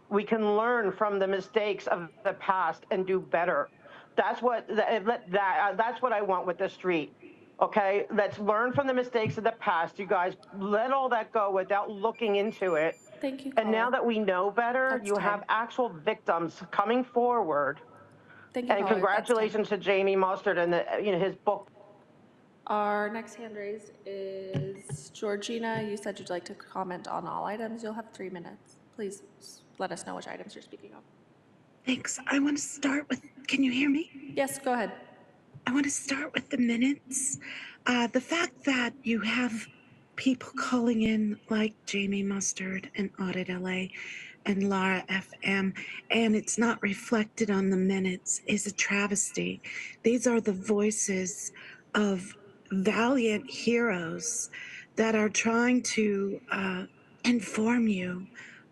We can learn from the mistakes of the past and do better. That's what I want with the street. Okay, let's learn from the mistakes of the past. You guys, let all that go without looking into it. Thank you, And now that we know better, you have actual victims coming forward. Thank you, and caller. congratulations to Jamie Mustard and his book. Our next hand raised is Georgina. You said you'd like to comment on all items. You'll have 3 minutes. Please let us know which items you're speaking on. Thanks. I want to start with, can you hear me? Yes, go ahead. I want to start with the minutes. The fact that you have people calling in like Jamie Mustard and Audit LA and Lara FM, and it's not reflected on the minutes is a travesty. These are the voices of valiant heroes that are trying to inform you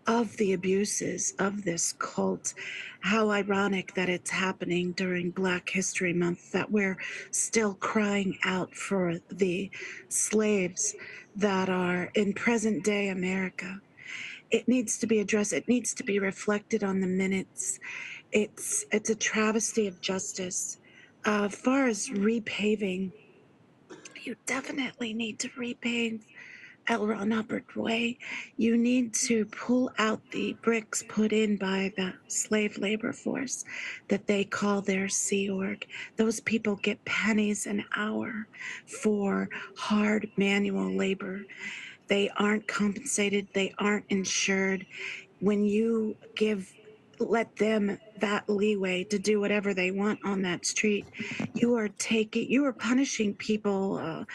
of the abuses of this cult. How ironic that it's happening during Black History Month, that we're still crying out for the slaves that are in present day America. It needs to be addressed. It needs to be reflected on the minutes. It's a travesty of justice. As far as repaving, you definitely need to repave L. Ron Hubbard Way. You need to pull out the bricks put in by the slave labor force that they call their Sea Org. Those people get pennies an hour for hard manual labor. They aren't compensated. They aren't insured. When you let them that leeway to do whatever they want on that street, you are punishing people,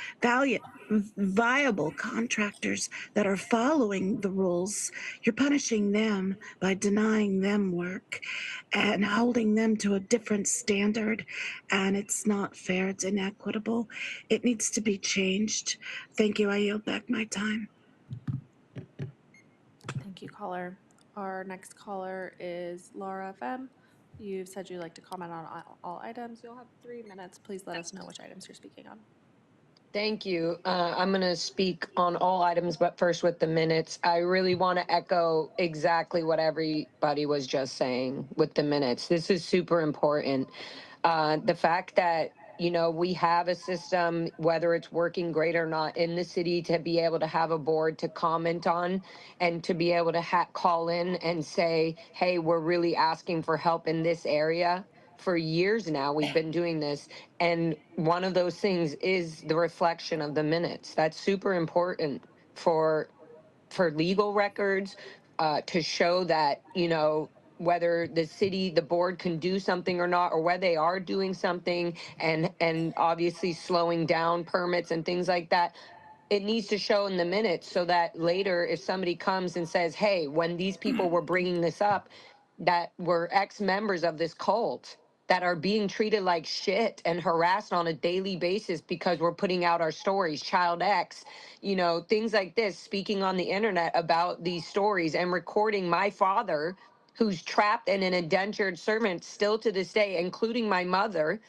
viable contractors that are following the rules. You're punishing them by denying them work and holding them to a different standard. And it's not fair. It's inequitable. It needs to be changed. Thank you. I yield back my time. Thank you, caller. Our next caller is Laura FM. You've said you'd like to comment on all items. You'll have 3 minutes. Please let us know which items you're speaking on. Thank you. I'm going to speak on all items, but first with the minutes. I really want to echo exactly what everybody was just saying with the minutes. This is super important. The fact that, you know, we have a system, whether it's working great or not in the city, to be able to have a board to comment on and to be able to call in and say, hey, we're really asking for help in this area. For years now, we've been doing this. And one of those things is the reflection of the minutes. That's super important for legal records, to show that, you know, whether the city, the board can do something or not, or whether they are doing something, and obviously slowing down permits and things like that. It needs to show in the minutes so that later if somebody comes and says, hey, when these people were bringing this up, that were ex-members of this cult that are being treated like shit and harassed on a daily basis because we're putting out our stories, Child X, you know, things like this, speaking on the internet about these stories and recording my father, who's trapped in an indentured servant still to this day, including my mother,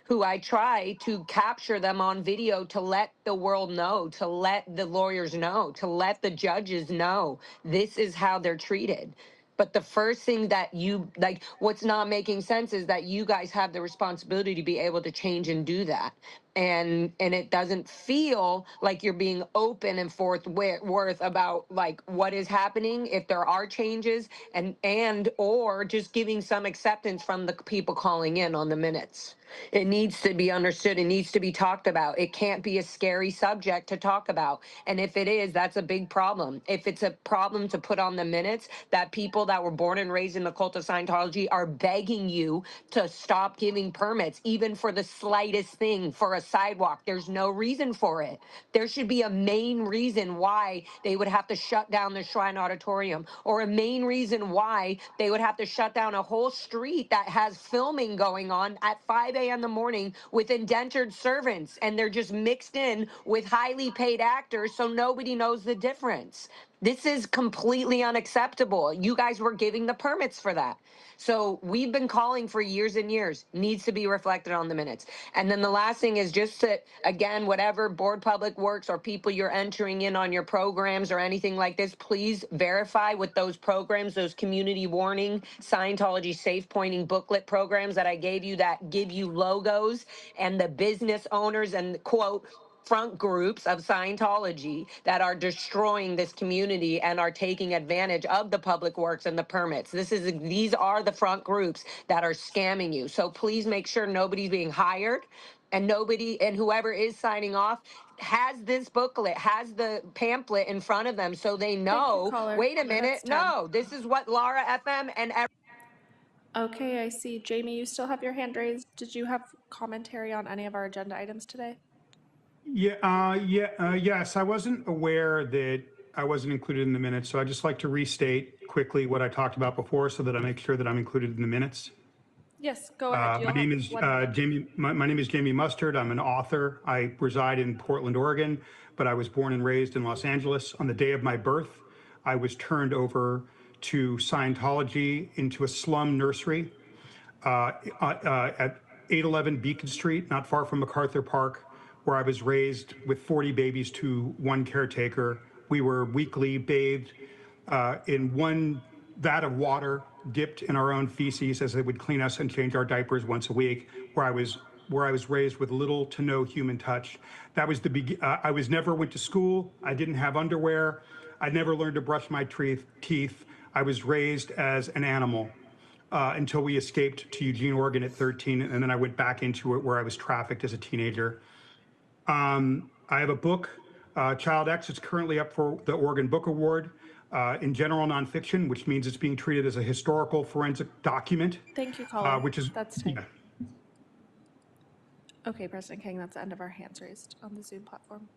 who I try to capture them on video to let the world know, to let the lawyers know, to let the judges know this is how they're treated. But the first thing that you, like, what's not making sense is that you guys have the responsibility to be able to change and do that. And it doesn't feel like you're being open and forthwith about like what is happening, if there are changes, and or just giving some acceptance from the people calling in on the minutes. It needs to be understood. It needs to be talked about. It can't be a scary subject to talk about. And if it is, that's a big problem. If it's a problem to put on the minutes, that people that were born and raised in the cult of Scientology are begging you to stop giving permits, even for the slightest thing, for a sidewalk. There's no reason for it. There should be a main reason why they would have to shut down the Shrine Auditorium, or a main reason why they would have to shut down a whole street that has filming going on at 5 a.m. in the morning with indentured servants, and they're just mixed in with highly paid actors, so nobody knows the difference. This is completely unacceptable. You guys were giving the permits for that. So we've been calling for years and years, needs to be reflected on the minutes. And then the last thing is just to, again, whatever board public works or people you're entering in on your programs or anything like this, please verify with those programs, those community warning, Scientology safe pointing booklet programs that I gave you that give you logos and the business owners and quote, front groups of Scientology that are destroying this community and are taking advantage of the public works and the permits. These are the front groups that are scamming you. So please make sure nobody's being hired, and whoever is signing off has this booklet, has the pamphlet in front of them so they know, wait a minute, no, this is what Lara FM and Okay, I see. Jamie, you still have your hand raised. Did you have commentary on any of our agenda items today? Yes, I wasn't aware that I wasn't included in the minutes, so I'd just like to restate quickly what I talked about before so that I make sure that I'm included in the minutes. Yes, go ahead. My name is Jamie. My name is Jamie Mustard. I'm an author. I reside in Portland, Oregon, but I was born and raised in Los Angeles. On the day of my birth, I was turned over to Scientology into a slum nursery at 811 Beacon Street, not far from MacArthur Park, where I was raised with 40 babies to one caretaker. We were weekly bathed in one vat of water, dipped in our own feces as they would clean us and change our diapers once a week, where I was raised with little to no human touch. That was I never went to school. I didn't have underwear. I never learned to brush my teeth. I was raised as an animal until we escaped to Eugene, Oregon at 13, and then I went back into it where I was trafficked as a teenager. I have a book, Child X. It's currently up for the Oregon Book Award. In general nonfiction, which means it's being treated as a historical forensic document. Thank you, caller. Which is, That's yeah. Okay, President King, that's the end of our hands raised on the Zoom platform.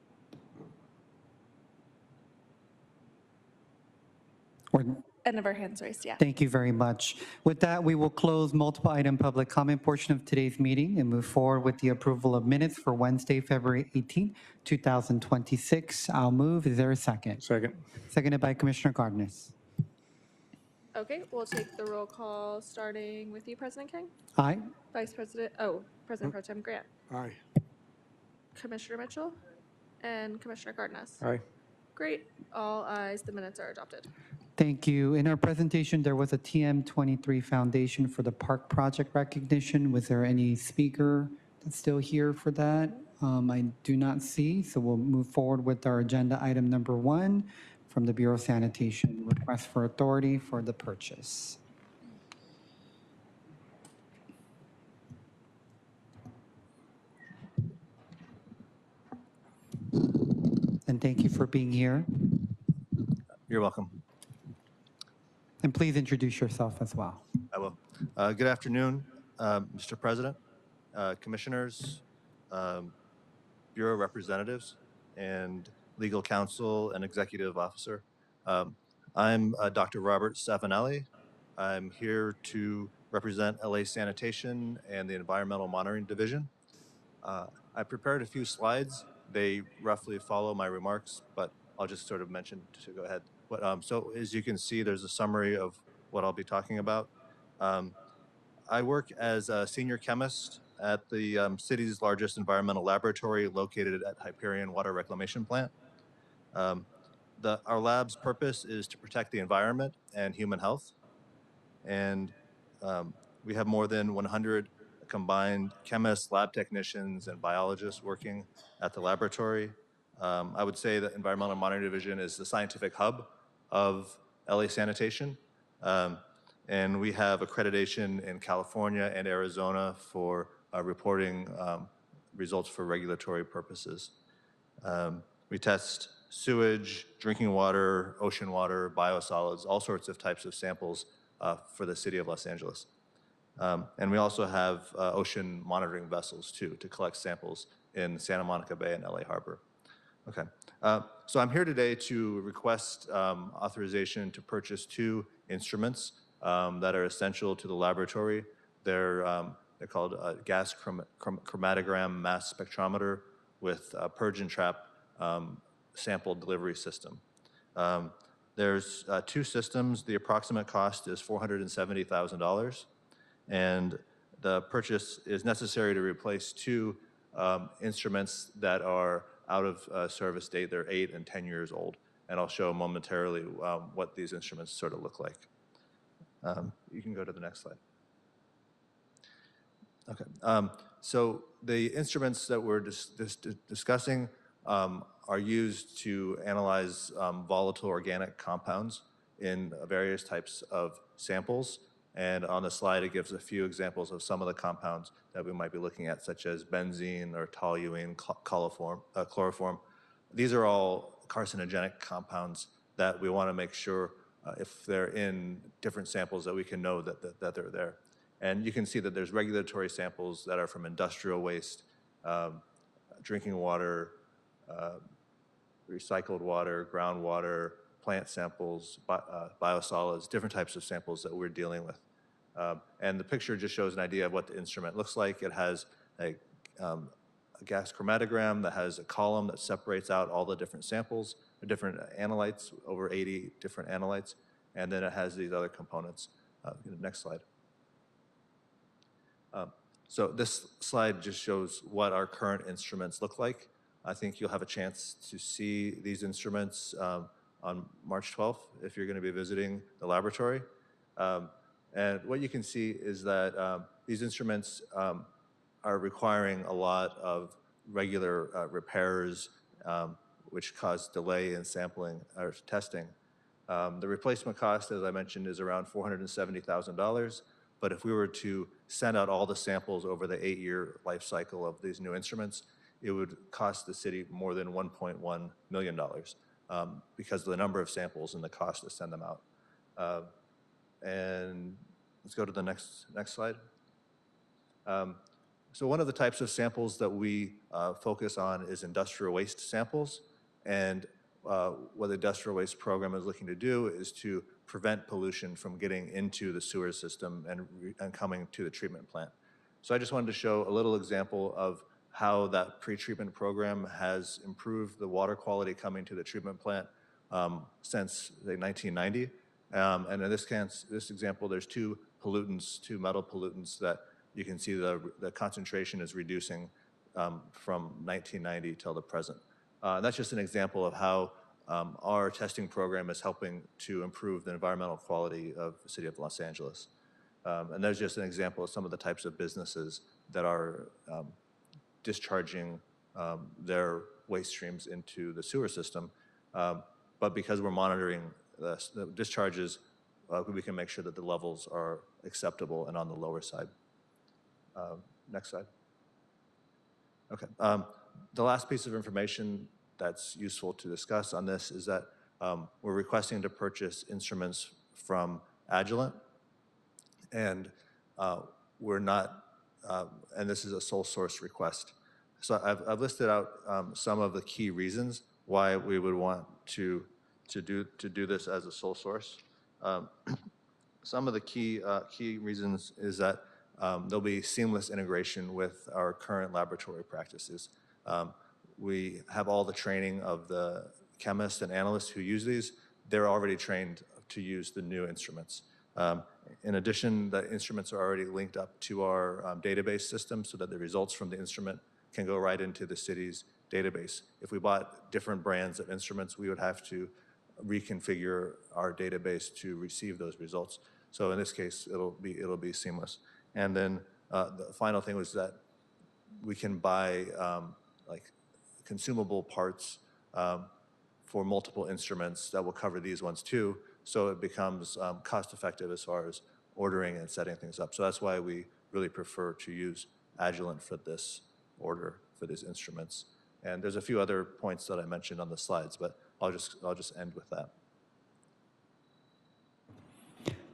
End of our hands raised, yeah. Thank you very much. With that, we will close multiple item public comment portion of today's meeting and move forward with the approval of minutes for Wednesday, February 18, 2026. I'll move. Is there a second? Second. Seconded by Commissioner Cardenas. Okay, we'll take the roll call, starting with you, President King. Aye. President Pro Tem Grant. Aye. Commissioner Mitchell and Commissioner Cardenas. Aye. Great, all ayes, the minutes are adopted. Thank you. In our presentation, there was a TM23 Foundation for the Park Project recognition. Was there any speaker that's still here for that? I do not see, so we'll move forward with our agenda item number 1 from the Bureau of Sanitation, request for authority for the purchase. And thank you for being here. You're welcome. And please introduce yourself as well. I will. Good afternoon, Mr. President, commissioners, Bureau representatives, and legal counsel and executive officer. I'm Dr. Robert Savinelli. I'm here to represent LA Sanitation and the Environmental Monitoring Division. I prepared a few slides. They roughly follow my remarks, but I'll just sort of mention to go ahead. So as you can see, there's a summary of what I'll be talking about. I work as a senior chemist at the city's largest environmental laboratory located at Hyperion Water Reclamation Plant. Our lab's purpose is to protect the environment and human health. And we have more than 100 combined chemists, lab technicians, and biologists working at the laboratory. I would say that Environmental Monitoring Division is the scientific hub of LA Sanitation. And we have accreditation in California and Arizona for reporting results for regulatory purposes. We test sewage, drinking water, ocean water, biosolids, all sorts of types of samples for the city of Los Angeles. And we also have ocean monitoring vessels too, to collect samples in Santa Monica Bay and LA Harbor. Okay, so I'm here today to request authorization to purchase 2 instruments that are essential to the laboratory. They're called a gas chromatogram mass spectrometer with a purge and trap sample delivery system. There's 2 systems. The approximate cost is $470,000, and the purchase is necessary to replace 2 instruments that are out of service date. They're 8 and 10 years old, and I'll show momentarily what these instruments sort of look like. You can go to the next slide. Okay, so the instruments that we're discussing are used to analyze volatile organic compounds in various types of samples. And on the slide, it gives a few examples of some of the compounds that we might be looking at, such as benzene or toluene, chloroform. These are all carcinogenic compounds that we want to make sure if they're in different samples that we can know that they're there. And you can see that there's regulatory samples that are from industrial waste, drinking water, recycled water, groundwater, plant samples, biosolids, different types of samples that we're dealing with. And the picture just shows an idea of what the instrument looks like. It has a gas chromatogram that has a column that separates out all the different samples, the different analytes, over 80 different analytes, and then it has these other components. Next slide. So this slide just shows what our current instruments look like. I think you'll have a chance to see these instruments on March 12th if you're going to be visiting the laboratory. And what you can see is that these instruments are requiring a lot of regular repairs, which cause delay in sampling or testing. The replacement cost, as I mentioned, is around $470,000. But if we were to send out all the samples over the 8-year life cycle of these new instruments, it would cost the city more than $1.1 million because of the number of samples and the cost to send them out. And let's go to the next slide. So one of the types of samples that we focus on is industrial waste samples. And what the industrial waste program is looking to do is to prevent pollution from getting into the sewer system and coming to the treatment plant. So I just wanted to show a little example of how that pre-treatment program has improved the water quality coming to the treatment plant since 1990. And in this example, there's two metal pollutants that you can see the concentration is reducing from 1990 till the present. That's just an example of how our testing program is helping to improve the environmental quality of the city of Los Angeles. And there's just an example of some of the types of businesses that are discharging their waste streams into the sewer system. But because we're monitoring the discharges, we can make sure that the levels are acceptable and on the lower side. Next slide. Okay. The last piece of information that's useful to discuss on this is that we're requesting to purchase instruments from Agilent, and we're not, and this is a sole source request. So I've listed out some of the key reasons why we would want to do this as a sole source. Some of the key reasons is that there'll be seamless integration with our current laboratory practices. We have all the training of the chemists and analysts who use these. They're already trained to use the new instruments. In addition, the instruments are already linked up to our database system so that the results from the instrument can go right into the city's database. If we bought different brands of instruments, we would have to reconfigure our database to receive those results. So in this case, it'll be seamless. And then the final thing was that we can buy like consumable parts for multiple instruments that will cover these ones too, so it becomes cost effective as far as ordering and setting things up. So that's why we really prefer to use Agilent for this order for these instruments. And there's a few other points that I mentioned on the slides, but I'll just end with that.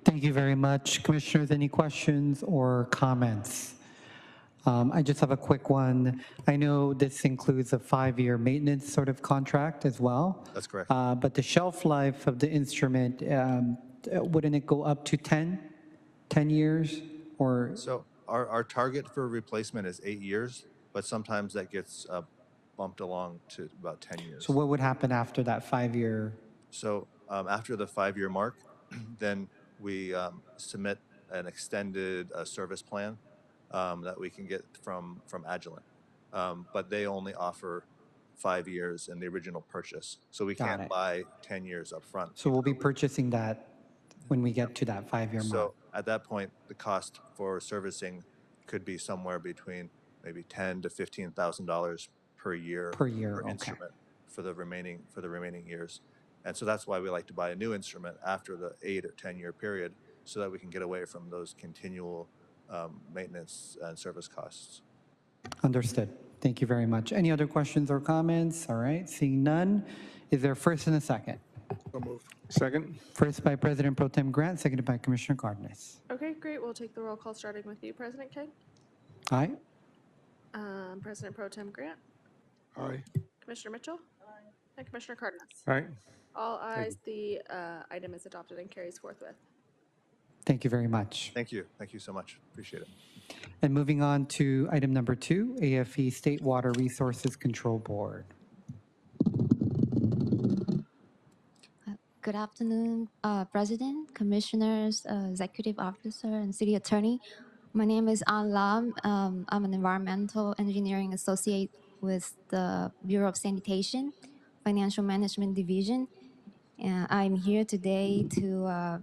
Thank you very much. Commissioners, any questions or comments? I just have a quick one. I know this includes a 5-year maintenance sort of contract as well. That's correct. But the shelf life of the instrument, wouldn't it go up to 10 years? Or So our target for replacement is 8 years, but sometimes that gets bumped along to about 10 years. so what would happen after that 5-year? So after the 5-year mark, then we submit an extended service plan that we can get from Agilent. But they only offer 5 years in the original purchase. So we Got can't it. buy 10 years up front. So we'll be purchasing that when we get to that 5-year mark. So at that point, the cost for servicing could be somewhere between maybe $10,000 to $15,000 per year okay. instrument for the remaining years. And so that's why we like to buy a new instrument after the 8 or 10-year period, so that we can get away from those continual maintenance and service costs. Understood. Thank you very much. Any other questions or comments? All right, seeing none. Is there a first and a second? So moved. Second. First by President Pro Tem Grant, seconded by Commissioner Cardenas. Okay, great. We'll take the roll call starting with you, President King. Aye. President Pro Tem Grant. Aye. Commissioner Mitchell. And Commissioner Cardenas. All right. All Thank ayes, the item is adopted and carries forthwith. Thank you very much. Thank you. Thank you so much. Appreciate it. And moving on to item number 2, AFE State Water Resources Control Board. Good afternoon, President, Commissioners, Executive Officer, and City Attorney. My name is An Lam. I'm an Environmental Engineering Associate with the Bureau of Sanitation, Financial Management Division. And I'm here today to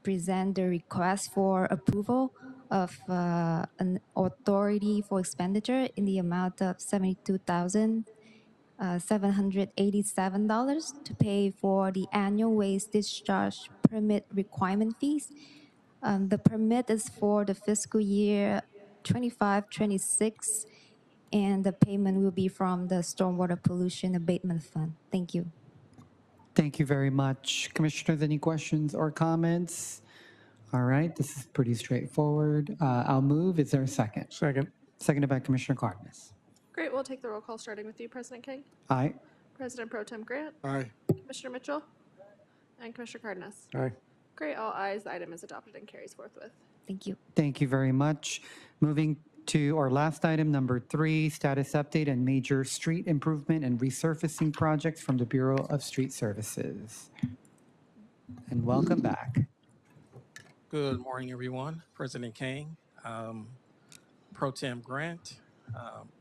present the request for approval of an authority for expenditure in the amount of $72,787 to pay for the annual waste discharge permit requirement fees. The permit is for the fiscal year 25-26, and the payment will be from the Stormwater Pollution Abatement Fund. Thank you. Thank you very much. Commissioners, any questions or comments? All right, this is pretty straightforward. I'll move. Is there a second? Second. Seconded by Commissioner Cardenas. Great, we'll take the roll call starting with you, President King, Aye. President Pro Tem Grant, Aye. Commissioner Mitchell, and Commissioner Cardenas. Aye. Great, all ayes, the item is adopted and carries forthwith. Thank you. Thank you very much. Moving to our last item, number 3, status update and major street improvement and resurfacing projects from the Bureau of Street Services. And welcome back. Good morning, everyone. President King, Pro Tem Grant,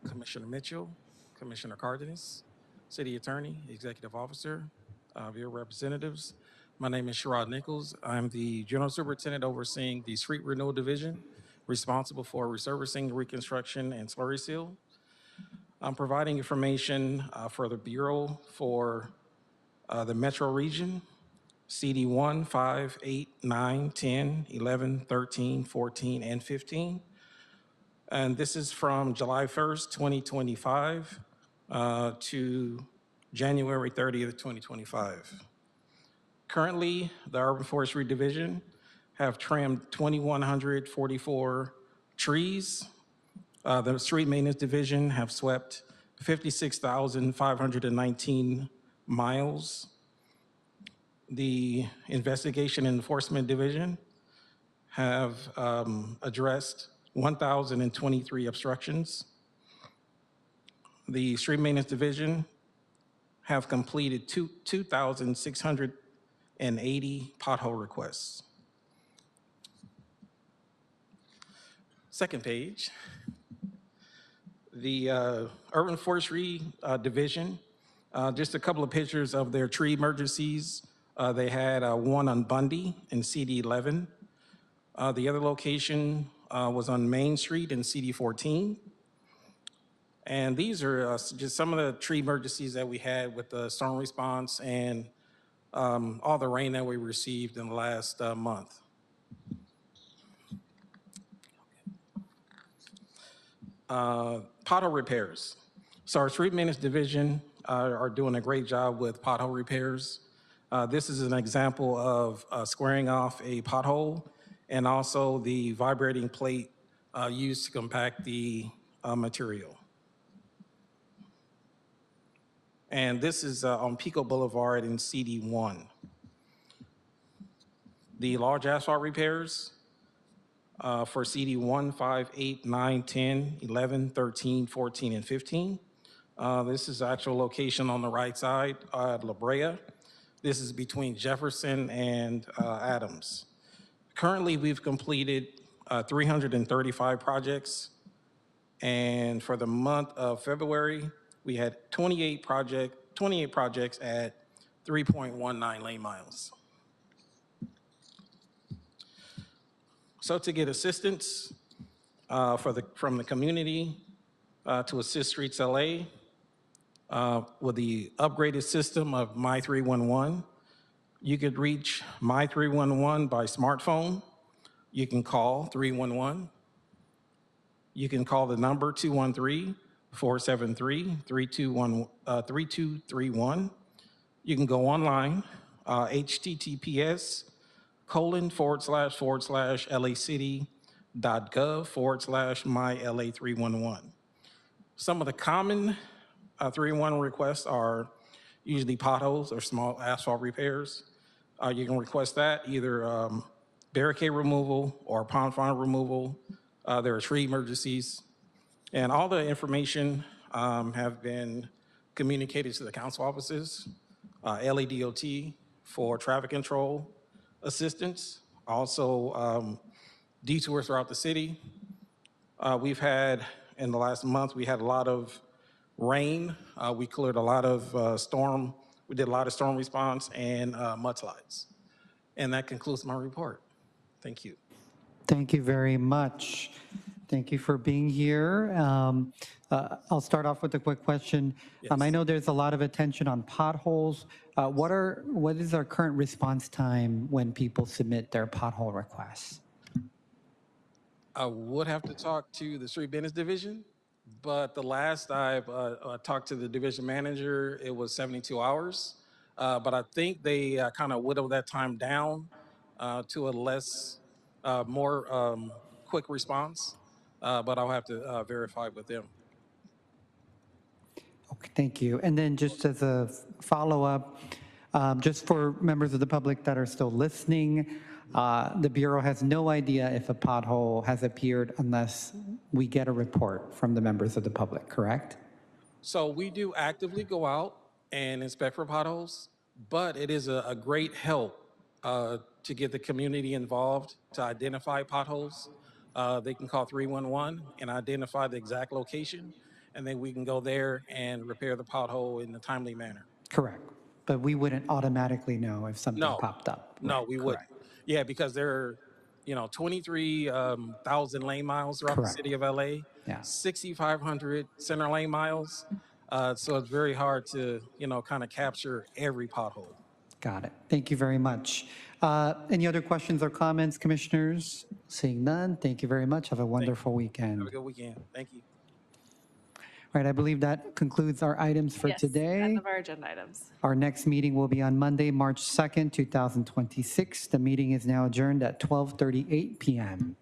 Commissioner Mitchell, Commissioner Cardenas, City Attorney, Executive Officer, Bureau Representatives. My name is Sherrod Nichols. I'm the General Superintendent overseeing the Street Renewal Division, responsible for resurfacing, reconstruction, and slurry seal. I'm providing information for the Bureau for the Metro region, CD 1, 5, 8, 9, 10, 11, 13, 14, and 15. And this is from July 1st, 2025 to January 30th, 2025. Currently, the Urban Forestry Division have trimmed 2,144 trees. The Street Maintenance Division have swept 56,519 miles. The Investigation and Enforcement Division have addressed 1,023 obstructions. The Street Maintenance Division have completed 2,680 pothole requests. Second page. The Urban Forestry Division, just a couple of pictures of their tree emergencies. They had one on Bundy in CD 11. The other location was on Main Street in CD 14. And these are just some of the tree emergencies that we had with the storm response and all the rain that we received in the last month. Pothole repairs. So our Street Maintenance Division are doing a great job with pothole repairs. This is an example of squaring off a pothole and also the vibrating plate used to compact the material. And this is on Pico Boulevard in CD1. The large asphalt repairs for CD 1, 5, 8, 9, 10, 11, 13, 14, and 15. This is the actual location on the right side at La Brea. This is between Jefferson and Adams. Currently, we've completed 335 projects. And for the month of February, we had 28 projects at 3.19 lane miles. So to get assistance from the community to assist Streets LA with the upgraded system of My 311, you could reach My 311 by smartphone. You can call 311. You can call the number 213-473-3231. You can go online, https://lacity.gov/my LA311. Some of the common 311 requests are usually potholes or small asphalt repairs. You can request that, either barricade removal or pond farm removal. There are tree emergencies. And all the information have been communicated to the council offices, LADOT for traffic control assistance, also detours throughout the city. We've had, in the last month, we had a lot of rain. We cleared a lot of we did a lot of storm response and mudslides. And that concludes my report. Thank you. Thank you very much. Thank you for being here. I'll start off with a quick question. I know there's a lot of attention on potholes. What is our current response time when people submit their pothole requests? I would have to talk to the Street Business Division, but the last I've talked to the division manager, it was 72 hours. But I think they kind of whittled that time down to a more quick response. But I'll have to verify with them. Okay, thank you. And then just as a follow-up, just for members of the public that are still listening, the Bureau has no idea if a pothole has appeared unless we get a report from the members of the public, correct? So we do actively go out and inspect for potholes, but it is a great help to get the community involved to identify potholes. They can call 311 and identify the exact location, and then we can go there and repair the pothole in a timely manner. Correct. But we wouldn't automatically know if something popped up. No, we wouldn't. Yeah, because there are, 23,000 lane miles throughout the city of LA, 6,500 center lane miles. So it's very hard to, kind of capture every pothole. Got it. Thank you very much. Any other questions or comments, commissioners? Seeing none, thank you very much. Have a wonderful weekend. Have a good weekend. Thank you. All right, I believe that concludes our items for today. End of our agenda items. Our next meeting will be on Monday, March 2nd, 2026. The meeting is now adjourned at 12:38 p.m.